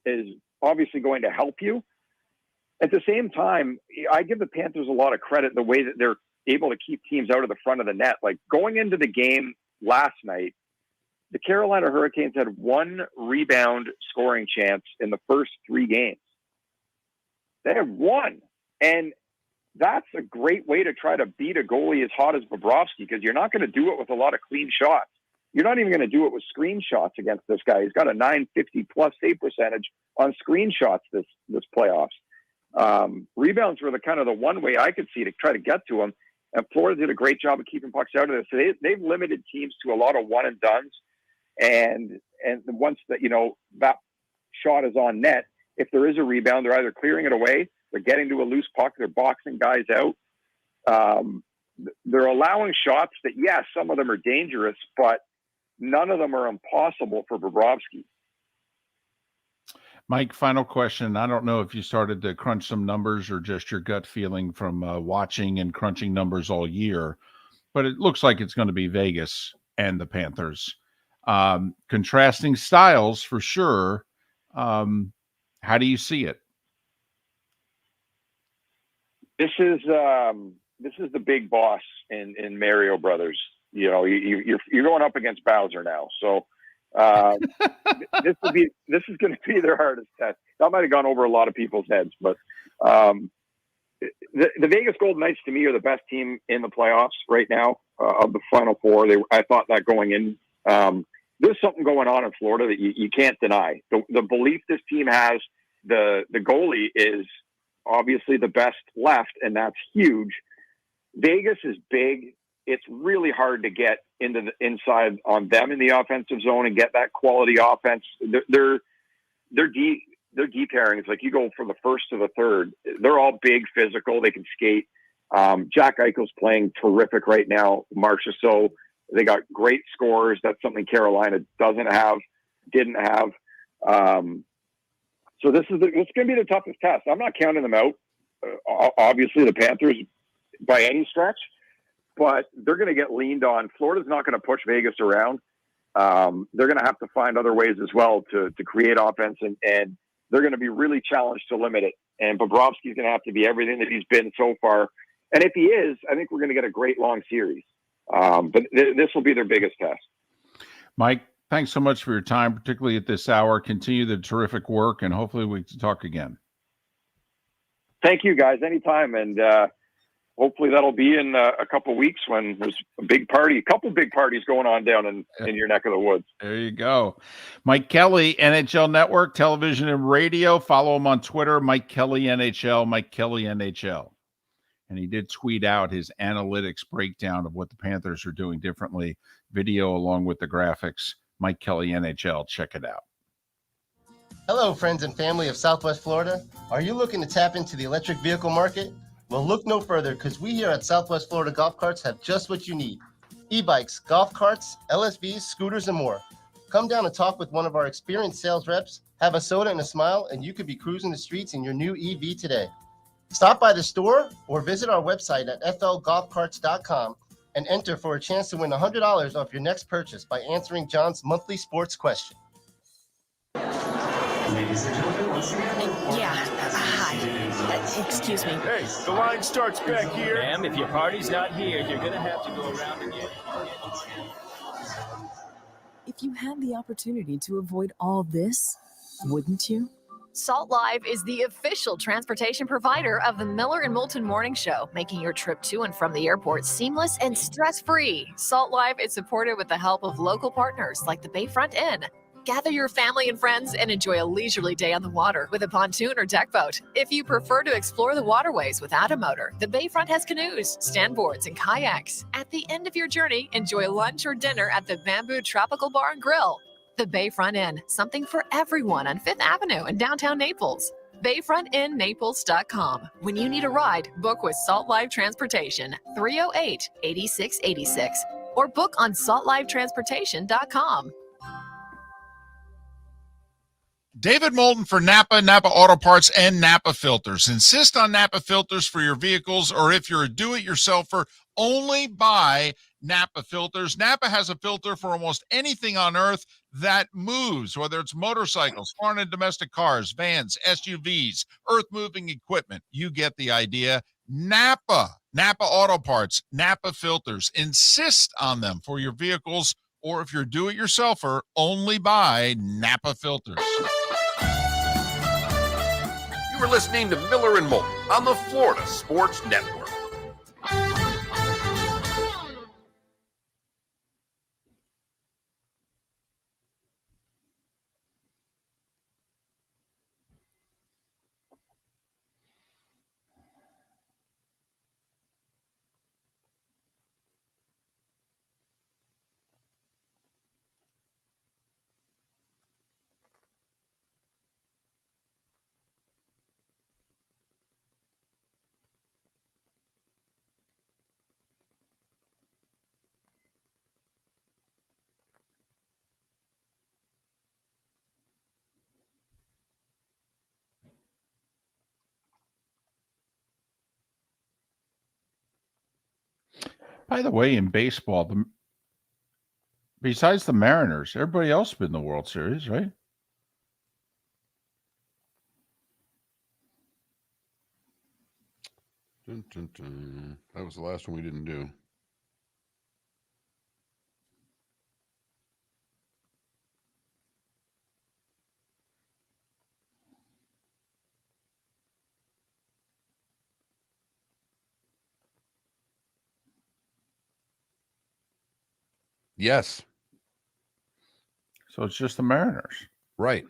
is obviously going to help you. At the same time, I give the Panthers a lot of credit the way that they're able to keep teams out of the front of the net. Like, going into the game last night, the Carolina Hurricanes had 1 rebound scoring chance in the first 3 games. They have 1. And that's a great way to try to beat a goalie as hot as Bobrovsky, because you're not going to do it with a lot of clean shots. You're not even going to do it with screen shots against this guy. He's got a 950 plus save percentage on screen shots this playoffs. Rebounds were the one way I could see to try to get to him. And Florida did a great job of keeping pucks out of this. So they've limited teams to a lot of one and dones. And once that, that shot is on net, if there is a rebound, they're either clearing it away, they're getting to a loose puck, they're boxing guys out. They're allowing shots that, yes, some of them are dangerous, but none of them are impossible for Bobrovsky. Mike, final question. I don't know if you started to crunch some numbers or just your gut feeling from watching and crunching numbers all year, but it looks like it's going to be Vegas and the Panthers. Contrasting styles for sure. How do you see it? This is the big boss in Mario Brothers. You're going up against Bowser now, so this is going to be their hardest test. That might have gone over a lot of people's heads, but the Vegas Golden Knights to me are the best team in the playoffs right now of the Final Four. I thought that going in. There's something going on in Florida that you can't deny. The belief this team has, the goalie is obviously the best left, and that's huge. Vegas is big. It's really hard to get into the inside on them in the offensive zone and get that quality offense. Their deep pairings, like you go from the first to the third, they're all big, physical. They can skate. Jack Eichel's playing terrific right now. Marchessault, they got great scores. That's something Carolina didn't have. So it's going to be the toughest test. I'm not counting them out. Obviously, the Panthers by any stretch, but they're going to get leaned on. Florida's not going to push Vegas around. They're going to have to find other ways as well to create offense, and they're going to be really challenged to limit it. And Bobrovsky's going to have to be everything that he's been so far. And if he is, I think we're going to get a great long series. But this will be their biggest test. Mike, thanks so much for your time, particularly at this hour. Continue the terrific work, and hopefully we can talk again. Thank you, guys. Anytime. And hopefully that'll be in a couple weeks when there's a couple big parties going on down in your neck of the woods. There you go. Mike Kelly, NHL Network, television and radio. Follow him on Twitter, Mike Kelly NHL, Mike Kelly NHL. And he did tweet out his analytics breakdown of what the Panthers are doing differently, video along with the graphics. Mike Kelly NHL, check it out. Hello, friends and family of Southwest Florida. Are you looking to tap into the electric vehicle market? Well, look no further, because we here at Southwest Florida Golf Carts have just what you need. E-bikes, golf carts, LSVs, scooters, and more. Come down and talk with one of our experienced sales reps, have a soda and a smile, and you could be cruising the streets in your new EV today. Stop by the store or visit our website at flgolfcarts.com and enter for a chance to win $100 off your next purchase by answering John's monthly sports question. Ladies and gentlemen, once again. Hi. Excuse me. Hey, the line starts back here. Ma'am, if your party's not here, you're going to have to go around again. If you had the opportunity to avoid all this, wouldn't you? Salt Live is the official transportation provider of the Miller and Moulton Morning Show, making your trip to and from the airport seamless and stress-free. Salt Live is supported with the help of local partners like the Bayfront Inn. Gather your family and friends and enjoy a leisurely day on the water with a pontoon or deck boat. If you prefer to explore the waterways without a motor, the Bayfront has canoes, standboards, and kayaks. At the end of your journey, enjoy lunch or dinner at the Bamboo Tropical Bar and Grill. The Bayfront Inn, something for everyone on 5th Avenue in downtown Naples. BayfrontInNaples.com. When you need a ride, book with Salt Live Transportation, 308-8686, or book on saltlivetransportation.com. David Moulton for Napa, Napa Auto Parts, and Napa Filters. Insist on Napa filters for your vehicles, or if you're a do-it-yourselfer, only buy Napa filters. Napa has a filter for almost anything on earth that moves, whether it's motorcycles, foreign and domestic cars, vans, SUVs, earth-moving equipment. You get the idea. Napa Auto Parts, Napa filters. Insist on them for your vehicles, or if you're a do-it-yourselfer, only buy Napa filters. You are listening to Miller and Moulton on the Florida Sports Network. By the way, in baseball, besides the Mariners, everybody else has been in the World Series, right? Dun, dun, dun. That was the last one we didn't do. Yes. So it's just the Mariners. Right.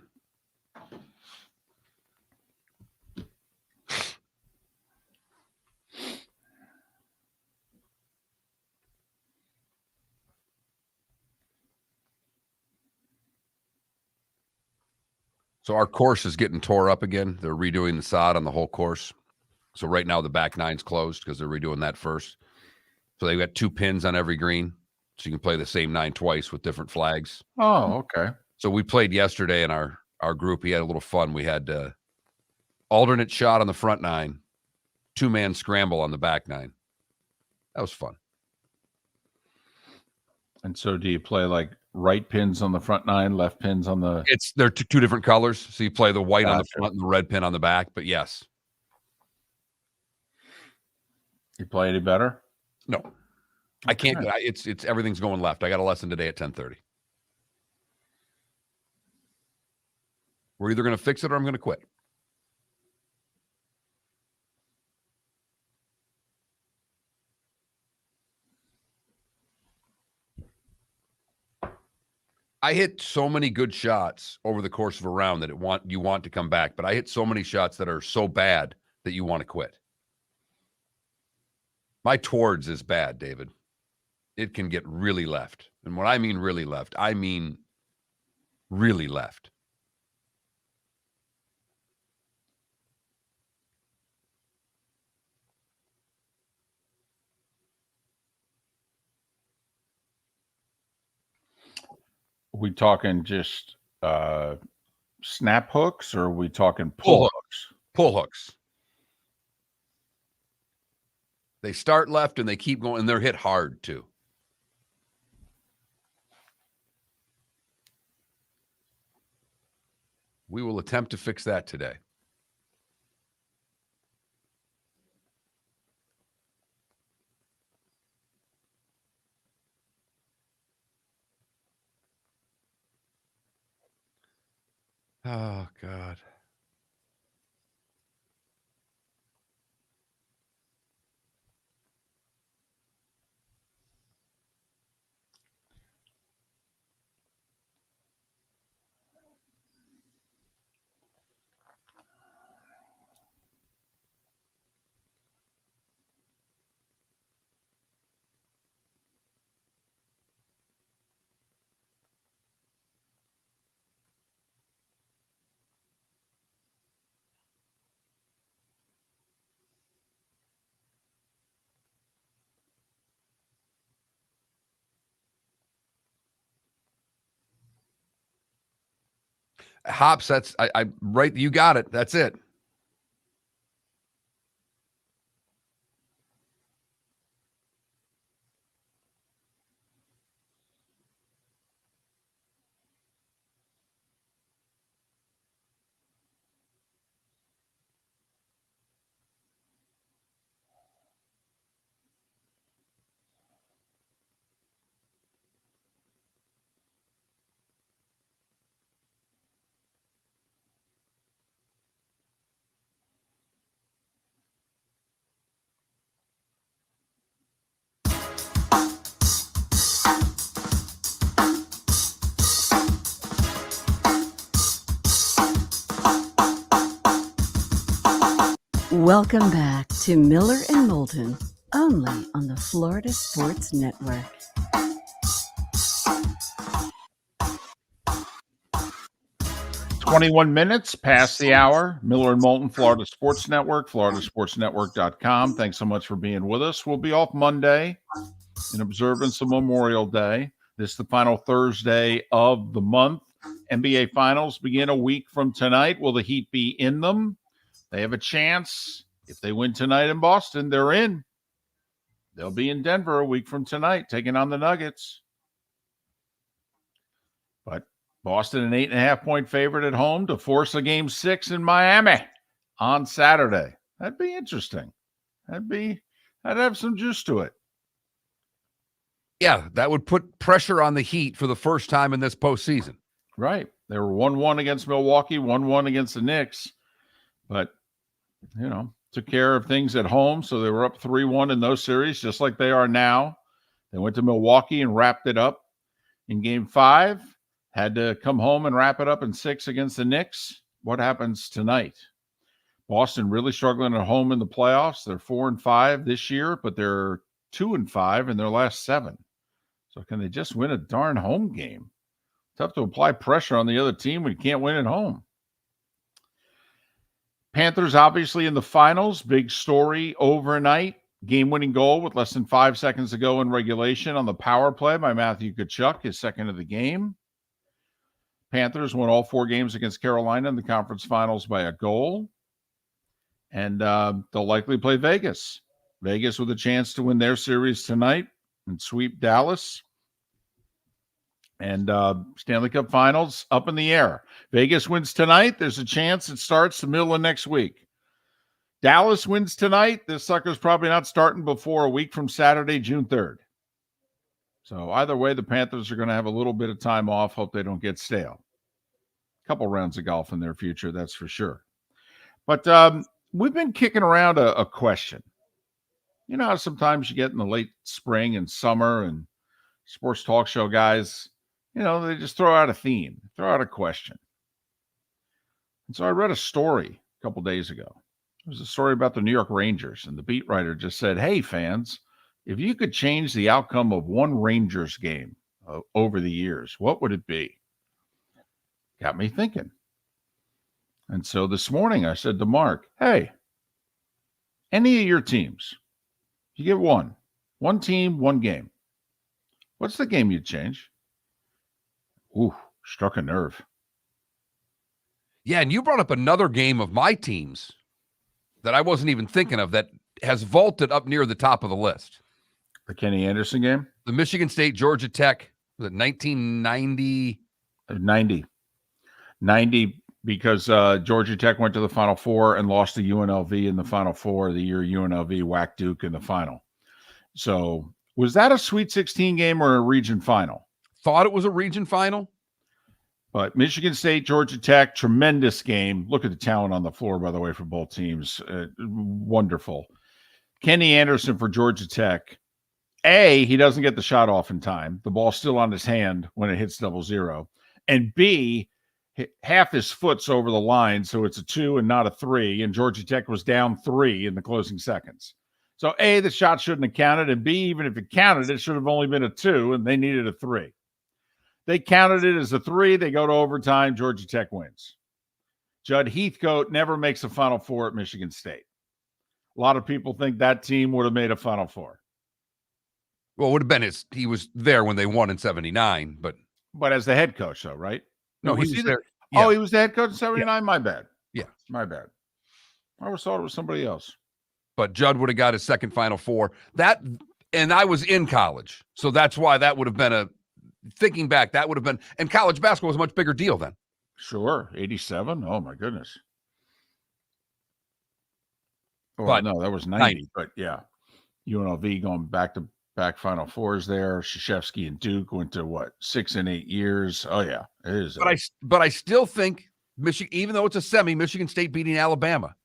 So our course is getting tore up again. They're redoing the sod on the whole course. So right now the back nine's closed because they're redoing that first. So they've got 2 pins on every green. So you can play the same 9 twice with different flags. Oh, okay. So we played yesterday in our group. We had a little fun. We had alternate shot on the front 9, 2-man scramble on the back 9. That was fun. And so do you play like right pins on the front 9, left pins on the... They're two different colors. So you play the white on the Gotcha. front and the red pin on the back. But yes. You play any better? No. I can't. It's everything's going left. I got a lesson today at 10:30. We're either going to fix it or I'm going to quit. I hit so many good shots over the course of a round that you want to come back, but I hit so many shots that are so bad that you want to quit. My towards is bad, David. It can get really left. And when I mean really left, I mean really left. Are we talking just snap hooks, or are we talking pull hooks? Pull hooks. They start left and they keep going, and they're hit hard too. We will attempt to fix that today. Oh, God. Hops, that's I right. You got it. That's it. Welcome back to Miller and Moulton, only on the Florida Sports Network. $21 past the hour. Miller and Moulton, Florida Sports Network, floridasportsnetwork.com. Thanks so much for being with us. We'll be off Monday in observance of Memorial Day. This is the final Thursday of the month. NBA Finals begin a week from tonight. Will the Heat be in them? They have a chance. If they win tonight in Boston, they're in. They'll be in Denver a week from tonight, taking on the Nuggets. But Boston, an 8.5-point favorite at home to force a game 6 in Miami on Saturday. That'd be interesting. That'd have some juice to it. Yeah, that would put pressure on the Heat for the first time in this postseason. Right. They were 1-1 against Milwaukee, 1-1 against the Knicks. But, took care of things at home. So they were up 3-1 in those series, just like they are now. They went to Milwaukee and wrapped it up in game 5. Had to come home and wrap it up in 6 against the Knicks. What happens tonight? Boston really struggling at home in the playoffs. They're 4-5 this year, but they're 2-5 in their last 7. So can they just win a darn home game? Tough to apply pressure on the other team when you can't win at home. Panthers obviously in the finals. Big story overnight. Game-winning goal with less than 5 seconds to go in regulation on the power play by Matthew Tkachuk, his second of the game. Panthers won all 4 games against Carolina in the conference finals by a goal. And they'll likely play Vegas. Vegas with a chance to win their series tonight and sweep Dallas. And Stanley Cup Finals up in the air. Vegas wins tonight. There's a chance it starts the middle of next week. Dallas wins tonight. This sucker's probably not starting before a week from Saturday, June 3rd. So either way, the Panthers are going to have a little bit of time off. Hope they don't get stale. A couple rounds of golf in their future, that's for sure. But we've been kicking around a question. You know how sometimes you get in the late spring and summer and sports talk show guys, they just throw out a theme, throw out a question. And so I read a story a couple days ago. It was a story about the New York Rangers, and the beat writer just said, hey, fans, if you could change the outcome of one Rangers game over the years, what would it be? Got me thinking. And so this morning I said to Mark, hey, any of your teams, you get one team, one game. What's the game you'd change? Ooh, struck a nerve. Yeah, and you brought up another game of my teams that I wasn't even thinking of that has vaulted up near the top of the list. The Kenny Anderson game? The Michigan State, Georgia Tech, was it 1990? 90 because Georgia Tech went to the Final Four and lost to UNLV in the Final Four the year UNLV whacked Duke in the final. So was that a Sweet 16 game or a region final? Thought it was a region final. But Michigan State, Georgia Tech, tremendous game. Look at the talent on the floor, by the way, for both teams. Wonderful. Kenny Anderson for Georgia Tech. A, he doesn't get the shot off in time. The ball's still on his hand when it hits 0-0. And B, half his foot's over the line, so it's a 2 and not a 3. And Georgia Tech was down 3 in the closing seconds. So A, the shot shouldn't have counted. And B, even if it counted, it should have only been a 2, and they needed a 3. They counted it as a 3. They go to overtime. Georgia Tech wins. Judd Heathcote never makes a Final Four at Michigan State. A lot of people think that team would have made a Final Four. Well, it would have been he was there when they won in 79, but as the head coach, though, right? No, he was there. Yeah. Oh, he was the head coach in 79? Yeah. My bad. Yeah. My bad. I always thought it was somebody else. But Judd would have got his second Final Four. And I was in college, so that's why that would have been thinking back, that would have been, and college basketball was a much bigger deal then. Sure. 87? Oh, my goodness. Well, no, that was 90, but yeah. UNLV going back Final Fours there. Krzyzewski and Duke went to 6 and 8 years. Oh yeah, it is. But I still think Michigan, even though it's a semi, Michigan State beating Alabama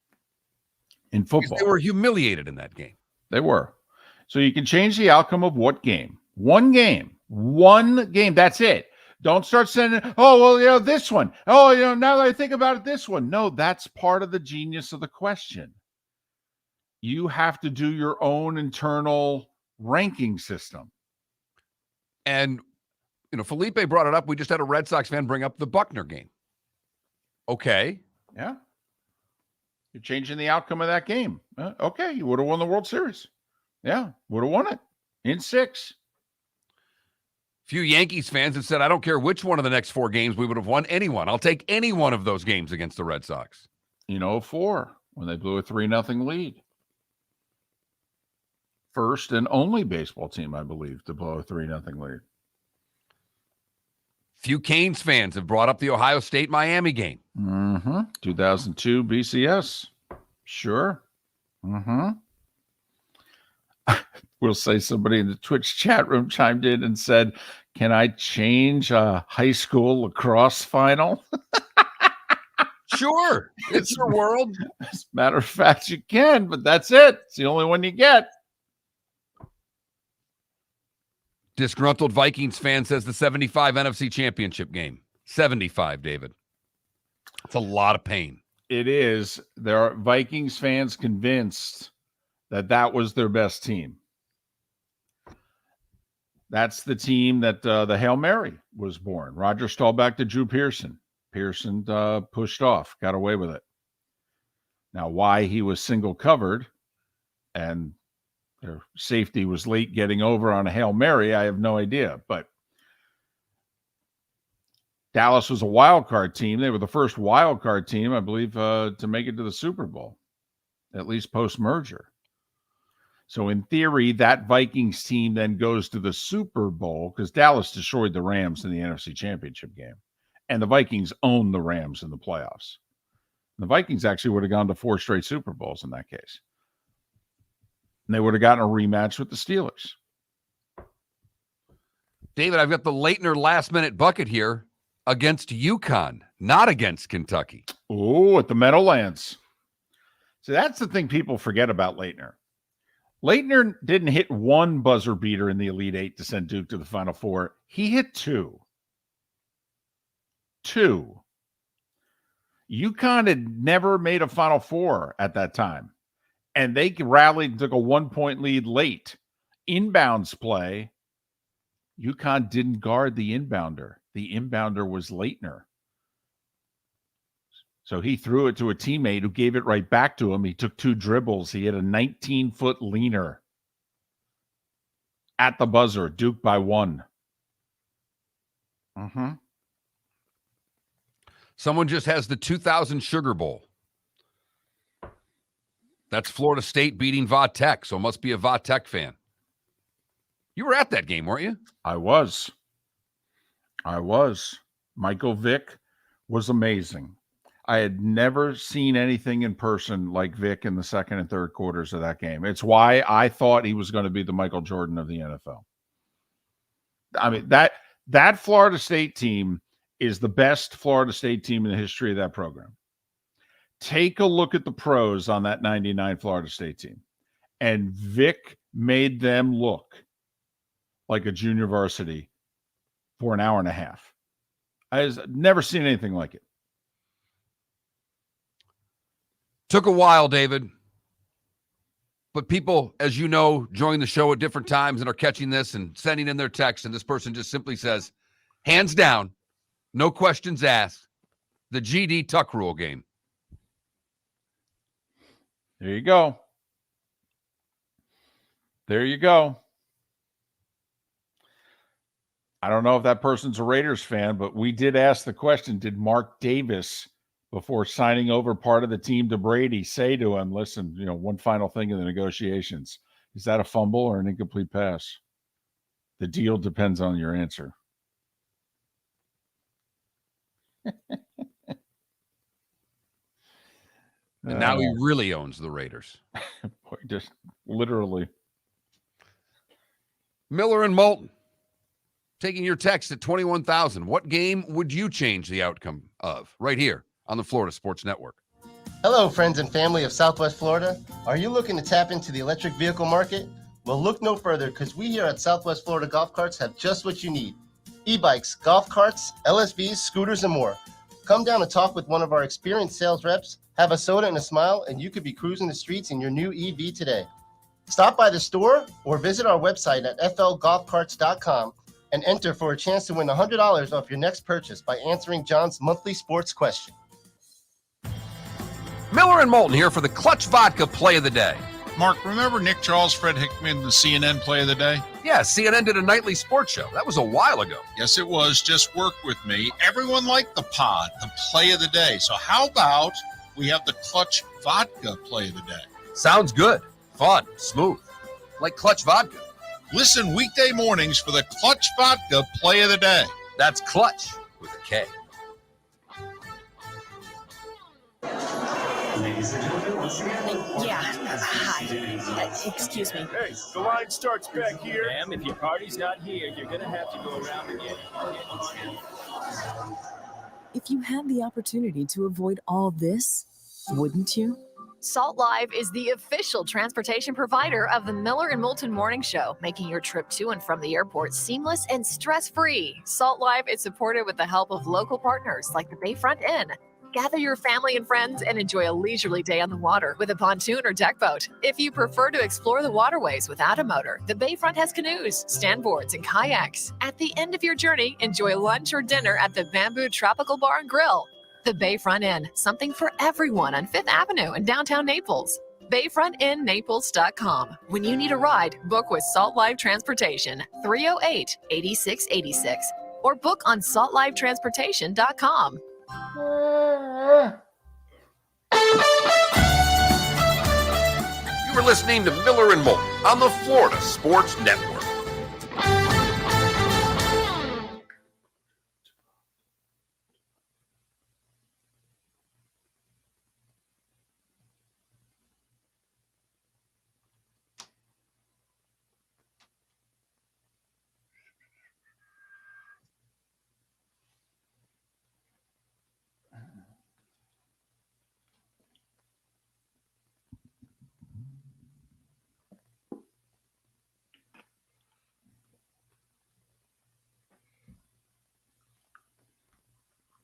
in football, they were humiliated in that game. They were. So you can change the outcome of what game? One game. That's it. Don't start sending, this one. Now that I think about it, this one. No, that's part of the genius of the question. You have to do your own internal ranking system. And, Felipe brought it up. We just had a Red Sox fan bring up the Buckner game. Okay. Yeah. You're changing the outcome of that game. Okay. You would have won the World Series. Yeah. Would have won it in 6. Few Yankees fans have said, I don't care which one of the next 4 games we would have won. Anyone. I'll take any one of those games against the Red Sox. 4 when they blew a 3-0 lead. First and only baseball team, I believe, to blow a 3-0 lead. Few Canes fans have brought up the Ohio State-Miami game. 2002 BCS. Sure. We'll say somebody in the Twitch chat room chimed in and said, can I change a high school lacrosse final? Sure. It's your world. As a matter of fact, you can, but that's it. It's the only one you get. Disgruntled Vikings fan says the 75 NFC Championship game. 75, David. It's a lot of pain. It is. There are Vikings fans convinced that was their best team. That's the team that the Hail Mary was born. Roger Staubach to Drew Pearson. Pearson pushed off, got away with it. Now, why he was single covered and their safety was late getting over on a Hail Mary, I have no idea. But Dallas was a wild card team. They were the first wild card team, I believe, to make it to the Super Bowl, at least post-merger. So in theory, that Vikings team then goes to the Super Bowl because Dallas destroyed the Rams in the NFC Championship game. And the Vikings own the Rams in the playoffs. The Vikings actually would have gone to 4 straight Super Bowls in that case. And they would have gotten a rematch with the Steelers. David, I've got the Leitner last-minute bucket here against UConn, not against Kentucky. Oh, at the Meadowlands. So that's the thing people forget about Leitner. Leitner didn't hit one buzzer beater in the Elite Eight to send Duke to the Final Four. He hit 2. 2. UConn had never made a Final Four at that time. And they rallied and took a 1-point lead late. Inbounds play. UConn didn't guard the inbounder. The inbounder was Leitner. So he threw it to a teammate who gave it right back to him. He took 2 dribbles. He had a 19-foot leaner at the buzzer. Duke by 1. Someone just has the 2000 Sugar Bowl. That's Florida State beating Va Tech, so it must be a Va Tech fan. You were at that game, weren't you? I was. Michael Vick was amazing. I had never seen anything in person like Vick in the second and third quarters of that game. It's why I thought he was going to be the Michael Jordan of the NFL. I mean, that Florida State team is the best Florida State team in the history of that program. Take a look at the pros on that 99 Florida State team. And Vic made them look like a junior varsity for an hour and a half. I've never seen anything like it. Took a while, David. But people, as you know, join the show at different times and are catching this and sending in their text, and this person just simply says, hands down, no questions asked, the GD Tuck Rule game. There you go. There you go. I don't know if that person's a Raiders fan, but we did ask the question, did Mark Davis, before signing over part of the team to Brady, say to him, listen, one final thing in the negotiations, is that a fumble or an incomplete pass? The deal depends on your answer. And now he really owns the Raiders. Just literally. Miller and Moulton, taking your text at 21,000. What game would you change the outcome of? Right here on the Florida Sports Network. Hello, friends and family of Southwest Florida. Are you looking to tap into the electric vehicle market? Well, look no further, because we here at Southwest Florida Golf Carts have just what you need. E-bikes, golf carts, LSVs, scooters, and more. Come down and talk with one of our experienced sales reps, have a soda and a smile, and you could be cruising the streets in your new EV today. Stop by the store or visit our website at flgolfcarts.com and enter for a chance to win $100 off your next purchase by answering John's monthly sports question. Miller and Moulton here for the Clutch Vodka Play of the Day. Mark, remember Nick Charles, Fred Hickman, the CNN Play of the Day? Yeah, CNN did a nightly sports show. That was a while ago. Yes, it was. Just work with me. Everyone liked the pod, the Play of the Day. So how about we have the Clutch Vodka Play of the Day? Sounds good. Fun. Smooth. Like Clutch Vodka. Listen weekday mornings for the Clutch Vodka Play of the Day. That's Clutch with a K. Ladies and gentlemen, once again. Yeah. Hi. Excuse me. Hey, the line starts back here. Ma'am, if your party's not here, you're going to have to go around again. If you had the opportunity to avoid all this, wouldn't you? Salt Live is the official transportation provider of the Miller and Moulton Morning Show, making your trip to and from the airport seamless and stress-free. Salt Live is supported with the help of local partners like the Bayfront Inn. Gather your family and friends and enjoy a leisurely day on the water with a pontoon or deck boat. If you prefer to explore the waterways without a motor, the Bayfront has canoes, standboards, and kayaks. At the end of your journey, enjoy lunch or dinner at the Bamboo Tropical Bar and Grill. The Bayfront Inn, something for everyone on 5th Avenue in downtown Naples. BayfrontInNaples.com. When you need a ride, book with Salt Live Transportation, 308-8686, or book on saltlivetransportation.com. You were listening to Miller and Moulton on the Florida Sports Network.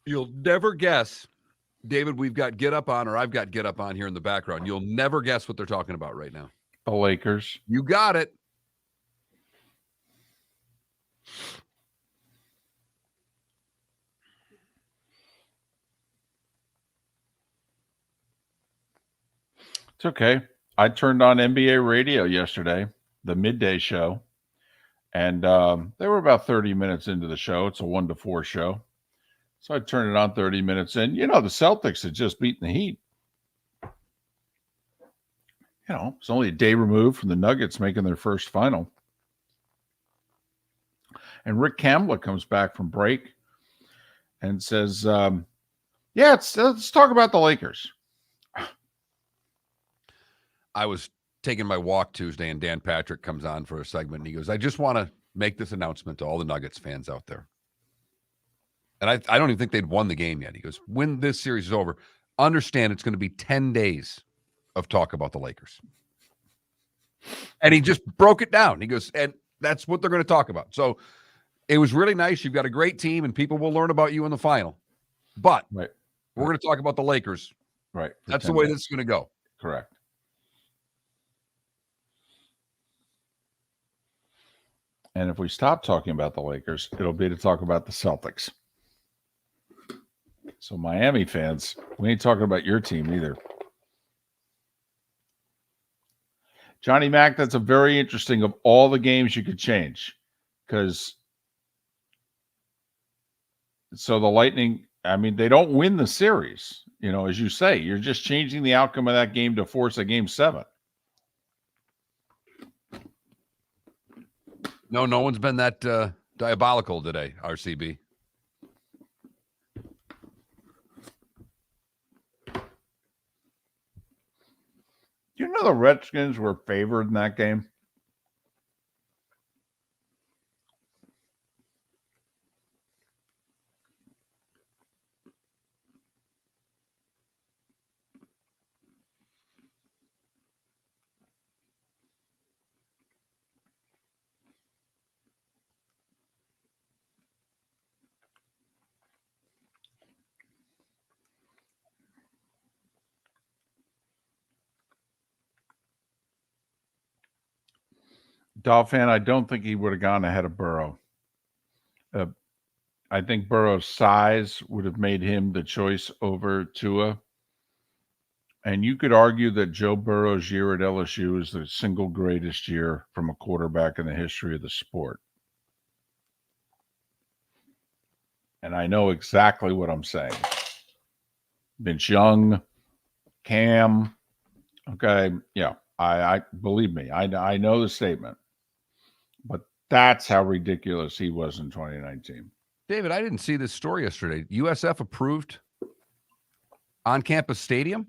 You'll never guess, David, we've got Get Up on, or I've got Get Up on here in the background. You'll never guess what they're talking about right now. The Lakers. You got it. It's okay. I turned on NBA radio yesterday, the midday show, and they were about 30 minutes into the show. It's a 1 to 4 show. So I turned it on 30 minutes in. The Celtics had just beaten the Heat. It's only a day removed from the Nuggets making their first final. And Rick Kamla comes back from break and says, let's talk about the Lakers. I was taking my walk Tuesday, and Dan Patrick comes on for a segment, and he goes, I just want to make this announcement to all the Nuggets fans out there. And I don't even think they'd won the game yet. He goes, when this series is over, understand it's going to be 10 days of talk about the Lakers. And he just broke it down. He goes, and that's what they're going to talk about. So it was really nice. You've got a great team, and people will learn about you in the final. But we're going to talk about the Lakers. Right. That's the way this is going to go. Correct. And if we stop talking about the Lakers, it'll be to talk about the Celtics. So Miami fans, we ain't talking about your team either. Johnny Mac, that's a very interesting of all the games you could change. Because so the Lightning, I mean, they don't win the series. You know, as you say, you're just changing the outcome of that game to force a game 7. No one's been that diabolical today, RCB. You know the Redskins were favored in that game? Dolphin, I don't think he would have gone ahead of Burrow. I think Burrow's size would have made him the choice over Tua. And you could argue that Joe Burrow's year at LSU is the single greatest year from a quarterback in the history of the sport. And I know exactly what I'm saying. Vince Young, Cam. Okay, yeah, I believe me. I know the statement. But that's how ridiculous he was in 2019. David, I didn't see this story yesterday. USF approved on-campus stadium?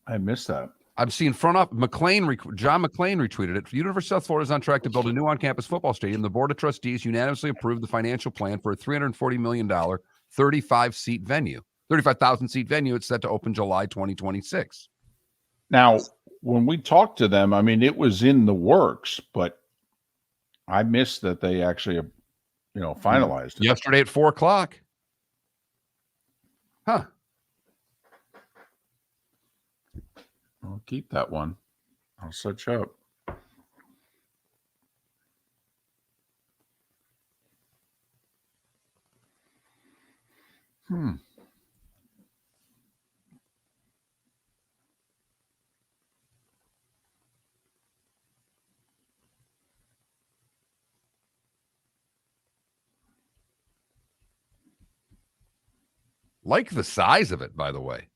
I missed that. I'm seeing John McClain retweeted it. University of South Florida is on track to build a new on-campus football stadium. The Board of Trustees unanimously approved the financial plan for a $340 million, 35,000-seat venue. It's set to open July 2026. Now, when we talked to them, I mean, it was in the works, but I missed that they actually, finalized it. Yesterday at 4:00. Huh. I'll keep that one. I'll set you up. Like the size of it, by the way.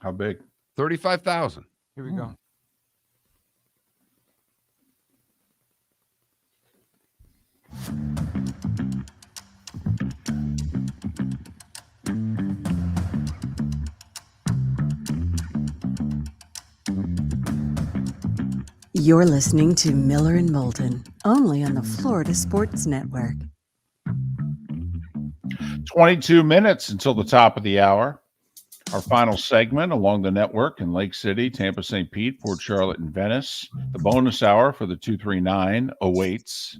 How big? 35,000. Here we go. You're listening to Miller and Moulton, only on the Florida Sports Network. 22 minutes until the top of the hour. Our final segment along the network in Lake City, Tampa, St. Pete, Port Charlotte, and Venice. The bonus hour for the 239 awaits.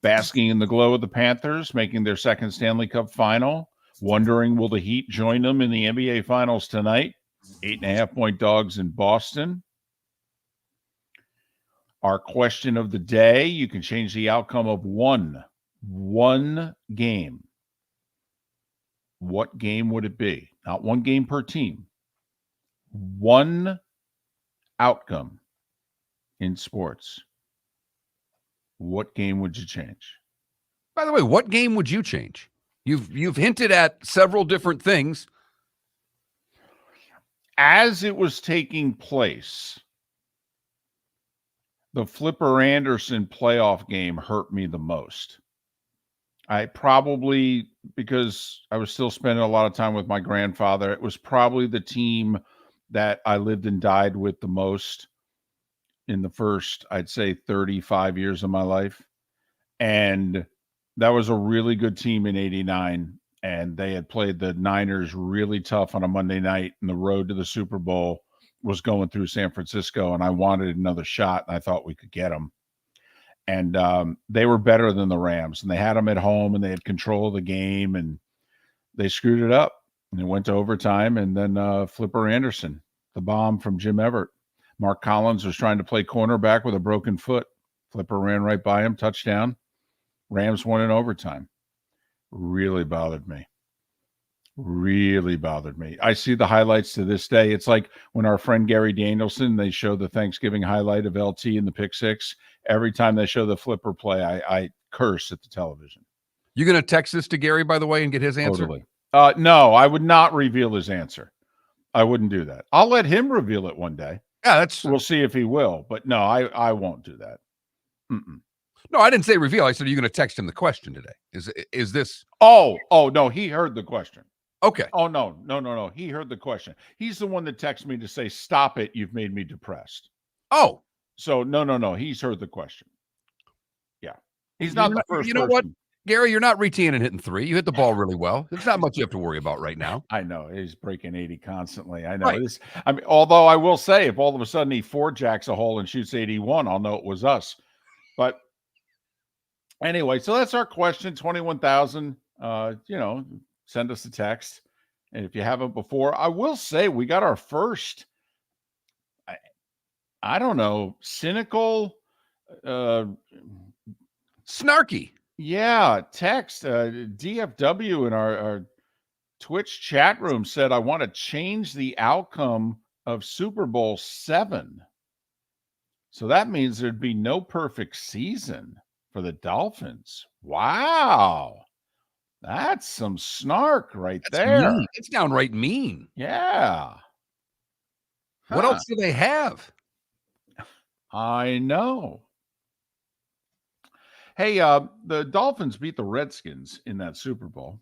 Basking in the glow of the Panthers, making their second Stanley Cup final. Wondering, will the Heat join them in the NBA Finals tonight? 8.5-point dogs in Boston. Our question of the day, you can change the outcome of one game. What game would it be? Not one game per team. One outcome in sports. What game would you change? By the way, what game would you change? You've hinted at several different things. As it was taking place, the Flipper Anderson playoff game hurt me the most. I probably, because I was still spending a lot of time with my grandfather, it was probably the team that I lived and died with the most in the first, I'd say, 35 years of my life. And That was a really good team in '89, and they had played the Niners really tough on a Monday night, and the road to the Super Bowl was going through San Francisco, and I wanted another shot, and I thought we could get them. And they were better than the Rams, and they had them at home, and they had control of the game, and they screwed it up, and it went to overtime, and then Flipper Anderson, the bomb from Jim Everett. Mark Collins was trying to play cornerback with a broken foot. Flipper ran right by him, touchdown. Rams won in overtime. Really bothered me. Really bothered me. I see the highlights to this day. It's like when our friend Gary Danielson, they show the Thanksgiving highlight of LT in the pick six. Every time they show the Flipper play, I curse at the television. You going to text this to Gary, by the way, and get his answer? Totally. No, I would not reveal his answer. I wouldn't do that. I'll let him reveal it one day. Yeah, we'll see if he will. But no, I won't do that. Mm-mm. No, I didn't say reveal. I said, are you going to text him the question today? Is this? Oh, no, he heard the question. Okay. Oh, no. He heard the question. He's the one that texted me to say, stop it. You've made me depressed. Oh. So no. He's heard the question. Yeah. He's not the first You know person. what, Gary, you're not routine and hitting three. You hit the ball really well. There's not much you have to worry about right now. I know. He's breaking 80 constantly. I know. Right. Although I will say, if all of a sudden he four-jacks a hole and shoots 81, I'll know it was us. But anyway, so that's our question, 21,000. Send us a text. And if you haven't before, I will say we got our first, I don't know, cynical, snarky. Yeah, text. DFW in our Twitch chat room said, I want to change the outcome of Super Bowl 7. So that means there'd be no perfect season for the Dolphins. Wow. That's some snark That's there. mean. It's downright mean. Yeah. What else do they have? I know. Hey, the Dolphins beat the Redskins in that Super Bowl,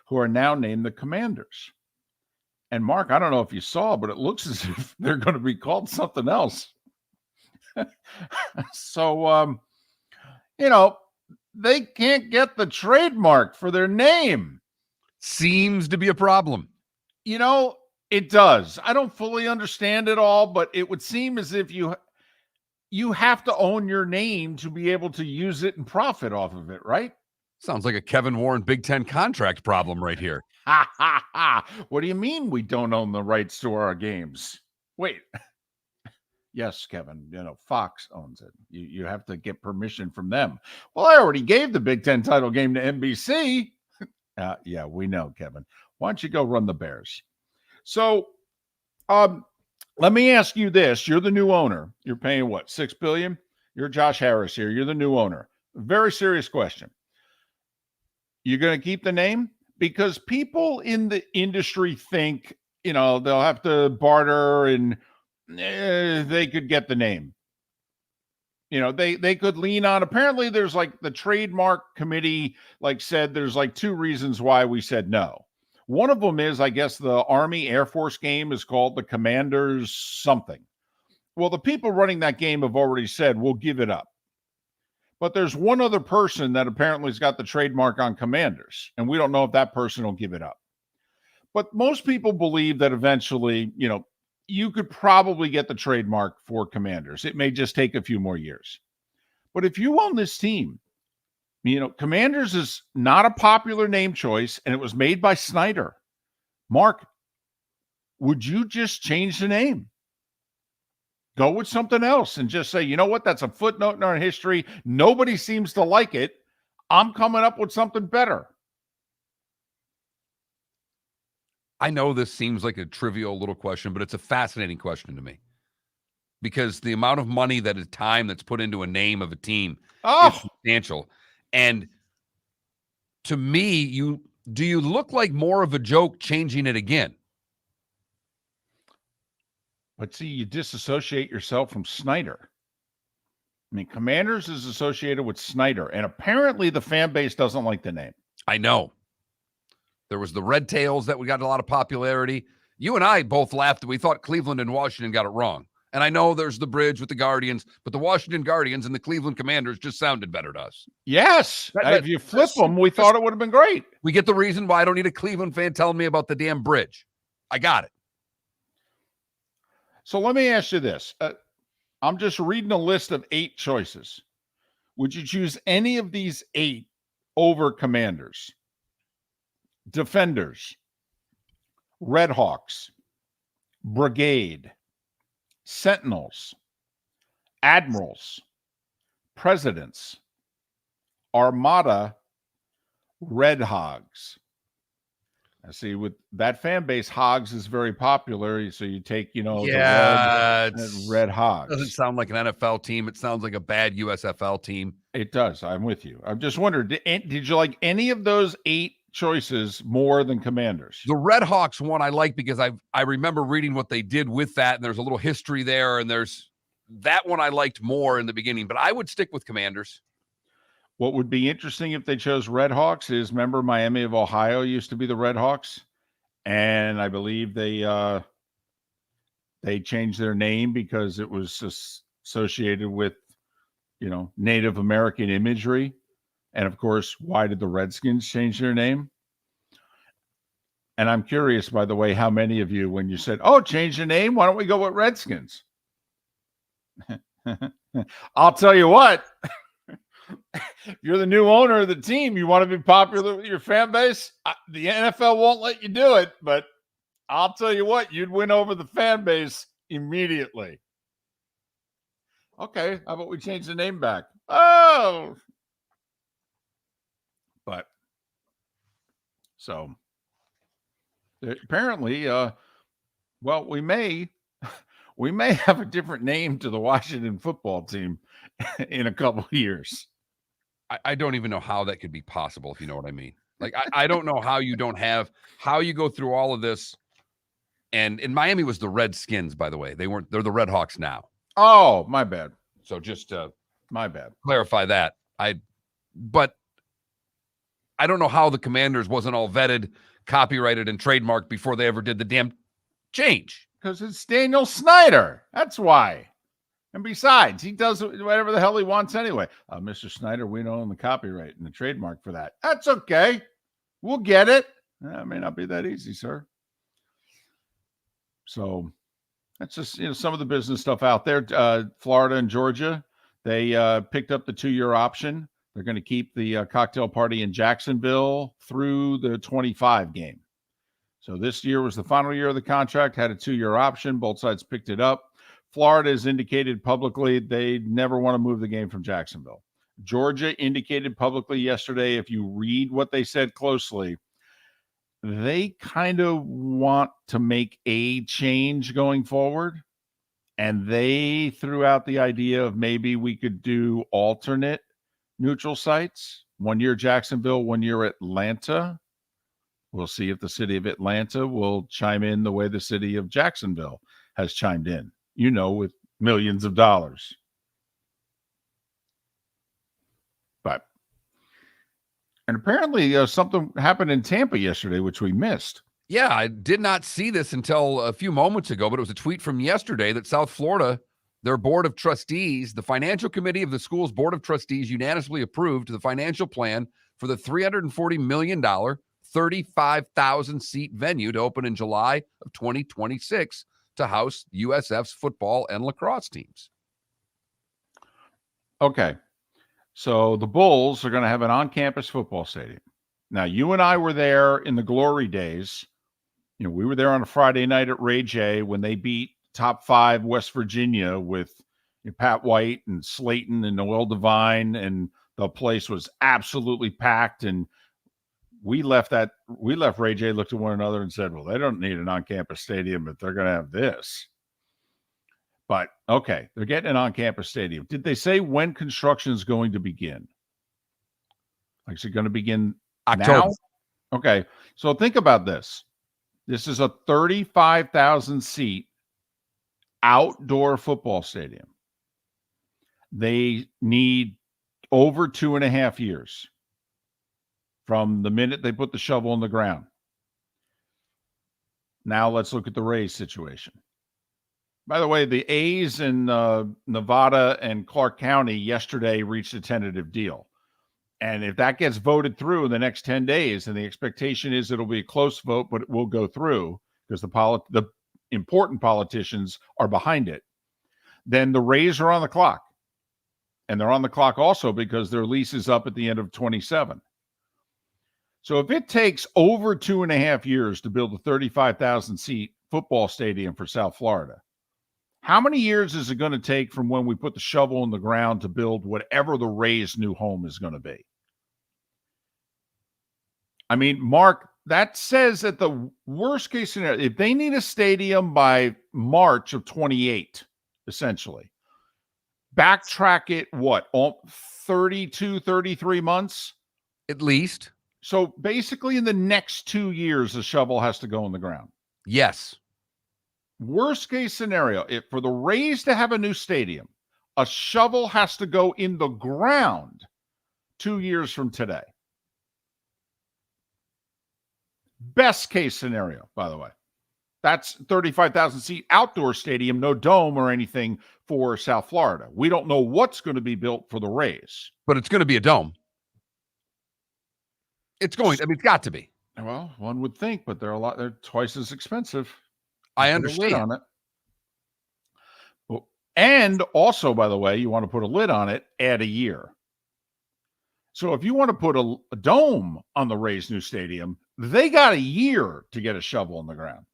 who are now named the Commanders. And Mark, I don't know if you saw, but it looks as if they're going to be called something else. So, they can't get the trademark for their name. Seems to be a problem. It does. I don't fully understand it all, but it would seem as if you have to own your name to be able to use it and profit off of it, right? Sounds like a Kevin Warren Big Ten contract problem right here. Ha, ha, ha. What do you mean we don't own the rights to our games? Wait. Yes, Kevin, Fox owns it. You have to get permission from them. Well, I already gave the Big Ten title game to NBC. Yeah, we know, Kevin. Why don't you go run the Bears? So, let me ask you this. You're the new owner. You're paying what, $6 billion? You're Josh Harris here. You're the new owner. Very serious question. You're going to keep the name? Because people in the industry think, they'll have to barter and they could get the name. They could lean on. Apparently, there's like the trademark committee said there's two reasons why we said no. One of them is, I guess, the Army Air Force game is called the Commanders something. Well, the people running that game have already said we'll give it up. But there's one other person that apparently has got the trademark on Commanders, and we don't know if that person will give it up. But most people believe that eventually, you could probably get the trademark for Commanders. It may just take a few more years. But if you own this team, Commanders is not a popular name choice, and it was made by Snyder. Mark, would you just change the name? Go with something else and just say, you know what? That's a footnote in our history. Nobody seems to like it. I'm coming up with something better. I know this seems like a trivial little question, but it's a fascinating question to me. Because the amount of money time that's put into a name of a team is substantial. And to me, do you look like more of a joke changing it again? But see, you disassociate yourself from Snyder. I mean, Commanders is associated with Snyder, and apparently the fan base doesn't like the name. I know. There was the Red Tails that we got a lot of popularity. You and I both laughed. We thought Cleveland and Washington got it wrong. And I know there's the bridge with the Guardians, but the Washington Guardians and the Cleveland Commanders just sounded better to us. Yes. If you flip them, we thought it would have been great. We get the reason why I don't need a Cleveland fan telling me about the damn bridge. I got it. So let me ask you this. I'm just reading a list of 8 choices. Would you choose any of these 8 over Commanders, Defenders, Redhawks, Brigade, Sentinels, Admirals, Presidents, Armada, Red Hogs? I see with that fan base, Hogs is very popular. So you take, the Red Hogs. Doesn't sound like an NFL team. It sounds like a bad USFL team. It does. I'm with you. I'm just wondering, did you like any of those 8 choices more than Commanders? The Red Hawks one I like because I remember reading what they did with that, and there's a little history there, and there's that one I liked more in the beginning, but I would stick with Commanders. What would be interesting if they chose Red Hawks is, remember Miami of Ohio used to be the Red Hawks, and I believe they changed their name because it was associated with, Native American imagery. And of course, why did the Redskins change their name? And I'm curious, by the way, how many of you, when you said, "Oh, change the name, why don't we go with Redskins?" I'll tell you what. If you're the new owner of the team, you want to be popular with your fan base, the NFL won't let you do it, but I'll tell you what, you'd win over the fan base immediately. Okay, how about we change the name back? Oh! But, so, apparently, we may have a different name to the Washington football team in a couple of years. I don't even know how that could be possible, if you know what I mean. Like, I don't know how you go through all of this. And in Miami was the Redskins, by the way. They're the Red Hawks now. Oh, my bad. So just my bad. Clarify that. But I don't know how the Commanders wasn't all vetted, copyrighted, and trademarked before they ever did the damn change. Because it's Daniel Snyder. That's why. And besides, he does whatever the hell he wants anyway. Mr. Snyder, we don't own the copyright and the trademark for that. That's okay. We'll get it. That may not be that easy, sir. So that's just, some of the business stuff out there. Florida and Georgia, they picked up the 2-year option. They're going to keep the cocktail party in Jacksonville through the 25 game. So this year was the final year of the contract, had a 2-year option. Both sides picked it up. Florida has indicated publicly they never want to move the game from Jacksonville. Georgia indicated publicly yesterday, if you read what they said closely, they kind of want to make a change going forward. And they threw out the idea of maybe we could do alternate neutral sites. 1 year Jacksonville, 1 year Atlanta. We'll see if the city of Atlanta will chime in the way the city of Jacksonville has chimed in, with millions of dollars. And apparently something happened in Tampa yesterday, which we missed. Yeah, I did not see this until a few moments ago, but it was a tweet from yesterday that South Florida, their board of trustees, the financial committee of the school's board of trustees unanimously approved the financial plan for the $340 million, 35,000 seat venue to open in July of 2026 to house USF's football and lacrosse teams. Okay. So the Bulls are going to have an on-campus football stadium. Now, you and I were there in the glory days. We were there on a Friday night at Ray J when they beat top 5 West Virginia with Pat White and Slayton and Noel Devine, and the place was absolutely packed. And we left Ray J, looked at one another and said, well, they don't need an on-campus stadium, but they're going to have this. But, okay, they're getting an on-campus stadium. Did they say when construction is going to begin? Like, is it going to begin October? Now? Okay, so think about this. This is a 35,000-seat outdoor football stadium. They need over 2.5 years from the minute they put the shovel in the ground. Now let's look at the Rays situation. By the way, the A's in Nevada and Clark County yesterday reached a tentative deal. And if that gets voted through in the next 10 days, and the expectation is it'll be a close vote, but it will go through because the important politicians are behind it, then the Rays are on the clock. And they're on the clock also because their lease is up at the end of 27. So if it takes over 2.5 years to build a 35,000-seat football stadium for South Florida, how many years is it going to take from when we put the shovel in the ground to build whatever the Rays' new home is going to be? I mean, Mark, that says that the worst case scenario, if they need a stadium by March of 28, essentially, backtrack it, what, 32, 33 months? At least. So basically in the next 2 years, the shovel has to go in the ground. Yes. Worst case scenario, if for the Rays to have a new stadium, a shovel has to go in the ground 2 years from today. Best case scenario, by the way. That's 35,000-seat outdoor stadium, no dome or anything for South Florida. We don't know what's going to be built for the Rays. But it's going to be a dome. It's got to be. Well, one would think, but they're twice as expensive. I Put a understand. lid on it. And also, by the way, you want to put a lid on it, add a year. So if you want to put a dome on the Rays' new stadium, they got a year to get a shovel in the ground.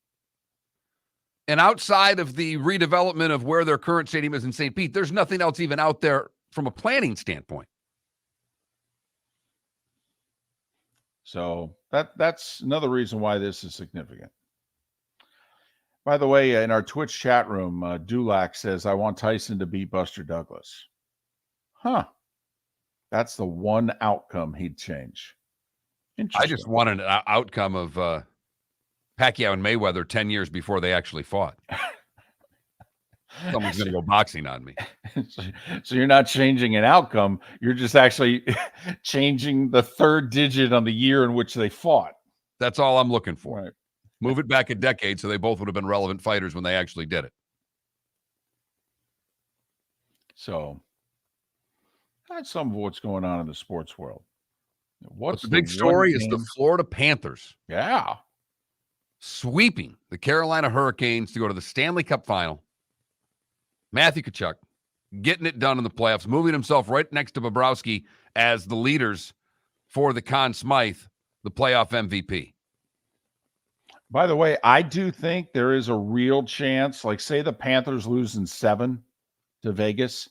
And outside of the redevelopment of where their current stadium is in St. Pete, there's nothing else even out there from a planning standpoint. So that's another reason why this is significant. By the way, in our Twitch chat room, Dulac says, I want Tyson to beat Buster Douglas. Huh. That's the one outcome he'd change. I just wanted an outcome of Pacquiao and Mayweather 10 years before they actually fought. Someone's going to go boxing on me. So you're not changing an outcome. You're just actually changing the third digit on the year in which they fought. That's all I'm looking for. Right. Move it back a decade so they both would have been relevant fighters when they actually did it. So that's some of what's going on in the sports world. What's the big story is the Florida Panthers. Yeah. Sweeping the Carolina Hurricanes to go to the Stanley Cup final. Matthew Tkachuk getting it done in the playoffs, moving himself right next to Bobrovsky as the leaders for the Conn Smythe, the playoff MVP. By the way, I do think there is a real chance, like say the Panthers lose in 7 to Vegas,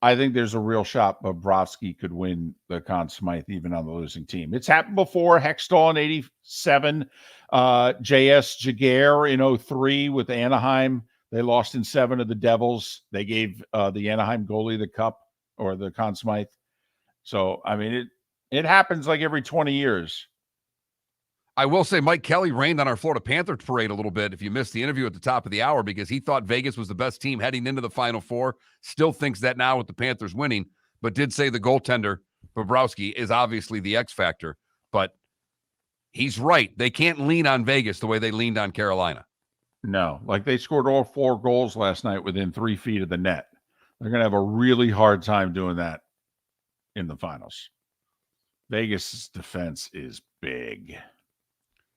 I think there's a real shot Bobrovsky could win the Conn Smythe even on the losing team. It's happened before. Hextall in 87, J.S. Jaguar in 03 with Anaheim. They lost in 7 to the Devils. They gave the Anaheim goalie the cup or the Conn Smythe. So, I mean, it happens like every 20 years. I will say Mike Kelly rained on our Florida Panthers parade a little bit if you missed the interview at the top of the hour because he thought Vegas was the best team heading into the Final Four. Still thinks that now with the Panthers winning, but did say the goaltender, Bobrovsky, is obviously the X factor. But he's right. They can't lean on Vegas the way they leaned on Carolina. No, like they scored all 4 goals last night within 3 feet of the net. They're going to have a really hard time doing that in the finals. Vegas' defense is big.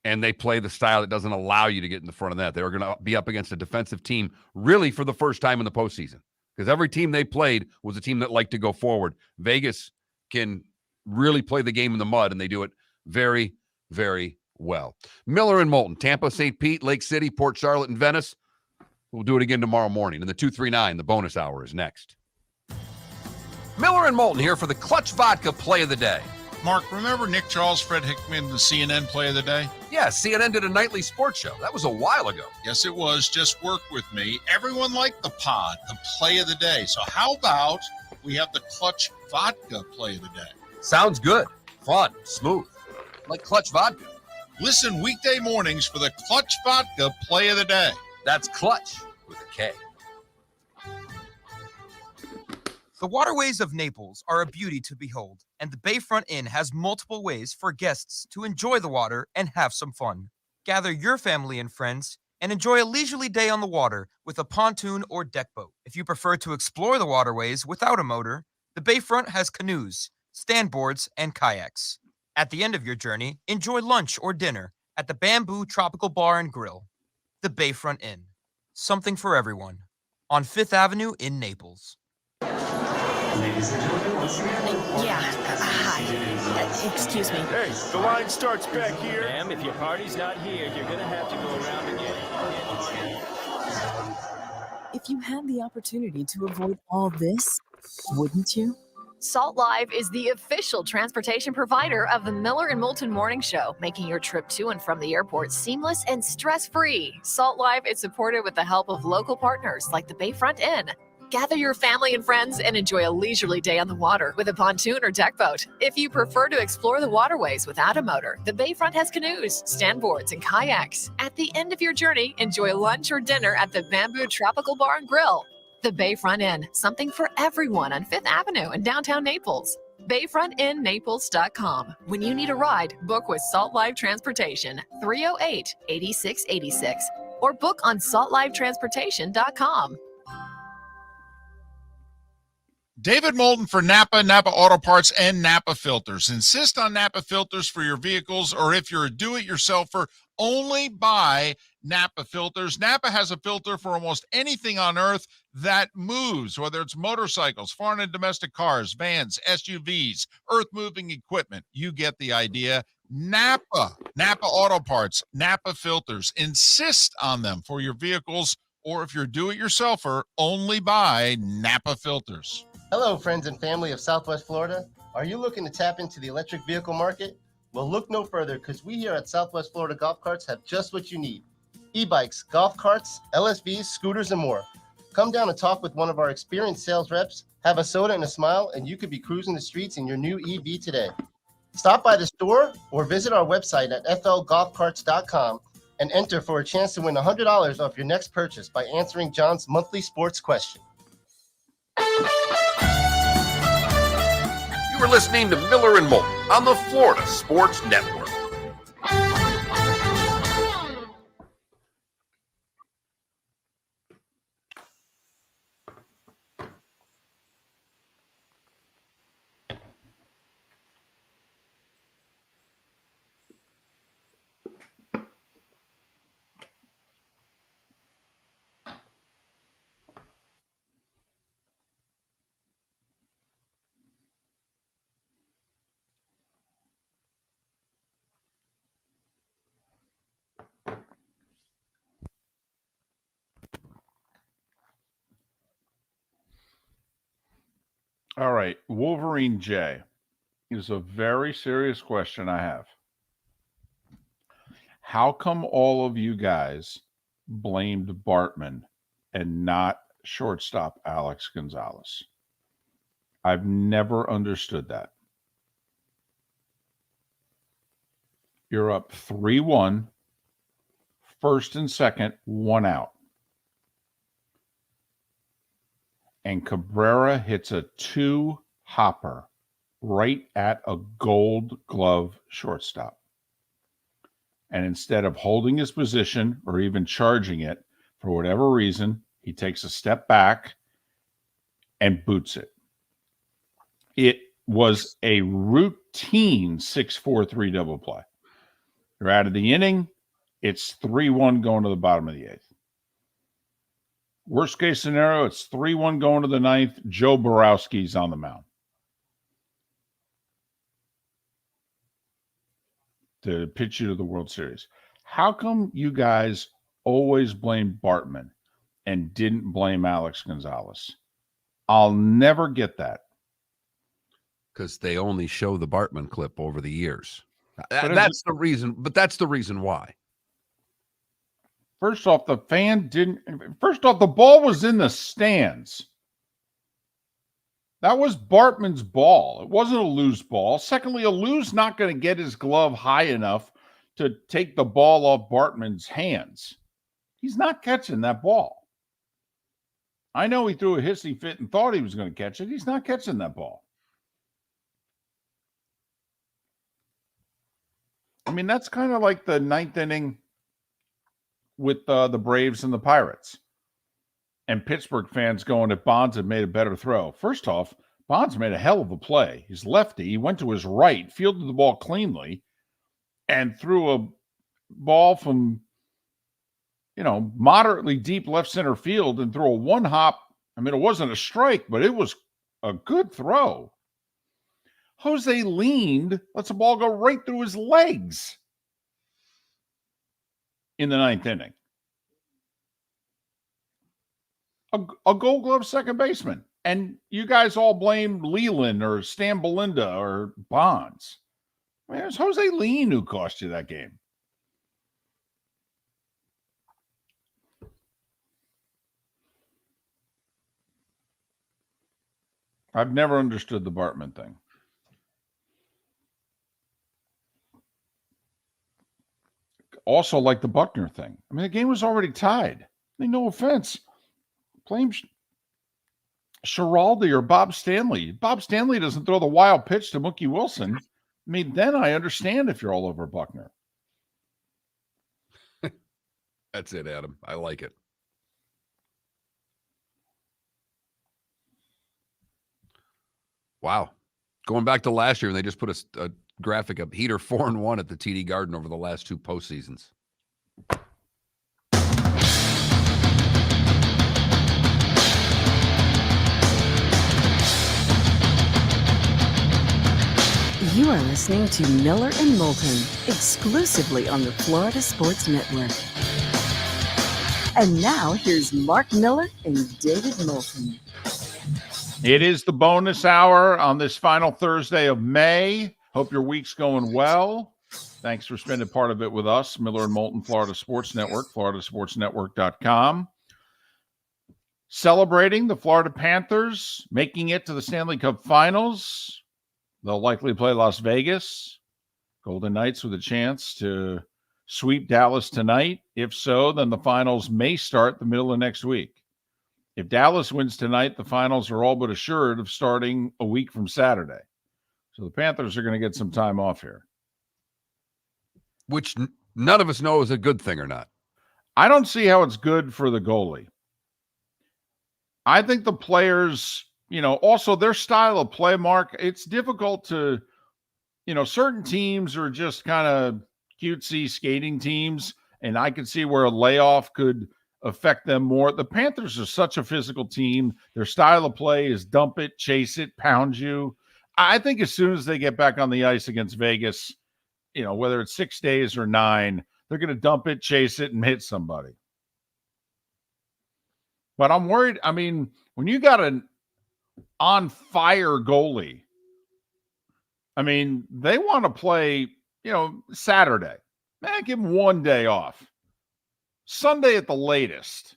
And they play the style that doesn't allow you to get in the front of that. They're going to be up against a defensive team really for the first time in the postseason because every team they played was a team that liked to go forward. Vegas can really play the game in the mud, and they do it very, very well. Miller and Moulton, Tampa, St. Pete, Lake City, Port Charlotte, and Venice. We'll do it again tomorrow morning. And the 239, the bonus hour, is next. Miller and Moulton here for the Clutch Vodka Play of the Day. Mark, remember Nick Charles, Fred Hickman, the CNN Play of the Day? Yeah, CNN did a nightly sports show. That was a while ago. Yes, it was. Just work with me. Everyone liked the pod, the Play of the Day. So how about we have the Clutch Vodka Play of the Day? Sounds good. Fun. Smooth. Like Clutch Vodka. Listen weekday mornings for the Clutch Vodka Play of the Day. That's Clutch with a K. The waterways of Naples are a beauty to behold, and the Bayfront Inn has multiple ways for guests to enjoy the water and have some fun. Gather your family and friends, and enjoy a leisurely day on the water with a pontoon or deck boat. If you prefer to explore the waterways without a motor, the Bayfront has canoes, standboards, and kayaks. At the end of your journey, enjoy lunch or dinner at the Bamboo Tropical Bar and Grill, the Bayfront Inn. Something for everyone. On 5th Avenue in Naples. Ladies and gentlemen, once again. Hi. Excuse me. Hey, the line starts back here. Ma'am, if your party's not here, you're going to have to go around again. If you had the opportunity to avoid all this, wouldn't you? Salt Live is the official transportation provider of the Miller and Moulton Morning Show, making your trip to and from the airport seamless and stress-free. Salt Live is supported with the help of local partners like the Bayfront Inn. Gather your family and friends and enjoy a leisurely day on the water with a pontoon or deck boat. If you prefer to explore the waterways without a motor, the Bayfront has canoes, standboards, and kayaks. At the end of your journey, enjoy lunch or dinner at the Bamboo Tropical Bar and Grill. The Bayfront Inn, something for everyone on 5th Avenue in downtown Naples. BayfrontInNaples.com. When you need a ride, book with Salt Live Transportation, 308-8686, or book on saltlivetransportation.com. David Moulton for Napa, Napa Auto Parts, and Napa Filters. Insist on Napa filters for your vehicles, or if you're a do-it-yourselfer, only buy Napa filters. Napa has a filter for almost anything on earth that moves, whether it's motorcycles, foreign and domestic cars, vans, SUVs, earth-moving equipment. You get the idea. Napa Auto Parts, Napa filters. Insist on them for your vehicles, or if you're a do-it-yourselfer, only buy Napa filters. Hello, friends and family of Southwest Florida. Are you looking to tap into the electric vehicle market? Well, look no further, because we here at Southwest Florida Golf Carts have just what you need. E-bikes, golf carts, LSVs, scooters, and more. Come down and talk with one of our experienced sales reps, have a soda and a smile, and you could be cruising the streets in your new EV today. Stop by the store or visit our website at flgolfcarts.com and enter for a chance to win $100 off your next purchase by answering John's monthly sports question. You are listening to Miller and Moulton on the Florida Sports Network. All right. Wolverine J is a very serious question I have. How come all of you guys blamed Bartman and not shortstop Alex Gonzalez? I've never understood that. You're up 3-1, first and second, one out. And Cabrera hits a two-hopper right at a Gold Glove shortstop. And instead of holding his position or even charging it, for whatever reason, he takes a step back and boots it. It was a routine 6-4-3 double play. You're out of the inning. It's 3-1 going to the bottom of the eighth. Worst case scenario, it's 3-1 going to the ninth. Joe Borowski's on the mound to pitch you to the World Series. How come you guys always blame Bartman and didn't blame Alex Gonzalez? I'll never get that. Because they only show the Bartman clip over the years. That's the reason, but that's the reason why. First off, the ball was in the stands. That was Bartman's ball. It wasn't a loose ball. Secondly, a loose not going to get his glove high enough to take the ball off Bartman's hands. He's not catching that ball. I know he threw a hissy fit and thought he was going to catch it. He's not catching that ball. I mean, that's kind of like the ninth inning with the Braves and the Pirates. And Pittsburgh fans going, if Bonds had made a better throw. First off, Bonds made a hell of a play. He's lefty. He went to his right, fielded the ball cleanly, and threw a ball from, moderately deep left center field and threw a one-hop. I mean, it wasn't a strike, but it was a good throw. Jose leaned, lets the ball go right through his legs in the ninth inning. A Gold Glove second baseman. And you guys all blame Leland or Stan Belinda or Bonds. I mean, it was Jose Lean who cost you that game. I've never understood the Bartman thing. Also, like the Buckner thing. I mean, the game was already tied. I mean, no offense. Blame Schiraldi or Bob Stanley. Bob Stanley doesn't throw the wild pitch to Mookie Wilson. I mean, then I understand if you're all over Buckner. That's it, Adam. I like it. Wow. Going back to last year, and they just put a graphic up. Heater 4-1 at the TD Garden over the last two postseasons. You are listening to Miller and Moulton, exclusively on the Florida Sports Network. And now here's Mark Miller and David Moulton. It is the bonus hour on this final Thursday of May. Hope your week's going well. Thanks for spending part of it with us, Miller and Moulton, Florida Sports Network, floridasportsnetwork.com. Celebrating the Florida Panthers, making it to the Stanley Cup Finals. They'll likely play Las Vegas. Golden Knights with a chance to sweep Dallas tonight. If so, then the finals may start the middle of next week. If Dallas wins tonight, the finals are all but assured of starting a week from Saturday. So the Panthers are going to get some time off here. Which none of us know is a good thing or not. I don't see how it's good for the goalie. I think the players, also their style of play, Mark, it's difficult to, certain teams are just kind of cutesy skating teams, and I could see where a layoff could affect them more. The Panthers are such a physical team. Their style of play is dump it, chase it, pound you. I think as soon as they get back on the ice against Vegas, whether it's 6 days or 9, they're going to dump it, chase it, and hit somebody. But I'm worried. I mean, when you got an on-fire goalie, I mean, they want to play, Saturday. Man, give them 1 day off. Sunday at the latest.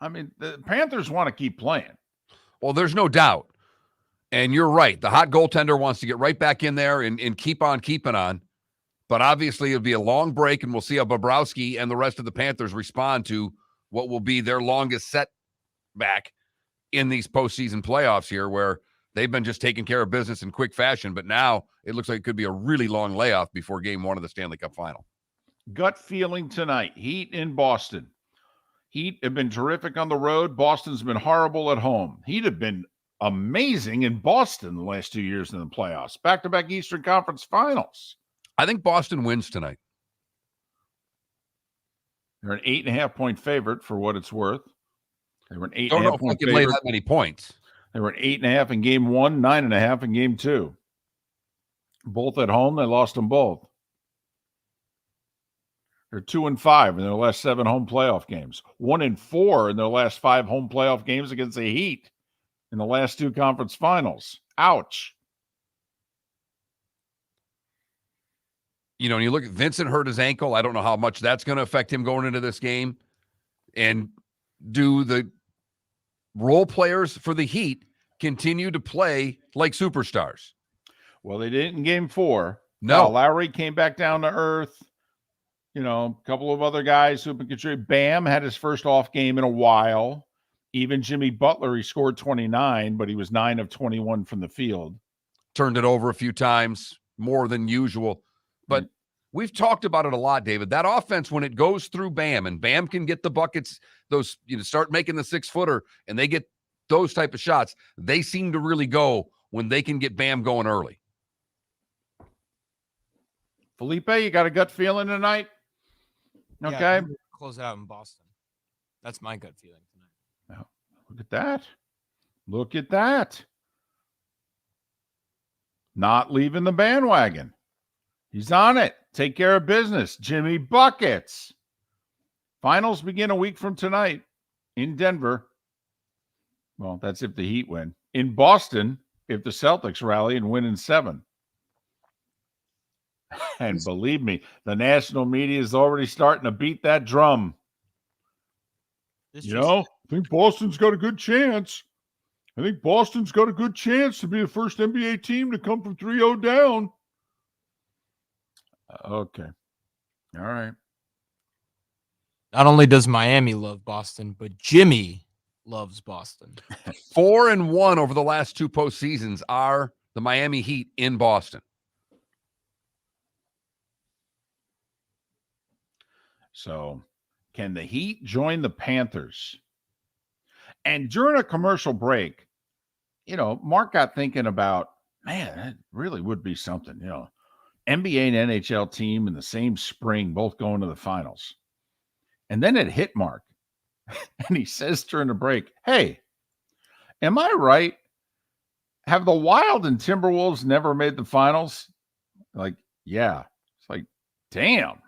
I mean, the Panthers want to keep playing. Well, there's no doubt. And you're right. The hot goaltender wants to get right back in there and keep on keeping on. But obviously, it'll be a long break, and we'll see how Bobrovsky and the rest of the Panthers respond to what will be their longest setback in these postseason playoffs here, where they've been just taking care of business in quick fashion. But now it looks like it could be a really long layoff before game 1 of the Stanley Cup final. Gut feeling tonight. Heat in Boston. Heat have been terrific on the road. Boston's been horrible at home. Heat have been amazing in Boston the last 2 years in the playoffs. Back-to-back Eastern Conference Finals. I think Boston wins tonight. They're an 8.5-point favorite for what it's worth. They were an 8.5-point favorite. Don't know if I can lay that many points. They were an 8.5 in game 1, 9.5 in game 2. Both at home. They lost them both. They're 2-5 in their last 7 home playoff games. 1-4 in their last 5 home playoff games against the Heat in the last 2 conference finals. Ouch. When you look at Vincent hurt his ankle, I don't know how much that's going to affect him going into this game. And do the role players for the Heat continue to play like superstars? Well, they didn't in game 4. No. Lowry came back down to earth. A couple of other guys who have been contributing. Bam had his first off game in a while. Even Jimmy Butler, he scored 29, but he was 9 of 21 from the field. Turned it over a few times, more than usual. But We've talked about it a lot, David. That offense, when it goes through Bam, and Bam can get the buckets, those, start making the 6-footer, and they get those type of shots, they seem to really go when they can get Bam going early. Felipe, you got a gut feeling tonight? Okay. Yeah, close it out in Boston. That's my gut feeling tonight. Oh, look at that. Look at that. Not leaving the bandwagon. He's on it. Take care of business. Jimmy Buckets. Finals begin a week from tonight in Denver. Well, that's if the Heat win. In Boston, if the Celtics rally and win in 7. And believe me, the national media is already starting to beat that drum. I think Boston's got a good chance. I think Boston's got a good chance to be the first NBA team to come from 3-0 down. Okay. All right. Not only does Miami love Boston, but Jimmy loves Boston. 4-1 over the last 2 postseasons are the Miami Heat in Boston. So, can the Heat join the Panthers? And during a commercial break, Mark got thinking about, man, that really would be something, NBA and NHL team in the same spring, both going to the finals. And then it hit Mark. And he says during the break, hey, am I right? Have the Wild and Timberwolves never made the finals? Like, yeah. It's like, damn.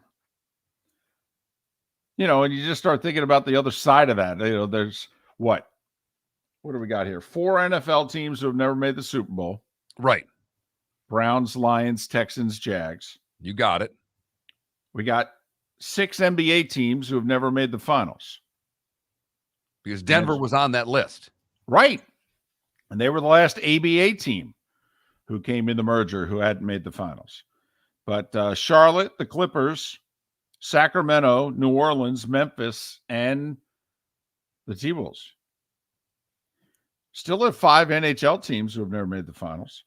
And you just start thinking about the other side of that. There's what do we got here? 4 NFL teams who have never made the Super Bowl. Right. Browns, Lions, Texans, Jags. You got it. We got 6 NBA teams who have never made the finals. Because Denver was on that list. Right. And they were the last ABA team who came in the merger who hadn't made the finals. But Charlotte, the Clippers, Sacramento, New Orleans, Memphis, and the T-Wolves. Still have 5 NHL teams who have never made the finals.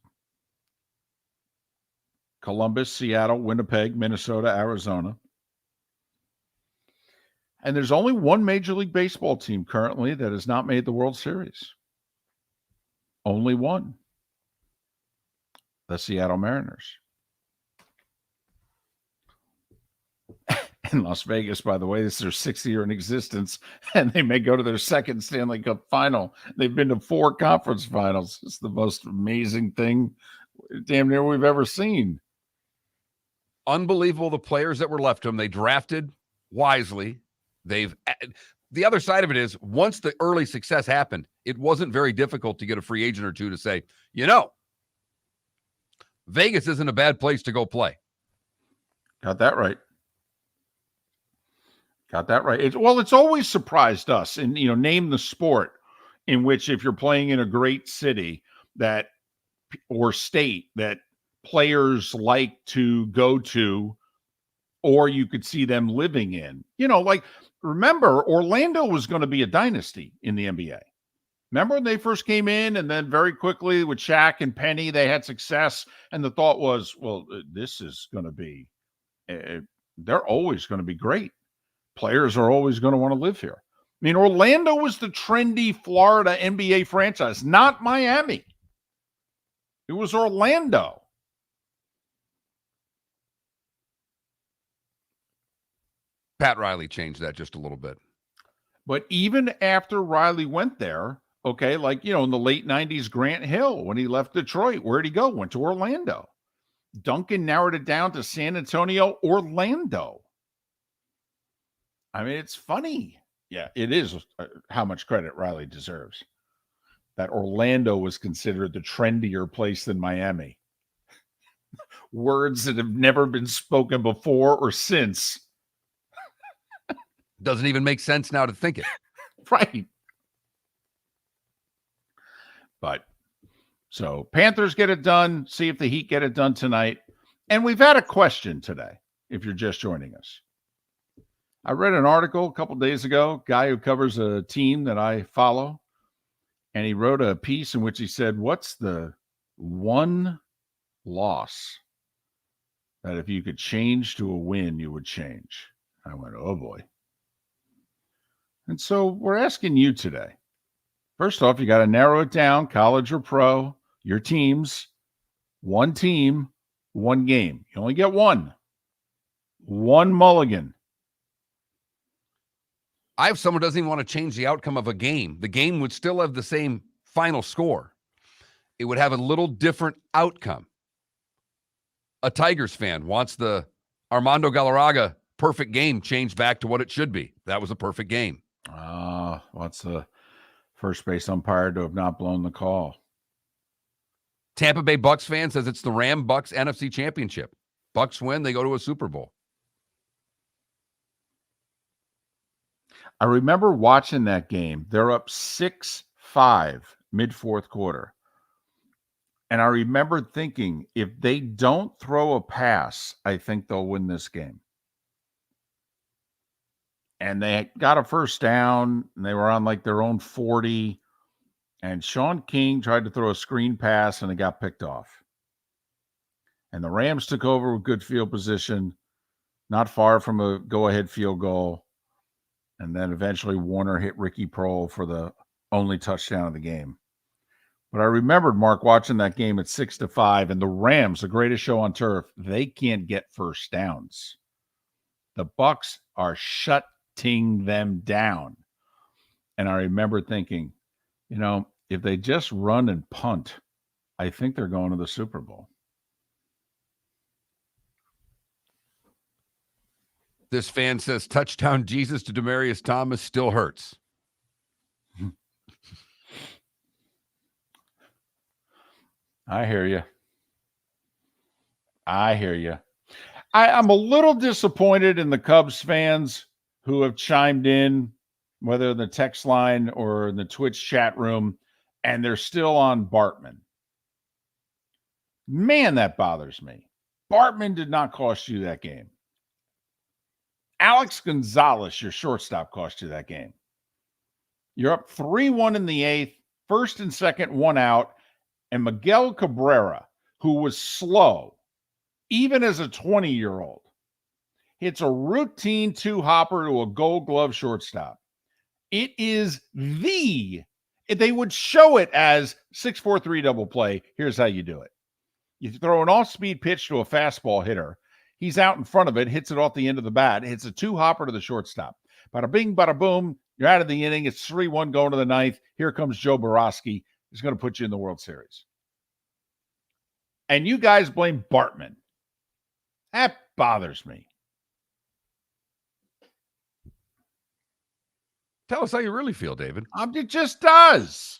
Columbus, Seattle, Winnipeg, Minnesota, Arizona. And there's only one Major League Baseball team currently that has not made the World Series. Only one. The Seattle Mariners. In Las Vegas, by the way, this is their 6th year in existence, and they may go to their 2nd Stanley Cup final. They've been to 4 conference finals. It's the most amazing thing, damn near, we've ever seen. Unbelievable, the players that were left to them. They drafted wisely. The other side of it is, once the early success happened, it wasn't very difficult to get a free agent or two to say, Vegas isn't a bad place to go play. Got that right. Got that right. It's always surprised us, and name the sport in which, if you're playing in a great city or state that players like to go to, or you could see them living in. Remember, Orlando was going to be a dynasty in the NBA. Remember when they first came in, and then very quickly with Shaq and Penny, they had success, and the thought was, well, this is going to be, they're always going to be great. Players are always going to want to live here. I mean, Orlando was the trendy Florida NBA franchise, not Miami. It was Orlando. Pat Riley changed that just a little bit. But even after Riley went there, in the late 90s, Grant Hill, when he left Detroit, where'd he go? Went to Orlando. Duncan narrowed it down to San Antonio, Orlando. I mean, it's funny. Yeah, it is how much credit Riley deserves. That Orlando was considered the trendier place than Miami. Words that have never been spoken before or since. Doesn't even make sense now to think it. Right. But so Panthers get it done. See if the Heat get it done tonight. And we've had a question today, if you're just joining us. I read an article a couple days ago, guy who covers a team that I follow, and he wrote a piece in which he said, what's the one loss that if you could change to a win, you would change. I went, oh boy. And so we're asking you today. First off, you got to narrow it down, college or pro, your teams, one team, one game. You only get one mulligan. I have someone who doesn't even want to change the outcome of a game. The game would still have the same final score. It would have a little different outcome. A Tigers fan wants the Armando Galarraga perfect game changed back to what it should be. That was a perfect game. What's the first base umpire to have not blown the call? Tampa Bay Bucks fan says it's the Ram-Bucks NFC Championship. Bucks win, they go to a Super Bowl. I remember watching that game. They're up 6-5 mid-fourth quarter. And I remember thinking, if they don't throw a pass, I think they'll win this game. And they got a first down, and they were on like their own 40. And Sean King tried to throw a screen pass, and it got picked off. And the Rams took over with good field position, not far from a go-ahead field goal. And then eventually Warner hit Ricky Prohl for the only touchdown of the game. But I remembered, Mark, watching that game at 6-5, and the Rams, the greatest show on turf, they can't get first downs. The Bucks are shutting them down. And I remember thinking, if they just run and punt, I think they're going to the Super Bowl. This fan says touchdown Jesus to Demaryius Thomas still hurts. I hear you. I'm a little disappointed in the Cubs fans who have chimed in, whether in the text line or in the Twitch chat room, and they're still on Bartman. Man, that bothers me. Bartman did not cost you that game. Alex Gonzalez, your shortstop, cost you that game. You're up 3-1 in the eighth, first and second, one out. And Miguel Cabrera, who was slow, even as a 20-year-old, hits a routine two-hopper to a Gold Glove shortstop. It is they would show it as 6-4-3 double play. Here's how you do it. You throw an off-speed pitch to a fastball hitter. He's out in front of it, hits it off the end of the bat, hits a two-hopper to the shortstop. Bada bing, bada boom. You're out of the inning. It's 3-1 going to the ninth. Here comes Joe Borowski. He's going to put you in the World Series. And you guys blame Bartman. That bothers me. Tell us how you really feel, David. It just does.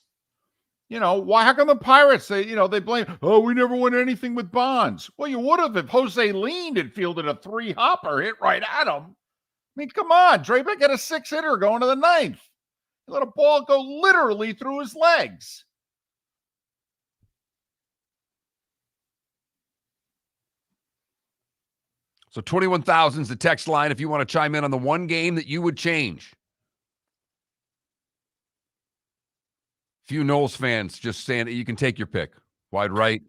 Why? How come the Pirates, they blame, we never won anything with Bonds. Well, you would have if Jose leaned and fielded a three-hopper hit right at him. I mean, come on. Draybeck had a six-hitter going to the ninth. He let a ball go literally through his legs. So 21,000 is the text line if you want to chime in on the one game that you would change. Few Knowles fans just saying that you can take your pick. Wide right,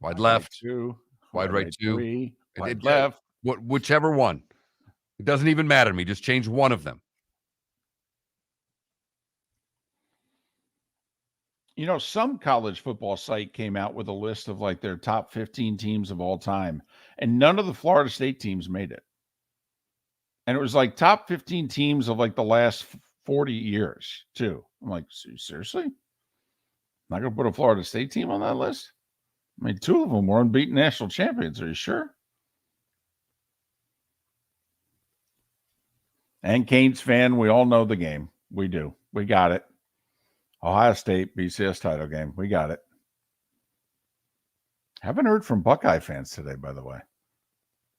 wide left, two, wide right two, three, wide left. Whichever one. It doesn't even matter to me. Just change one of them. Some college football site came out with a list of like their top 15 teams of all time, and none of the Florida State teams made it. And it was like top 15 teams of like the last 40 years, too. I'm like, seriously? Not going to put a Florida State team on that list? I mean, two of them were unbeaten national champions. Are you sure? And Canes fan, we all know the game. We do. We got it. Ohio State BCS title game. We got it. Haven't heard from Buckeye fans today, by the way.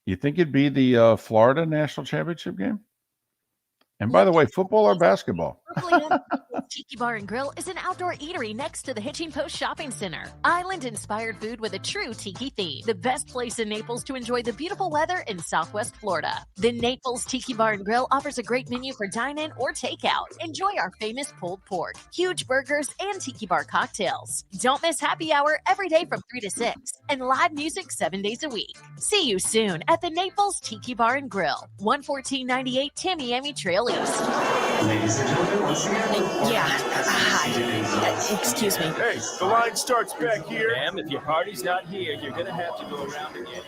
You think it'd be the Florida national championship game? And by the way, football or basketball? Tiki Bar and Grill is an outdoor eatery next to the Hitching Post Shopping Center. Island-inspired food with a true tiki theme. The best place in Naples to enjoy the beautiful weather in Southwest Florida. The Naples Tiki Bar and Grill offers a great menu for dine-in or takeout. Enjoy our famous pulled pork, huge burgers, and Tiki Bar cocktails. Don't miss happy hour every day from 3 to 6 and live music 7 days a week. See you soon at the Naples Tiki Bar and Grill, 11498 Tamiami Trail East. Ladies and gentlemen, once again. Yeah. Hi. Excuse me. Hey, the line starts back here. Ma'am, if your party's not here, you're going to have to go around again.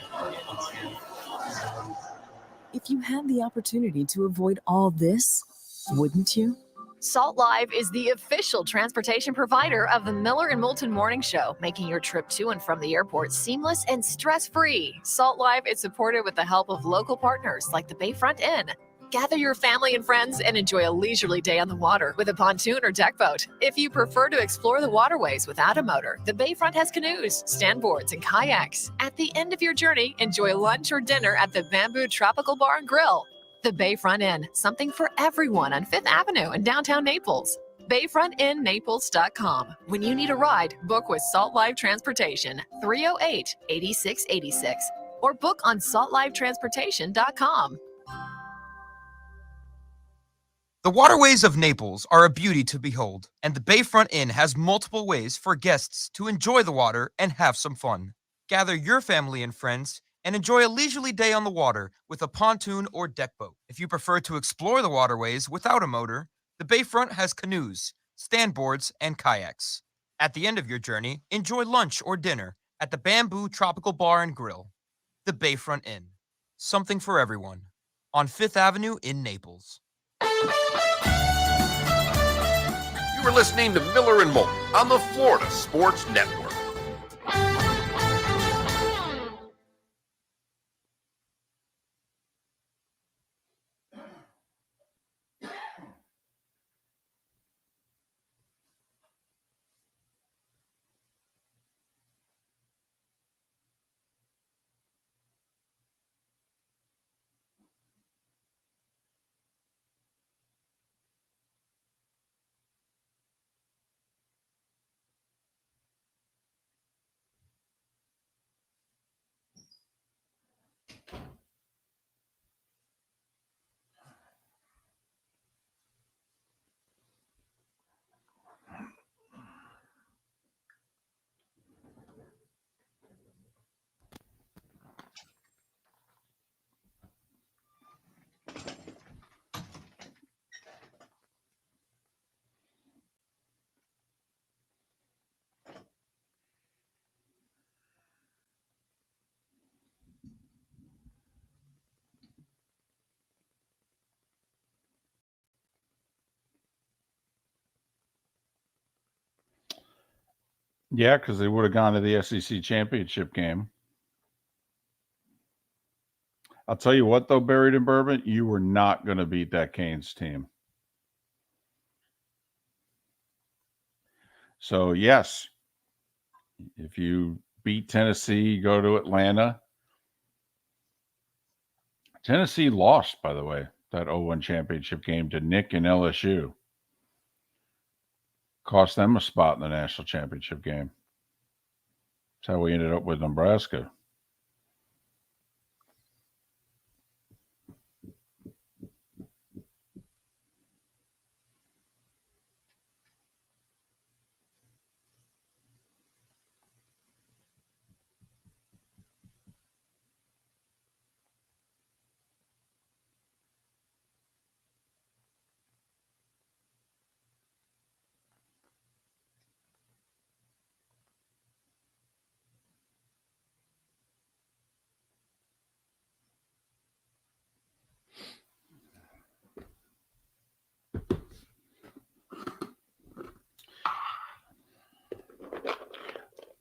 If you had the opportunity to avoid all this, wouldn't you? Salt Live is the official transportation provider of the Miller and Moulton Morning Show, making your trip to and from the airport seamless and stress-free. Salt Live is supported with the help of local partners like the Bayfront Inn. Gather your family and friends and enjoy a leisurely day on the water with a pontoon or deck boat. If you prefer to explore the waterways without a motor, the Bayfront has canoes, standboards, and kayaks. At the end of your journey, enjoy lunch or dinner at the Bamboo Tropical Bar and Grill. The Bayfront Inn, something for everyone on 5th Avenue in downtown Naples. BayfrontInNaples.com. When you need a ride, book with Salt Live Transportation, 308-8686, or book on saltlivetransportation.com. The waterways of Naples are a beauty to behold, and the Bayfront Inn has multiple ways for guests to enjoy the water and have some fun. Gather your family and friends and enjoy a leisurely day on the water with a pontoon or deck boat. If you prefer to explore the waterways without a motor, the Bayfront has canoes, standboards, and kayaks. At the end of your journey, enjoy lunch or dinner at the Bamboo Tropical Bar and Grill. The Bayfront Inn, something for everyone, on 5th Avenue in Naples. You were listening to Miller and Moulton on the Florida Sports Network. Yeah, because they would have gone to the SEC championship game. I'll tell you what, though, Buried in Bourbon, you were not going to beat that Canes team. So, yes, if you beat Tennessee, go to Atlanta. Tennessee lost, by the way, that 0-1 championship game to Nick and LSU. Cost them a spot in the national championship game. That's how we ended up with Nebraska.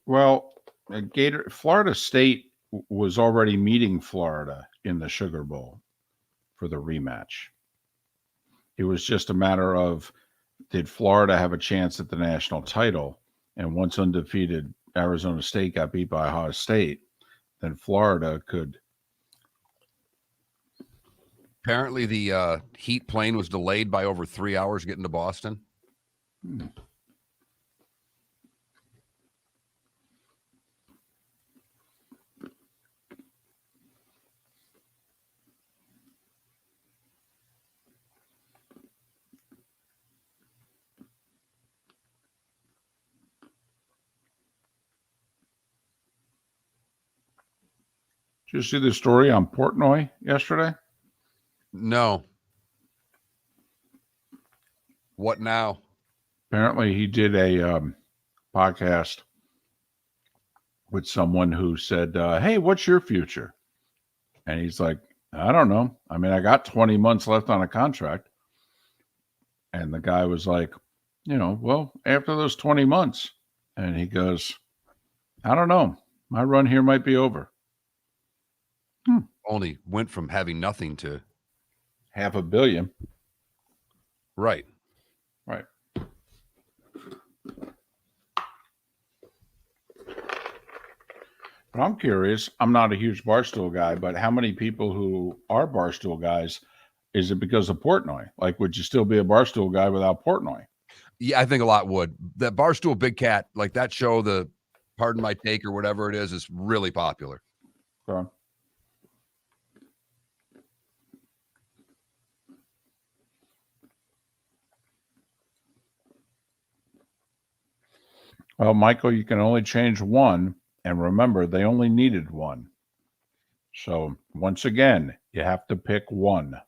Well, Florida State was already meeting Florida in the Sugar Bowl for the rematch. It was just a matter of, did Florida have a chance at the national title? And once undefeated Arizona State got beat by Ohio State, then Florida could Apparently, the Heat plane was delayed by over 3 hours getting to Boston. Did you see the story on Portnoy yesterday? No. What now? Apparently, he did a podcast with someone who said, hey, what's your future? And he's like, I don't know. I mean, I got 20 months left on a contract. And the guy was like, well, after those 20 months. And he goes, I don't know. My run here might be over. Only went from having nothing to $500 million. Right. Right. But I'm curious. I'm not a huge Barstool guy, but how many people who are Barstool guys, is it because of Portnoy? Like, would you still be a Barstool guy without Portnoy? Yeah, I think a lot would. That Barstool Big Cat, like that show, the Pardon My Take or whatever it is really popular. Okay. Well, Michael, you can only change one. And remember, they only needed one. So once again, you have to pick one.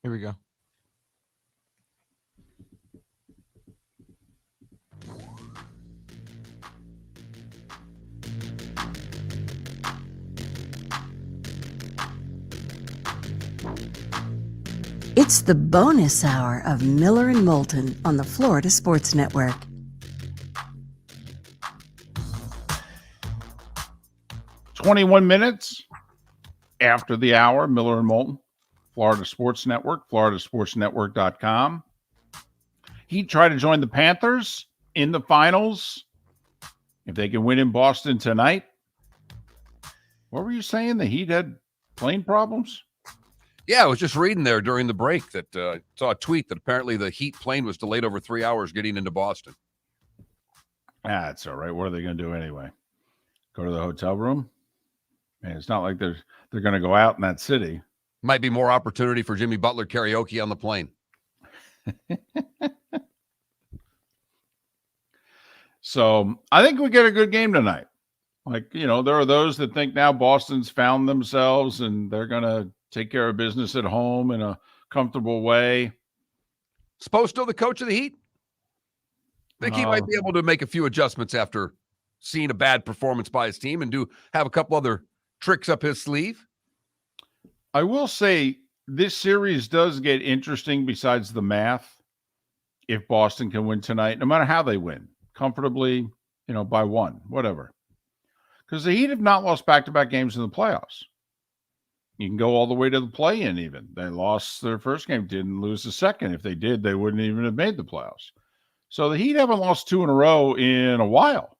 Here we go. It's the bonus hour of Miller and Moulton on the Florida Sports Network. "21 minutes after the hour, Miller and Moulton, Florida Sports Network, floridasportsnetwork.com. Heat try to join the Panthers in the finals if they can win in Boston tonight. What were you saying? The Heat had plane problems? Yeah, I was just reading there during the break that saw a tweet that apparently the Heat plane was delayed over 3 hours getting into Boston. That's all right. What are they going to do anyway? Go to the hotel room? And it's not like they're going to go out in that city. Might be more opportunity for Jimmy Butler karaoke on the plane. So I think we get a good game tonight. Like, there are those that think now Boston's found themselves and they're going to take care of business at home in a comfortable way. Sposto, the coach of the Heat? I think he might be able to make a few adjustments after seeing a bad performance by his team and have a couple other tricks up his sleeve. I will say this series does get interesting besides the math if Boston can win tonight, no matter how they win, comfortably, by one, whatever. Because the Heat have not lost back-to-back games in the playoffs. You can go all the way to the play-in even. They lost their first game, didn't lose the second. If they did, they wouldn't even have made the playoffs. So the Heat haven't lost two in a row in a while.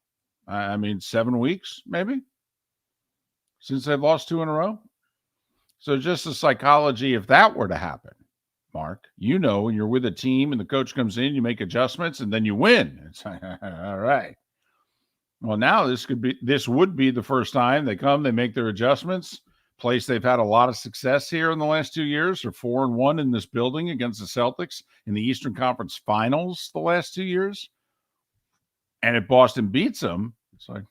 7 weeks maybe since they've lost two in a row. So just the psychology, if that were to happen, Mark, when you're with a team and the coach comes in, you make adjustments and then you win. It's like, all right. Well, now this would be the first time they come, they make their adjustments. Place they've had a lot of success here in the last 2 years. They're 4-1 in this building against the Celtics in the Eastern Conference Finals the last 2 years. And if Boston beats them, it's like,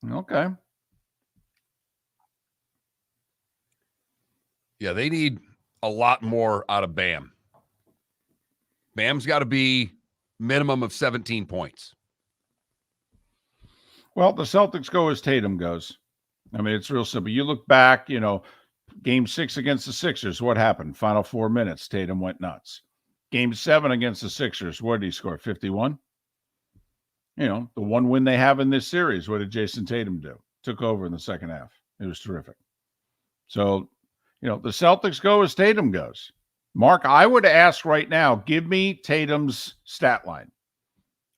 okay. Yeah, they need a lot more out of Bam. Bam's got to be minimum of 17 points. Well, the Celtics go as Tatum goes. It's real simple. You look back, Game 6 against the Sixers, what happened? Final 4 minutes, Tatum went nuts. Game 7 against the Sixers, what did he score? 51? The one win they have in this series, what did Jason Tatum do? took over in the second half. It was terrific. So, the Celtics go as Tatum goes. Mark, I would ask right now, give me Tatum's stat line.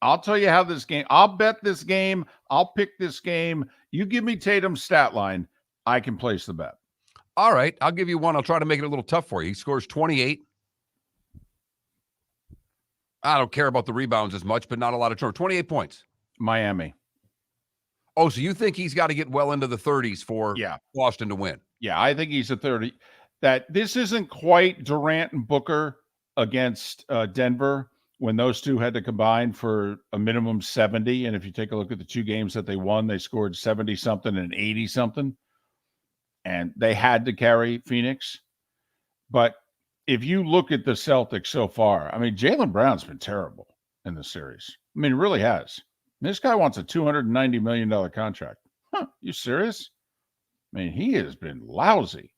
I'll tell you how this game, I'll bet this game, I'll pick this game. You give me Tatum's stat line, I can place the bet. All right, I'll give you one. I'll try to make it a little tough for you. He scores 28. I don't care about the rebounds as much, but not a lot of turnovers. 28 points. Miami. Oh, so you think he's got to get well into the 30s for Boston to win? Yeah, I think he's a 30. That this isn't quite Durant and Booker against Denver when those two had to combine for a minimum 70. And if you take a look at the two games that they won, they scored 70-something and 80-something. And they had to carry Phoenix. But if you look at the Celtics so far, I mean, Jaylen Brown's been terrible in the series. I mean, he really has. This guy wants a $290 million contract. Huh, you serious? I mean, he has been lousy.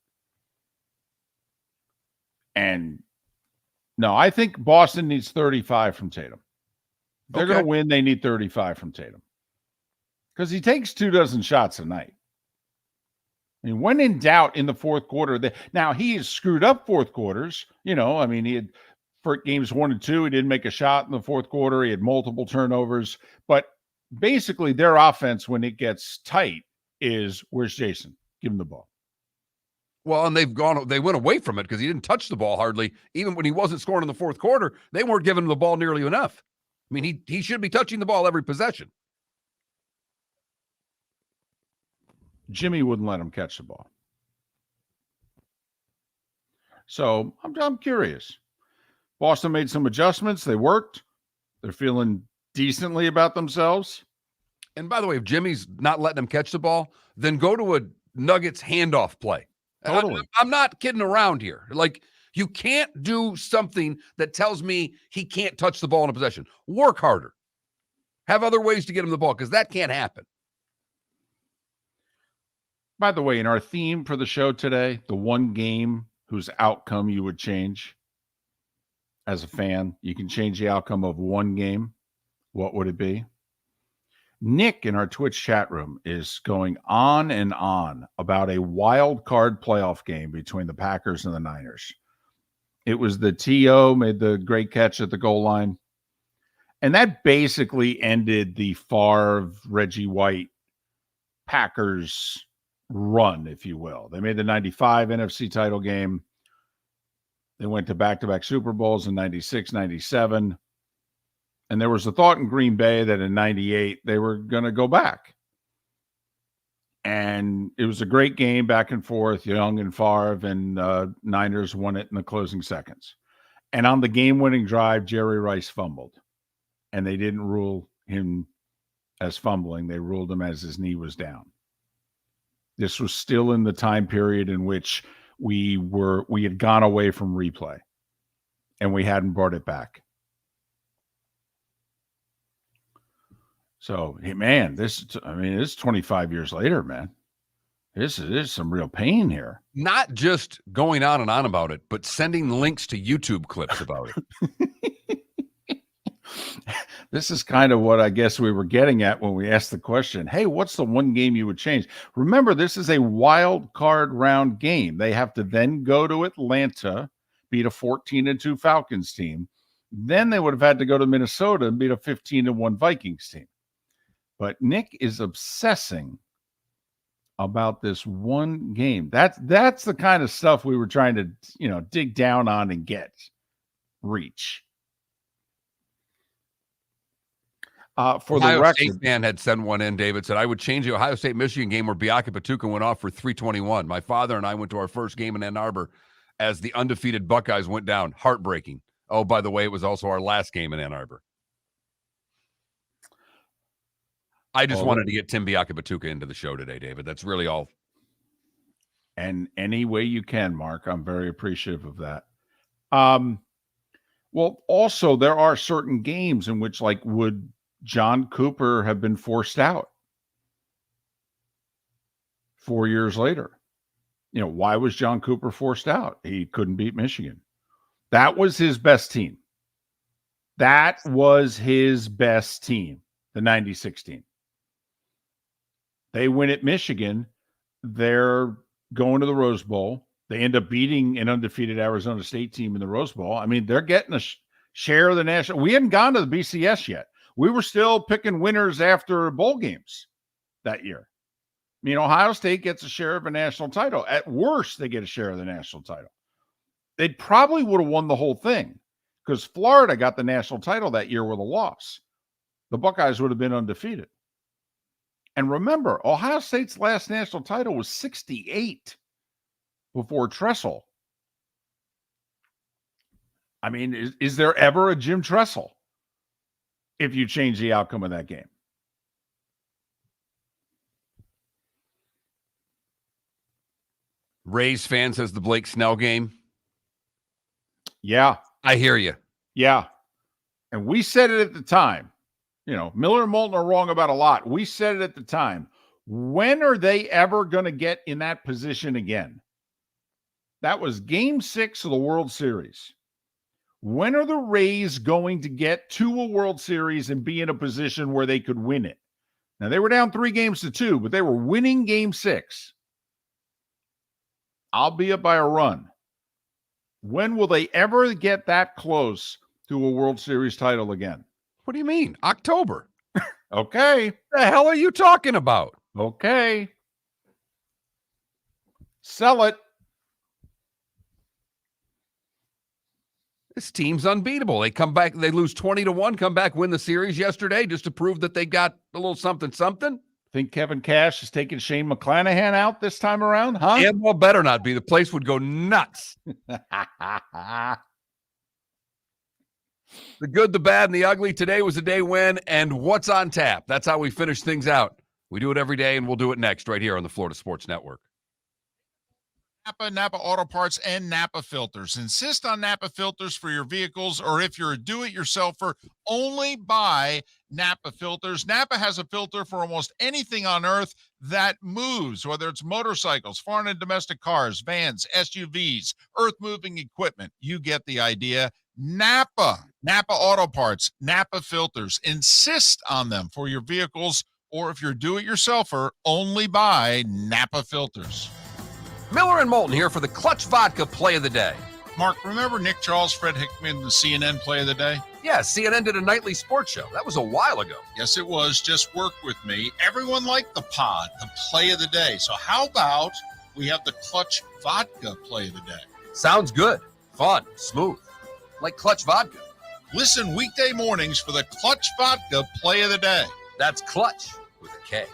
And no, I think Boston needs 35 from Tatum. If they're going to win, they need 35 from Tatum. Because he takes 24 shots a night. I mean, when in doubt in the fourth quarter, now he has screwed up fourth quarters. He had for games 1 and 2, he didn't make a shot in the fourth quarter. He had multiple turnovers. But basically, their offense, when it gets tight, is where's Jason? Give him the ball. Well, and they went away from it because he didn't touch the ball hardly. Even when he wasn't scoring in the fourth quarter, they weren't giving him the ball nearly enough. I mean, he should be touching the ball every possession. Jimmy wouldn't let him catch the ball. So I'm curious. Boston made some adjustments. They worked. They're feeling decently about themselves. And by the way, if Jimmy's not letting him catch the ball, then go to a Nuggets handoff play. Totally. I'm not kidding around here. Like, you can't do something that tells me he can't touch the ball in a possession. Work harder. Have other ways to get him the ball, because that can't happen. By the way, in our theme for the show today, the one game whose outcome you would change as a fan, you can change the outcome of one game. What would it be? Nick in our Twitch chat room is going on and on about a wild card playoff game between the Packers and the Niners. It was the T.O. made the great catch at the goal line. And that basically ended the Favre, Reggie White Packers run, if you will. They made the 95 NFC title game. They went to back-to-back Super Bowls in 96, 97. And there was a thought in Green Bay that in 98, they were going to go back. And it was a great game back and forth, Young and Favre, and Niners won it in the closing seconds. And on the game-winning drive, Jerry Rice fumbled. And they didn't rule him as fumbling. They ruled him as his knee was down. This was still in the time period in which we had gone away from replay. And we hadn't brought it back. So, hey, man, this is 25 years later, man. This is some real pain here. Not just going on and on about it, but sending links to YouTube clips about it. This is kind of what I guess we were getting at when we asked the question, hey, what's the one game you would change? Remember, this is a wild card round game. They have to then go to Atlanta, beat a 14-2 Falcons team. Then they would have had to go to Minnesota and beat a 15-1 Vikings team. But Nick is obsessing about this one game. That's the kind of stuff we were trying to, dig down on and reach. For Ohio the record, State fan had sent one in. David said, I would change the Ohio State-Michigan game where Biaka Patuka went off for 321. My father and I went to our first game in Ann Arbor as the undefeated Buckeyes went down. Heartbreaking. Oh, by the way, it was also our last game in Ann Arbor. I just wanted to get Tim Biaka-Patuka into the show today, David. That's really all. And any way you can, Mark. I'm very appreciative of that. Well, also, there are certain games in which, like, would John Cooper have been forced out 4 years later? Why was John Cooper forced out? He couldn't beat Michigan. That was his best team. That was his best team, the 96 team. They win at Michigan. They're going to the Rose Bowl. They end up beating an undefeated Arizona State team in the Rose Bowl. I mean, they're getting a share of the national. We hadn't gone to the BCS yet. We were still picking winners after bowl games that year. I mean, Ohio State gets a share of a national title. At worst, they get a share of the national title. They probably would have won the whole thing because Florida got the national title that year with a loss. The Buckeyes would have been undefeated. And remember, Ohio State's last national title was 68 before Tressel. I mean, is there ever a Jim Tressel if you change the outcome of that game? Rays fan says the Blake Snell game. Yeah. I hear you. Yeah. And we said it at the time. You know, Miller and Moulton are wrong about a lot. We said it at the time. When are they ever going to get in that position again? That was game 6 of the World Series. When are the Rays going to get to a World Series and be in a position where they could win it? Now, they were down 3-2, but they were winning game 6, albeit by a run. When will they ever get that close to a World Series title again? What do you mean? October. Okay. The hell are you talking about? Okay. Sell it. This team's unbeatable. They come back, they lose 20-1, come back, win the series yesterday just to prove that they got a little something. Think Kevin Cash is taking Shane McClanahan out this time around, huh? And well, better not be. The place would go nuts. The good, the bad, and the ugly. Today was a day when, and what's on tap. That's how we finish things out. We do it every day, and we'll do it next right here on the Florida Sports Network. Napa Auto Parts, and Napa Filters. Insist on Napa filters for your vehicles, or if you're a do-it-yourselfer, only buy Napa filters. Napa has a filter for almost anything on earth that moves, whether it's motorcycles, foreign and domestic cars, vans, SUVs, earth-moving equipment. You get the idea. Napa Auto Parts, Napa filters. Insist on them for your vehicles, or if you're a do-it-yourselfer, only buy Napa filters. Miller and Moulton here for the Clutch Vodka Play of the Day. Mark, remember Nick Charles, Fred Hickman, the CNN Play of the Day? Yeah, CNN did a nightly sports show. That was a while ago. Yes, it was. Just work with me. Everyone liked the pod, the Play of the Day. So how about we have the Clutch Vodka Play of the Day? Sounds good. Fun. Smooth. Like Clutch Vodka. Listen weekday mornings for the Clutch Vodka Play of the Day. That's Clutch with a K.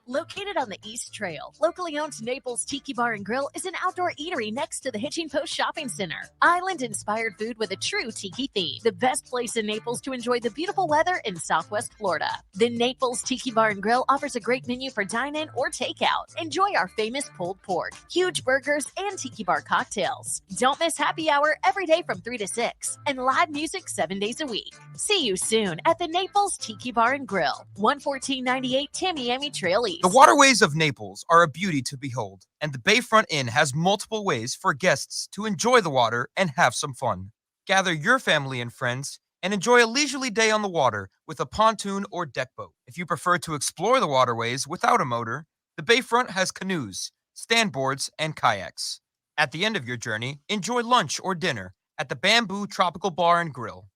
Located on the East Trail, locally owned Naples Tiki Bar and Grill is an outdoor eatery next to the Hitching Post Shopping Center. Island-inspired food with a true tiki theme. The best place in Naples to enjoy the beautiful weather in Southwest Florida. The Naples Tiki Bar and Grill offers a great menu for dine-in or takeout. Enjoy our famous pulled pork, huge burgers, and tiki bar cocktails. Don't miss happy hour every day from 3 to 6 and live music 7 days a week. See you soon at the Naples Tiki Bar and Grill, 11498 Tamiami Trail East. The waterways of Naples are a beauty to behold, and the Bayfront Inn has multiple ways for guests to enjoy the water and have some fun. Gather your family and friends and enjoy a leisurely day on the water with a pontoon or deck boat. If you prefer to explore the waterways without a motor, the Bayfront has canoes, standboards, and kayaks. At the end of your journey, enjoy lunch or dinner at the Bamboo Tropical Bar and Grill.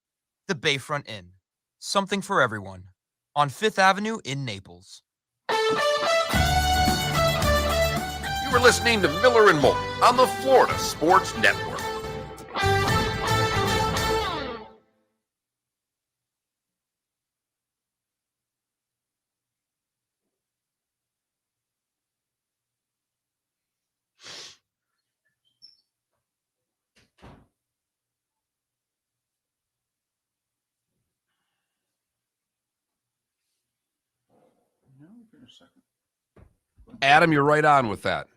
The Bayfront Inn. Something for everyone. On 5th Avenue in Naples. You were listening to Miller and Moulton on the Florida Sports Network. Adam, you're right on with that.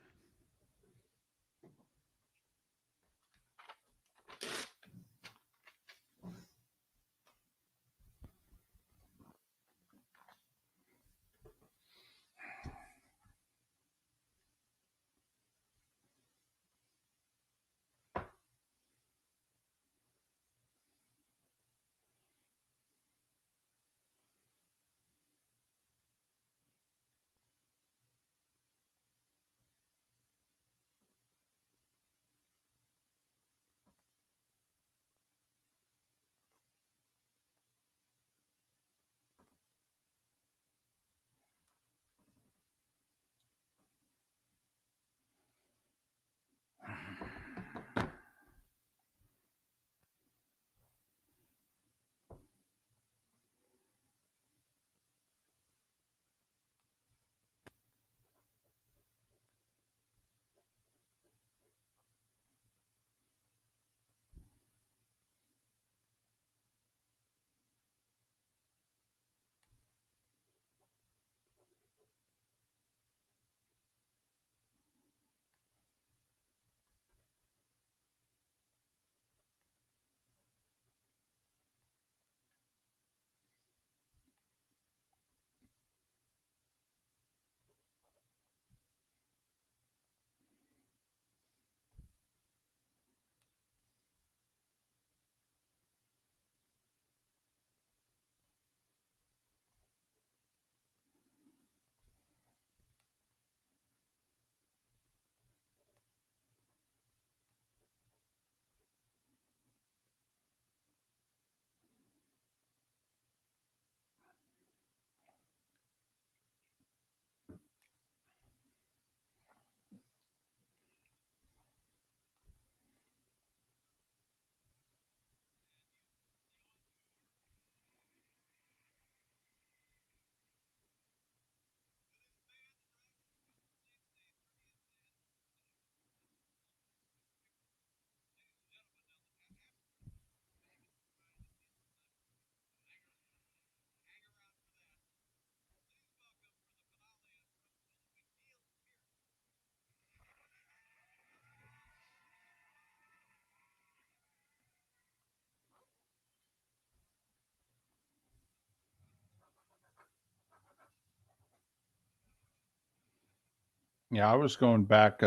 Yeah, I was going back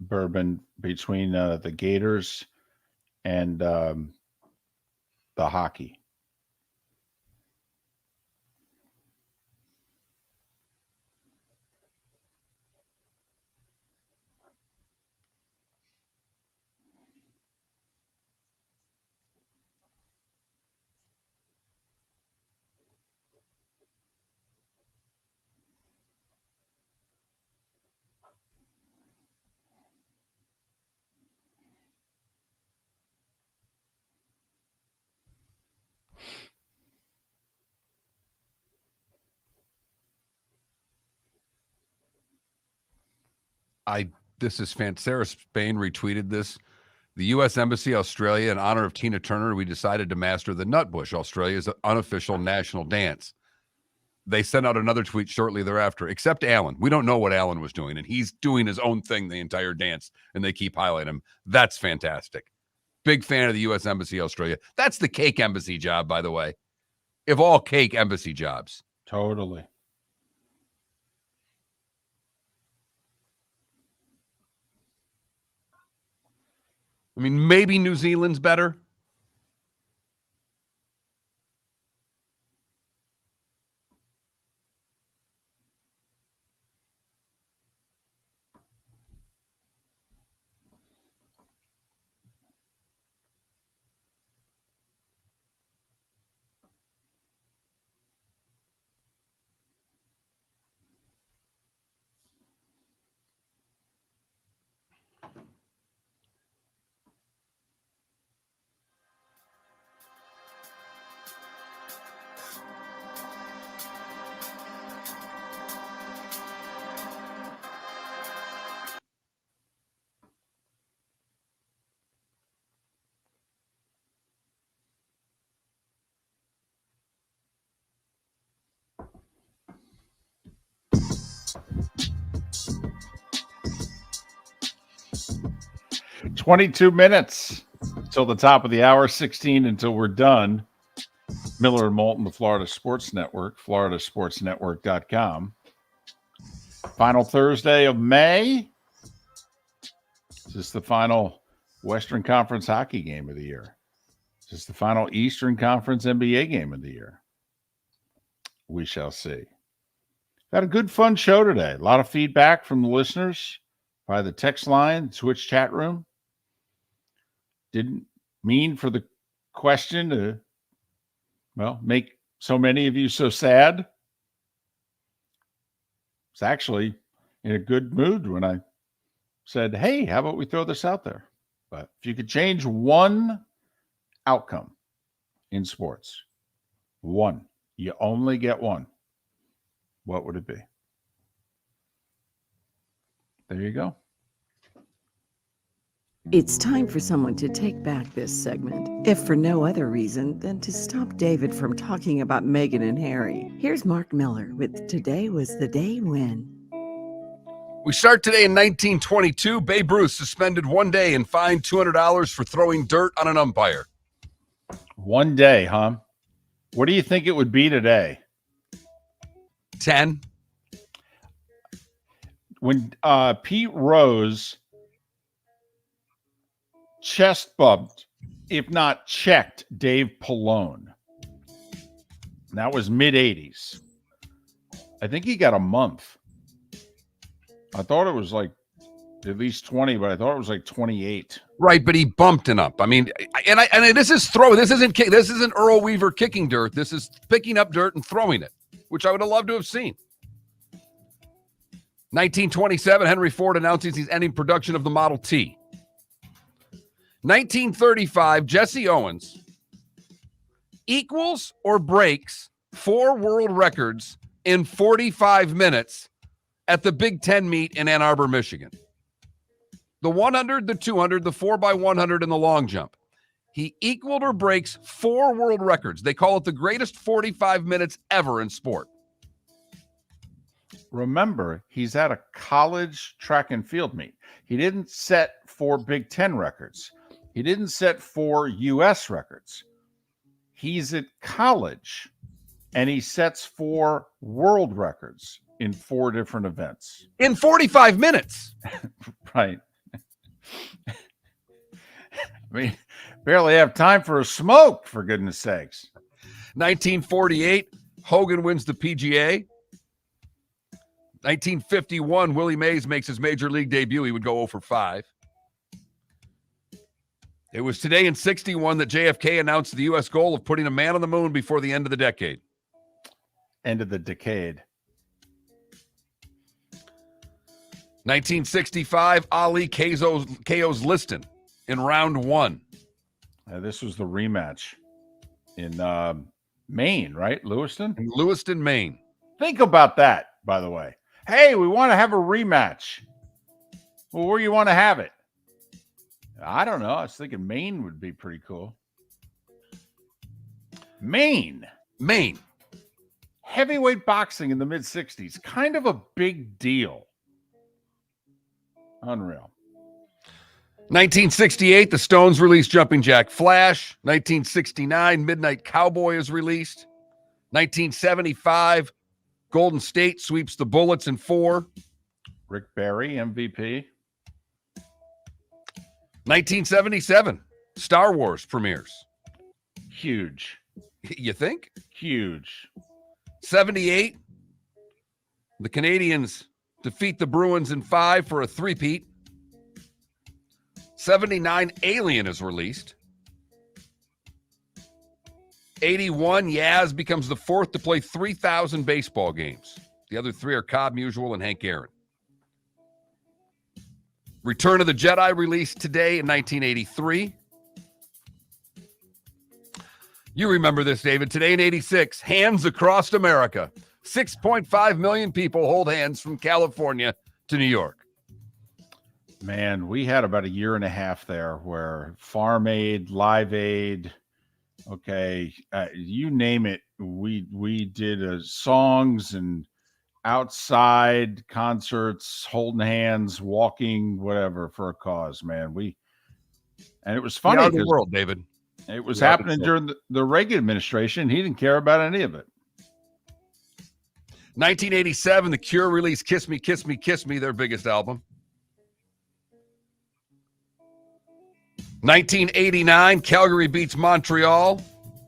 bourbon between the Gators and the hockey. This is fantastic. Sarah Spain retweeted this. The U.S. Embassy, Australia, in honor of Tina Turner, we decided to master the Nutbush, Australia's unofficial national dance. They sent out another tweet shortly thereafter, except Alan. We don't know what Alan was doing, and he's doing his own thing the entire dance, and they keep highlighting him. That's fantastic. Big fan of the U.S. Embassy, Australia. That's the cake embassy job, by the way. Of all cake embassy jobs. Totally. I mean, maybe New Zealand's better. $22 minutes till the top of the hour, 16 until we're done. Miller and Moulton, the Florida Sports Network, floridasportsnetwork.com. Final Thursday of May. Is this the final Western Conference hockey game of the year? Is this the final Eastern Conference NBA game of the year? We shall see. Got a good, fun show today. A lot of feedback from the listeners by the text line, Twitch chat room. Didn't mean for the question to, make so many of you so sad. It's actually in a good mood when I said, hey, how about we throw this out there? But if you could change one outcome in sports, one, you only get one, what would it be? There you go. It's time for someone to take back this segment, if for no other reason than to stop David from talking about Meghan and Harry. Here's Mark Miller with Today Was the Day When. We start today in 1922. Babe Ruth suspended 1 day and fined $200 for throwing dirt on an umpire. 1 day, huh? What do you think it would be today? 10. When Pete Rose chest bumped, if not checked, Dave Pallone. That was mid-'80s. I think he got a month. I thought it was like at least 20, but I thought it was like 28. Right, but he bumped it up. I mean, and this is throw. This isn't Earl Weaver kicking dirt. This is picking up dirt and throwing it, which I would have loved to have seen. 1927, Henry Ford announces he's ending production of the Model T. 1935, Jesse Owens equals or breaks 4 world records in 45 minutes at the Big Ten meet in Ann Arbor, Michigan. The 100, the 200, the 4x100, and the long jump. He equaled or breaks 4 world records. They call it the greatest 45 minutes ever in sport. Remember, he's at a college track and field meet. He didn't set 4 Big Ten records. He didn't set 4 U.S. records. He's at college, and he sets 4 world records. in 4 different events. In 45 minutes. Right. I mean, barely have time for a smoke, for goodness sakes. 1948, Hogan wins the PGA. 1951, Willie Mays makes his major league debut. He would go 0 for 5. It was today in 61 that JFK announced the U.S. goal of putting a man on the moon before the end of the decade. End of the decade. 1965, Ali KO's Liston in round 1. This was the rematch in Maine, right? Lewiston? In Lewiston, Maine. Think about that, by the way. Hey, we want to have a rematch. Well, where you want to have it? I don't know. I was thinking Maine would be pretty cool. Maine. Heavyweight boxing in the mid-60s. Kind of a big deal. Unreal. 1968, the Stones released Jumping Jack Flash. 1969, Midnight Cowboy is released. 1975, Golden State sweeps the Bullets in 4. Rick Barry, MVP. 1977, Star Wars premieres. Huge. You think? Huge. 78, the Canadians defeat the Bruins in 5 for a three-peat. 79, Alien is released. 81, Yaz becomes the 4th to play 3,000 baseball games. The other 3 are Cobb Musial and Hank Aaron. Return of the Jedi released today in 1983. You remember this, David. Today in 86, Hands Across America. 6.5 million people hold hands from California to New York. Man, we had about a year and a half there where Farm Aid, Live Aid, okay, you name it. We did songs and outside concerts, holding hands, walking, whatever, for a cause, man. And it was funny because the world, David. It was happening during the Reagan administration. He didn't care about any of it. 1987, The Cure released Kiss Me, Kiss Me, Kiss Me, their biggest album. 1989, Calgary beats Montreal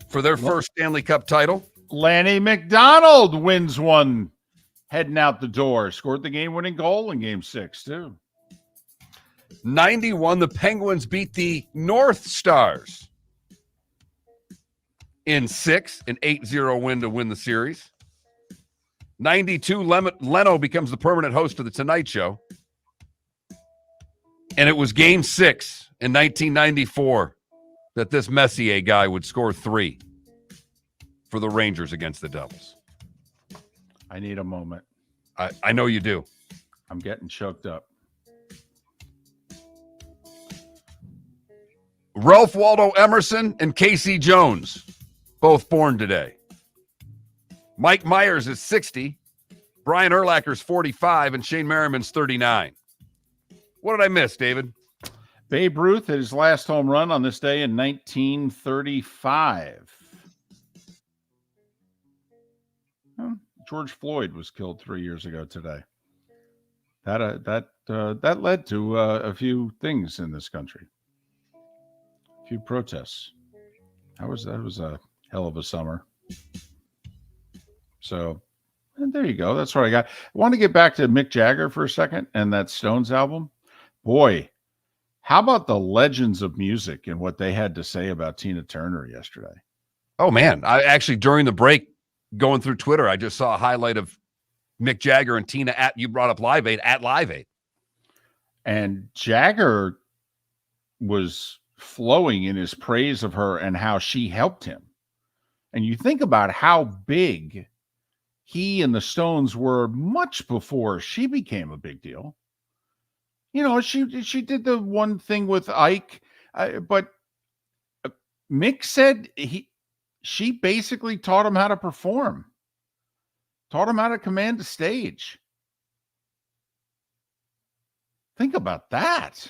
for their first Stanley Cup title. Lanny McDonald wins one heading out the door. Scored the game-winning goal in Game 6, too. 91, the Penguins beat the North Stars in 6, an 8-0 win to win the series. 92, Leno becomes the permanent host of The Tonight Show. And it was Game 6 in 1994 that this Messier guy would score 3 for the Rangers against the Devils. I need a moment. I know you do. I'm getting choked up. Ralph Waldo Emerson and Casey Jones, both born today. Mike Myers is 60. Brian Urlacher's 45, and Shane Merriman's 39. What did I miss, David? Babe Ruth hit his last home run on this day in 1935. George Floyd was killed 3 years ago today. That led to a few things in this country. A few protests. That was a hell of a summer. So, and there you go. That's what I got. I want to get back to Mick Jagger for a second and that Stones album. Boy, how about the legends of music and what they had to say about Tina Turner yesterday? Oh, man. I actually, during the break, going through Twitter, I just saw a highlight of Mick Jagger and Tina you brought up Live Aid, at Live Aid. And Jagger was flowing in his praise of her and how she helped him. And you think about how big he and the Stones were much before she became a big deal. You know, she did the one thing with Ike, but Mick said she basically taught him how to perform, taught him how to command a stage. Think about that.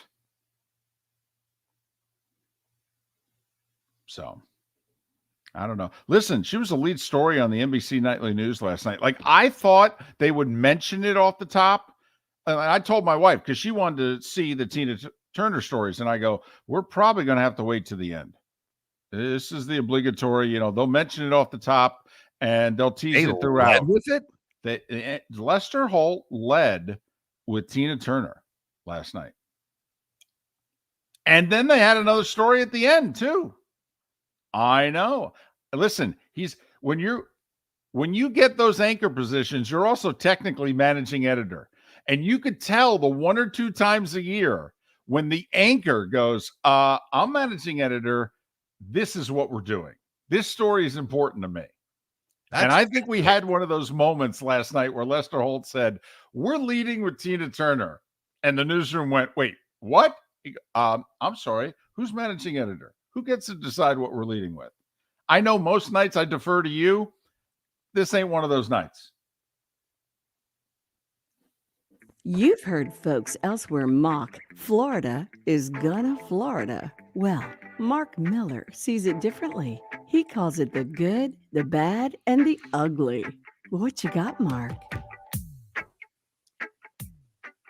So I don't know. Listen, she was a lead story on the NBC Nightly News last night. Like, I thought they would mention it off the top. And I told my wife, because she wanted to see the Tina Turner stories. And I go, we're probably going to have to wait to the end. This is the obligatory, they'll mention it off the top and they'll tease it throughout. With it? Lester Holt led with Tina Turner last night. And then they had another story at the end, too. I know. Listen, when you get those anchor positions, you're also technically managing editor. And you could tell the one or two times a year when the anchor goes, I'm managing editor. This is what we're doing. This story is important to me. And I think we had one of those moments last night where Lester Holt said, we're leading with Tina Turner. And the newsroom went, wait, what? I'm sorry. Who's managing editor? Who gets to decide what we're leading with? I know most nights I defer to you. This ain't one of those nights. You've heard folks elsewhere mock Florida is gonna Florida. Well, Mark Miller sees it differently. He calls it the good, the bad, and the ugly. What you got, Mark?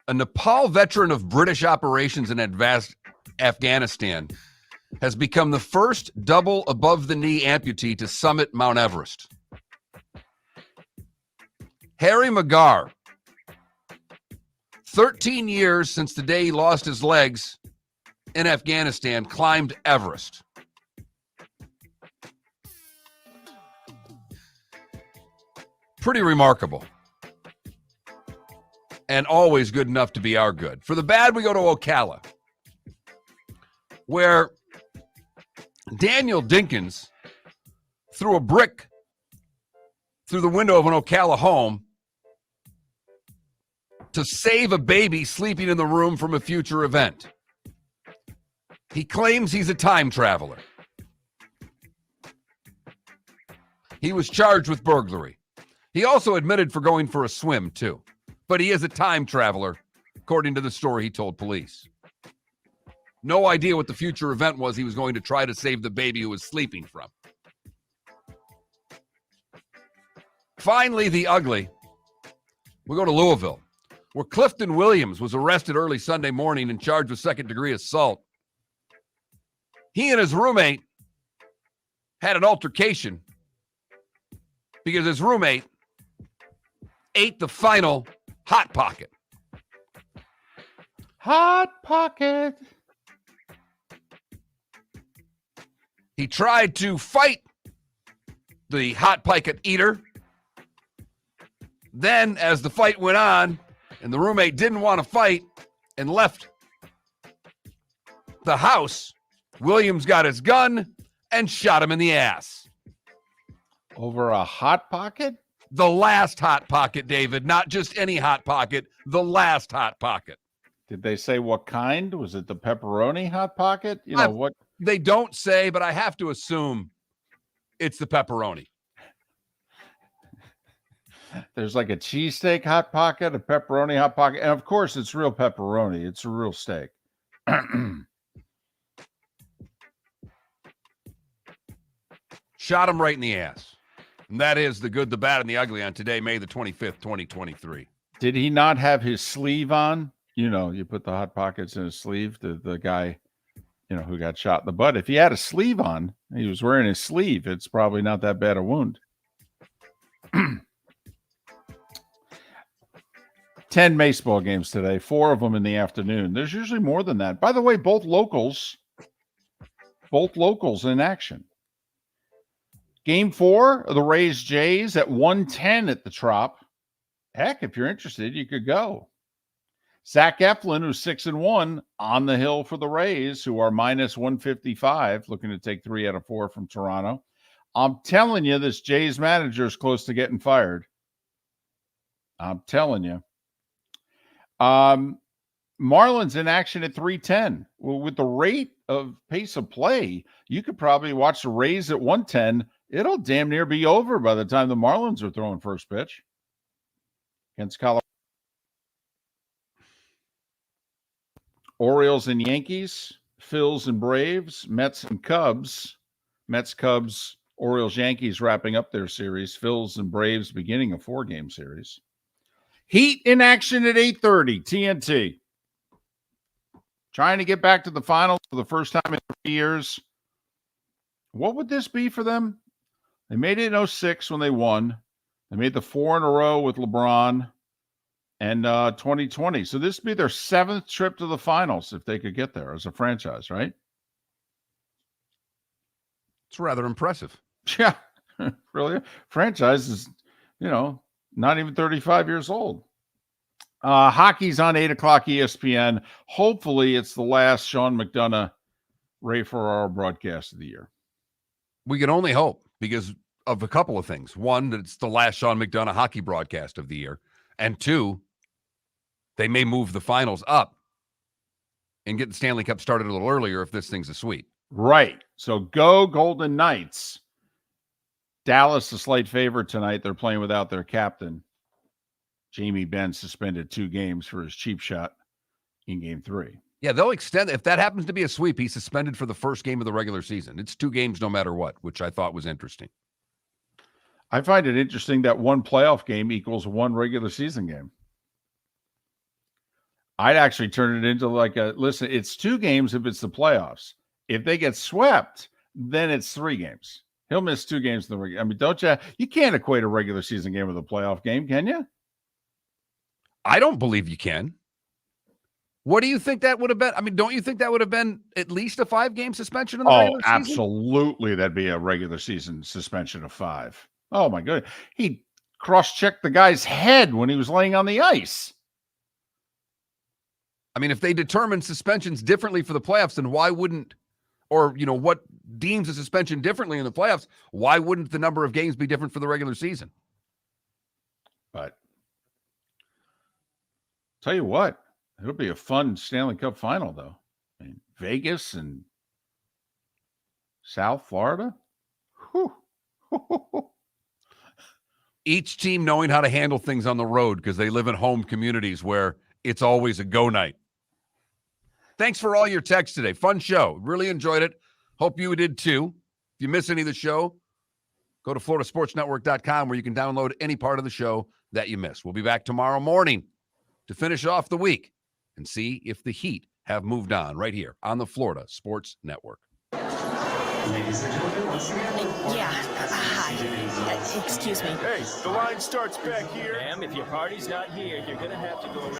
A Nepal veteran of British operations in Afghanistan has become the first double above-the-knee amputee to summit Mount Everest. Harry Magar, 13 years since the day he lost his legs in Afghanistan, climbed Everest. Pretty remarkable. And always good enough to be our good. For the bad, we go to Ocala, where Daniel Dinkins threw a brick through the window of an Ocala home to save a baby sleeping in the room from a future event. He claims he's a time traveler. He was charged with burglary. He also admitted for going for a swim, too. But he is a time traveler, according to the story he told police. No idea what the future event was he was going to try to save the baby who was sleeping from. Finally, the ugly. We go to Louisville, where Clifton Williams was arrested early Sunday morning and charged with second-degree assault. He and his roommate had an altercation because his roommate ate the final Hot Pocket. Hot Pocket. He tried to fight the Hot Pocket eater. Then, as the fight went on, and the roommate didn't want to fight and left the house, Williams got his gun and shot him in the ass. Over a Hot Pocket? The last Hot Pocket, David. Not just any Hot Pocket, the last Hot Pocket. Did they say what kind? Was it the pepperoni Hot Pocket? What? They don't say, but I have to assume it's the pepperoni. There's like a cheesesteak Hot Pocket, a pepperoni Hot Pocket, and of course it's real pepperoni. It's a real steak. Shot him right in the ass. And that is the good, the bad, and the ugly on today, May the 25th, 2023. Did he not have his sleeve on? You put the Hot Pockets in his sleeve, the guy, who got shot in the butt. If he had a sleeve on, he was wearing his sleeve, it's probably not that bad a wound. 10 baseball games today, 4 of them in the afternoon. There's usually more than that. By the way, both locals in action. Game 4 of the Rays Jays at 110 at the Trop. Heck, if you're interested, you could go. Zach Eflin, who's 6-1, on the hill for the Rays, who are minus 155, looking to take 3 out of 4 from Toronto. I'm telling you, this Jays manager is close to getting fired. I'm telling you. Marlins in action at 310. Well, with the rate of pace of play, you could probably watch the Rays at 110. It'll damn near be over by the time the Marlins are throwing first pitch against Colorado. Orioles and Yankees, Phils and Braves, Mets and Cubs. Mets, Cubs, Orioles Yankees wrapping up their series. Phils and Braves beginning a 4-game series. Heat in action at 8:30. TNT. Trying to get back to the finals for the first time in 3 years. What would this be for them? They made it in 06 when they won. They made the 4 in a row with LeBron and 2020. So this would be their 7th trip to the finals if they could get there as a franchise, right? It's rather impressive. Yeah, really. Franchise is, not even 35 years old. Hockey's on 8 o'clock ESPN. Hopefully it's the last Sean McDonough, Ray Ferraro broadcast of the year. We can only hope because of a couple of things. One, that it's the last Sean McDonough hockey broadcast of the year. And two, they may move the finals up and get the Stanley Cup started a little earlier if this thing's a sweep. Right. So go Golden Knights. Dallas, a slight favorite tonight. They're playing without their captain. Jamie Benn suspended 2 games for his cheap shot in game 3. Yeah, they'll extend. If that happens to be a sweep, he's suspended for the first game of the regular season. It's 2 games no matter what, which I thought was interesting. I find it interesting that 1 playoff game equals 1 regular season game. I'd actually turn it into listen, it's 2 games if it's the playoffs. If they get swept, then it's 3 games. He'll miss 2 games in the regular. I mean, you can't equate a regular season game with a playoff game, can you? I don't believe you can. What do you think that would have been? I mean, don't you think that would have been at least a 5-game suspension in the regular season? Absolutely. That'd be a regular season suspension of 5. Oh, my goodness. He cross-checked the guy's head when he was laying on the ice. I mean, if they determine suspensions differently for the playoffs, then why wouldn't, or, what deems a suspension differently in the playoffs, why wouldn't the number of games be different for the regular season? But tell you what, it'll be a fun Stanley Cup final, though. I mean, Vegas and South Florida. Whew. Each team knowing how to handle things on the road because they live in home communities where it's always a go night. Thanks for all your texts today. Fun show. Really enjoyed it. Hope you did too. If you miss any of the show, go to floridasportsnetwork.com where you can download any part of the show that you missed. We'll be back tomorrow morning to finish off the week and see if the Heat have moved on right here on the Florida Sports Network. Ladies and gentlemen, once again. Hi. Excuse me. Hey, the line starts back here. Ma'am, if your party's not here, you're gonna have to go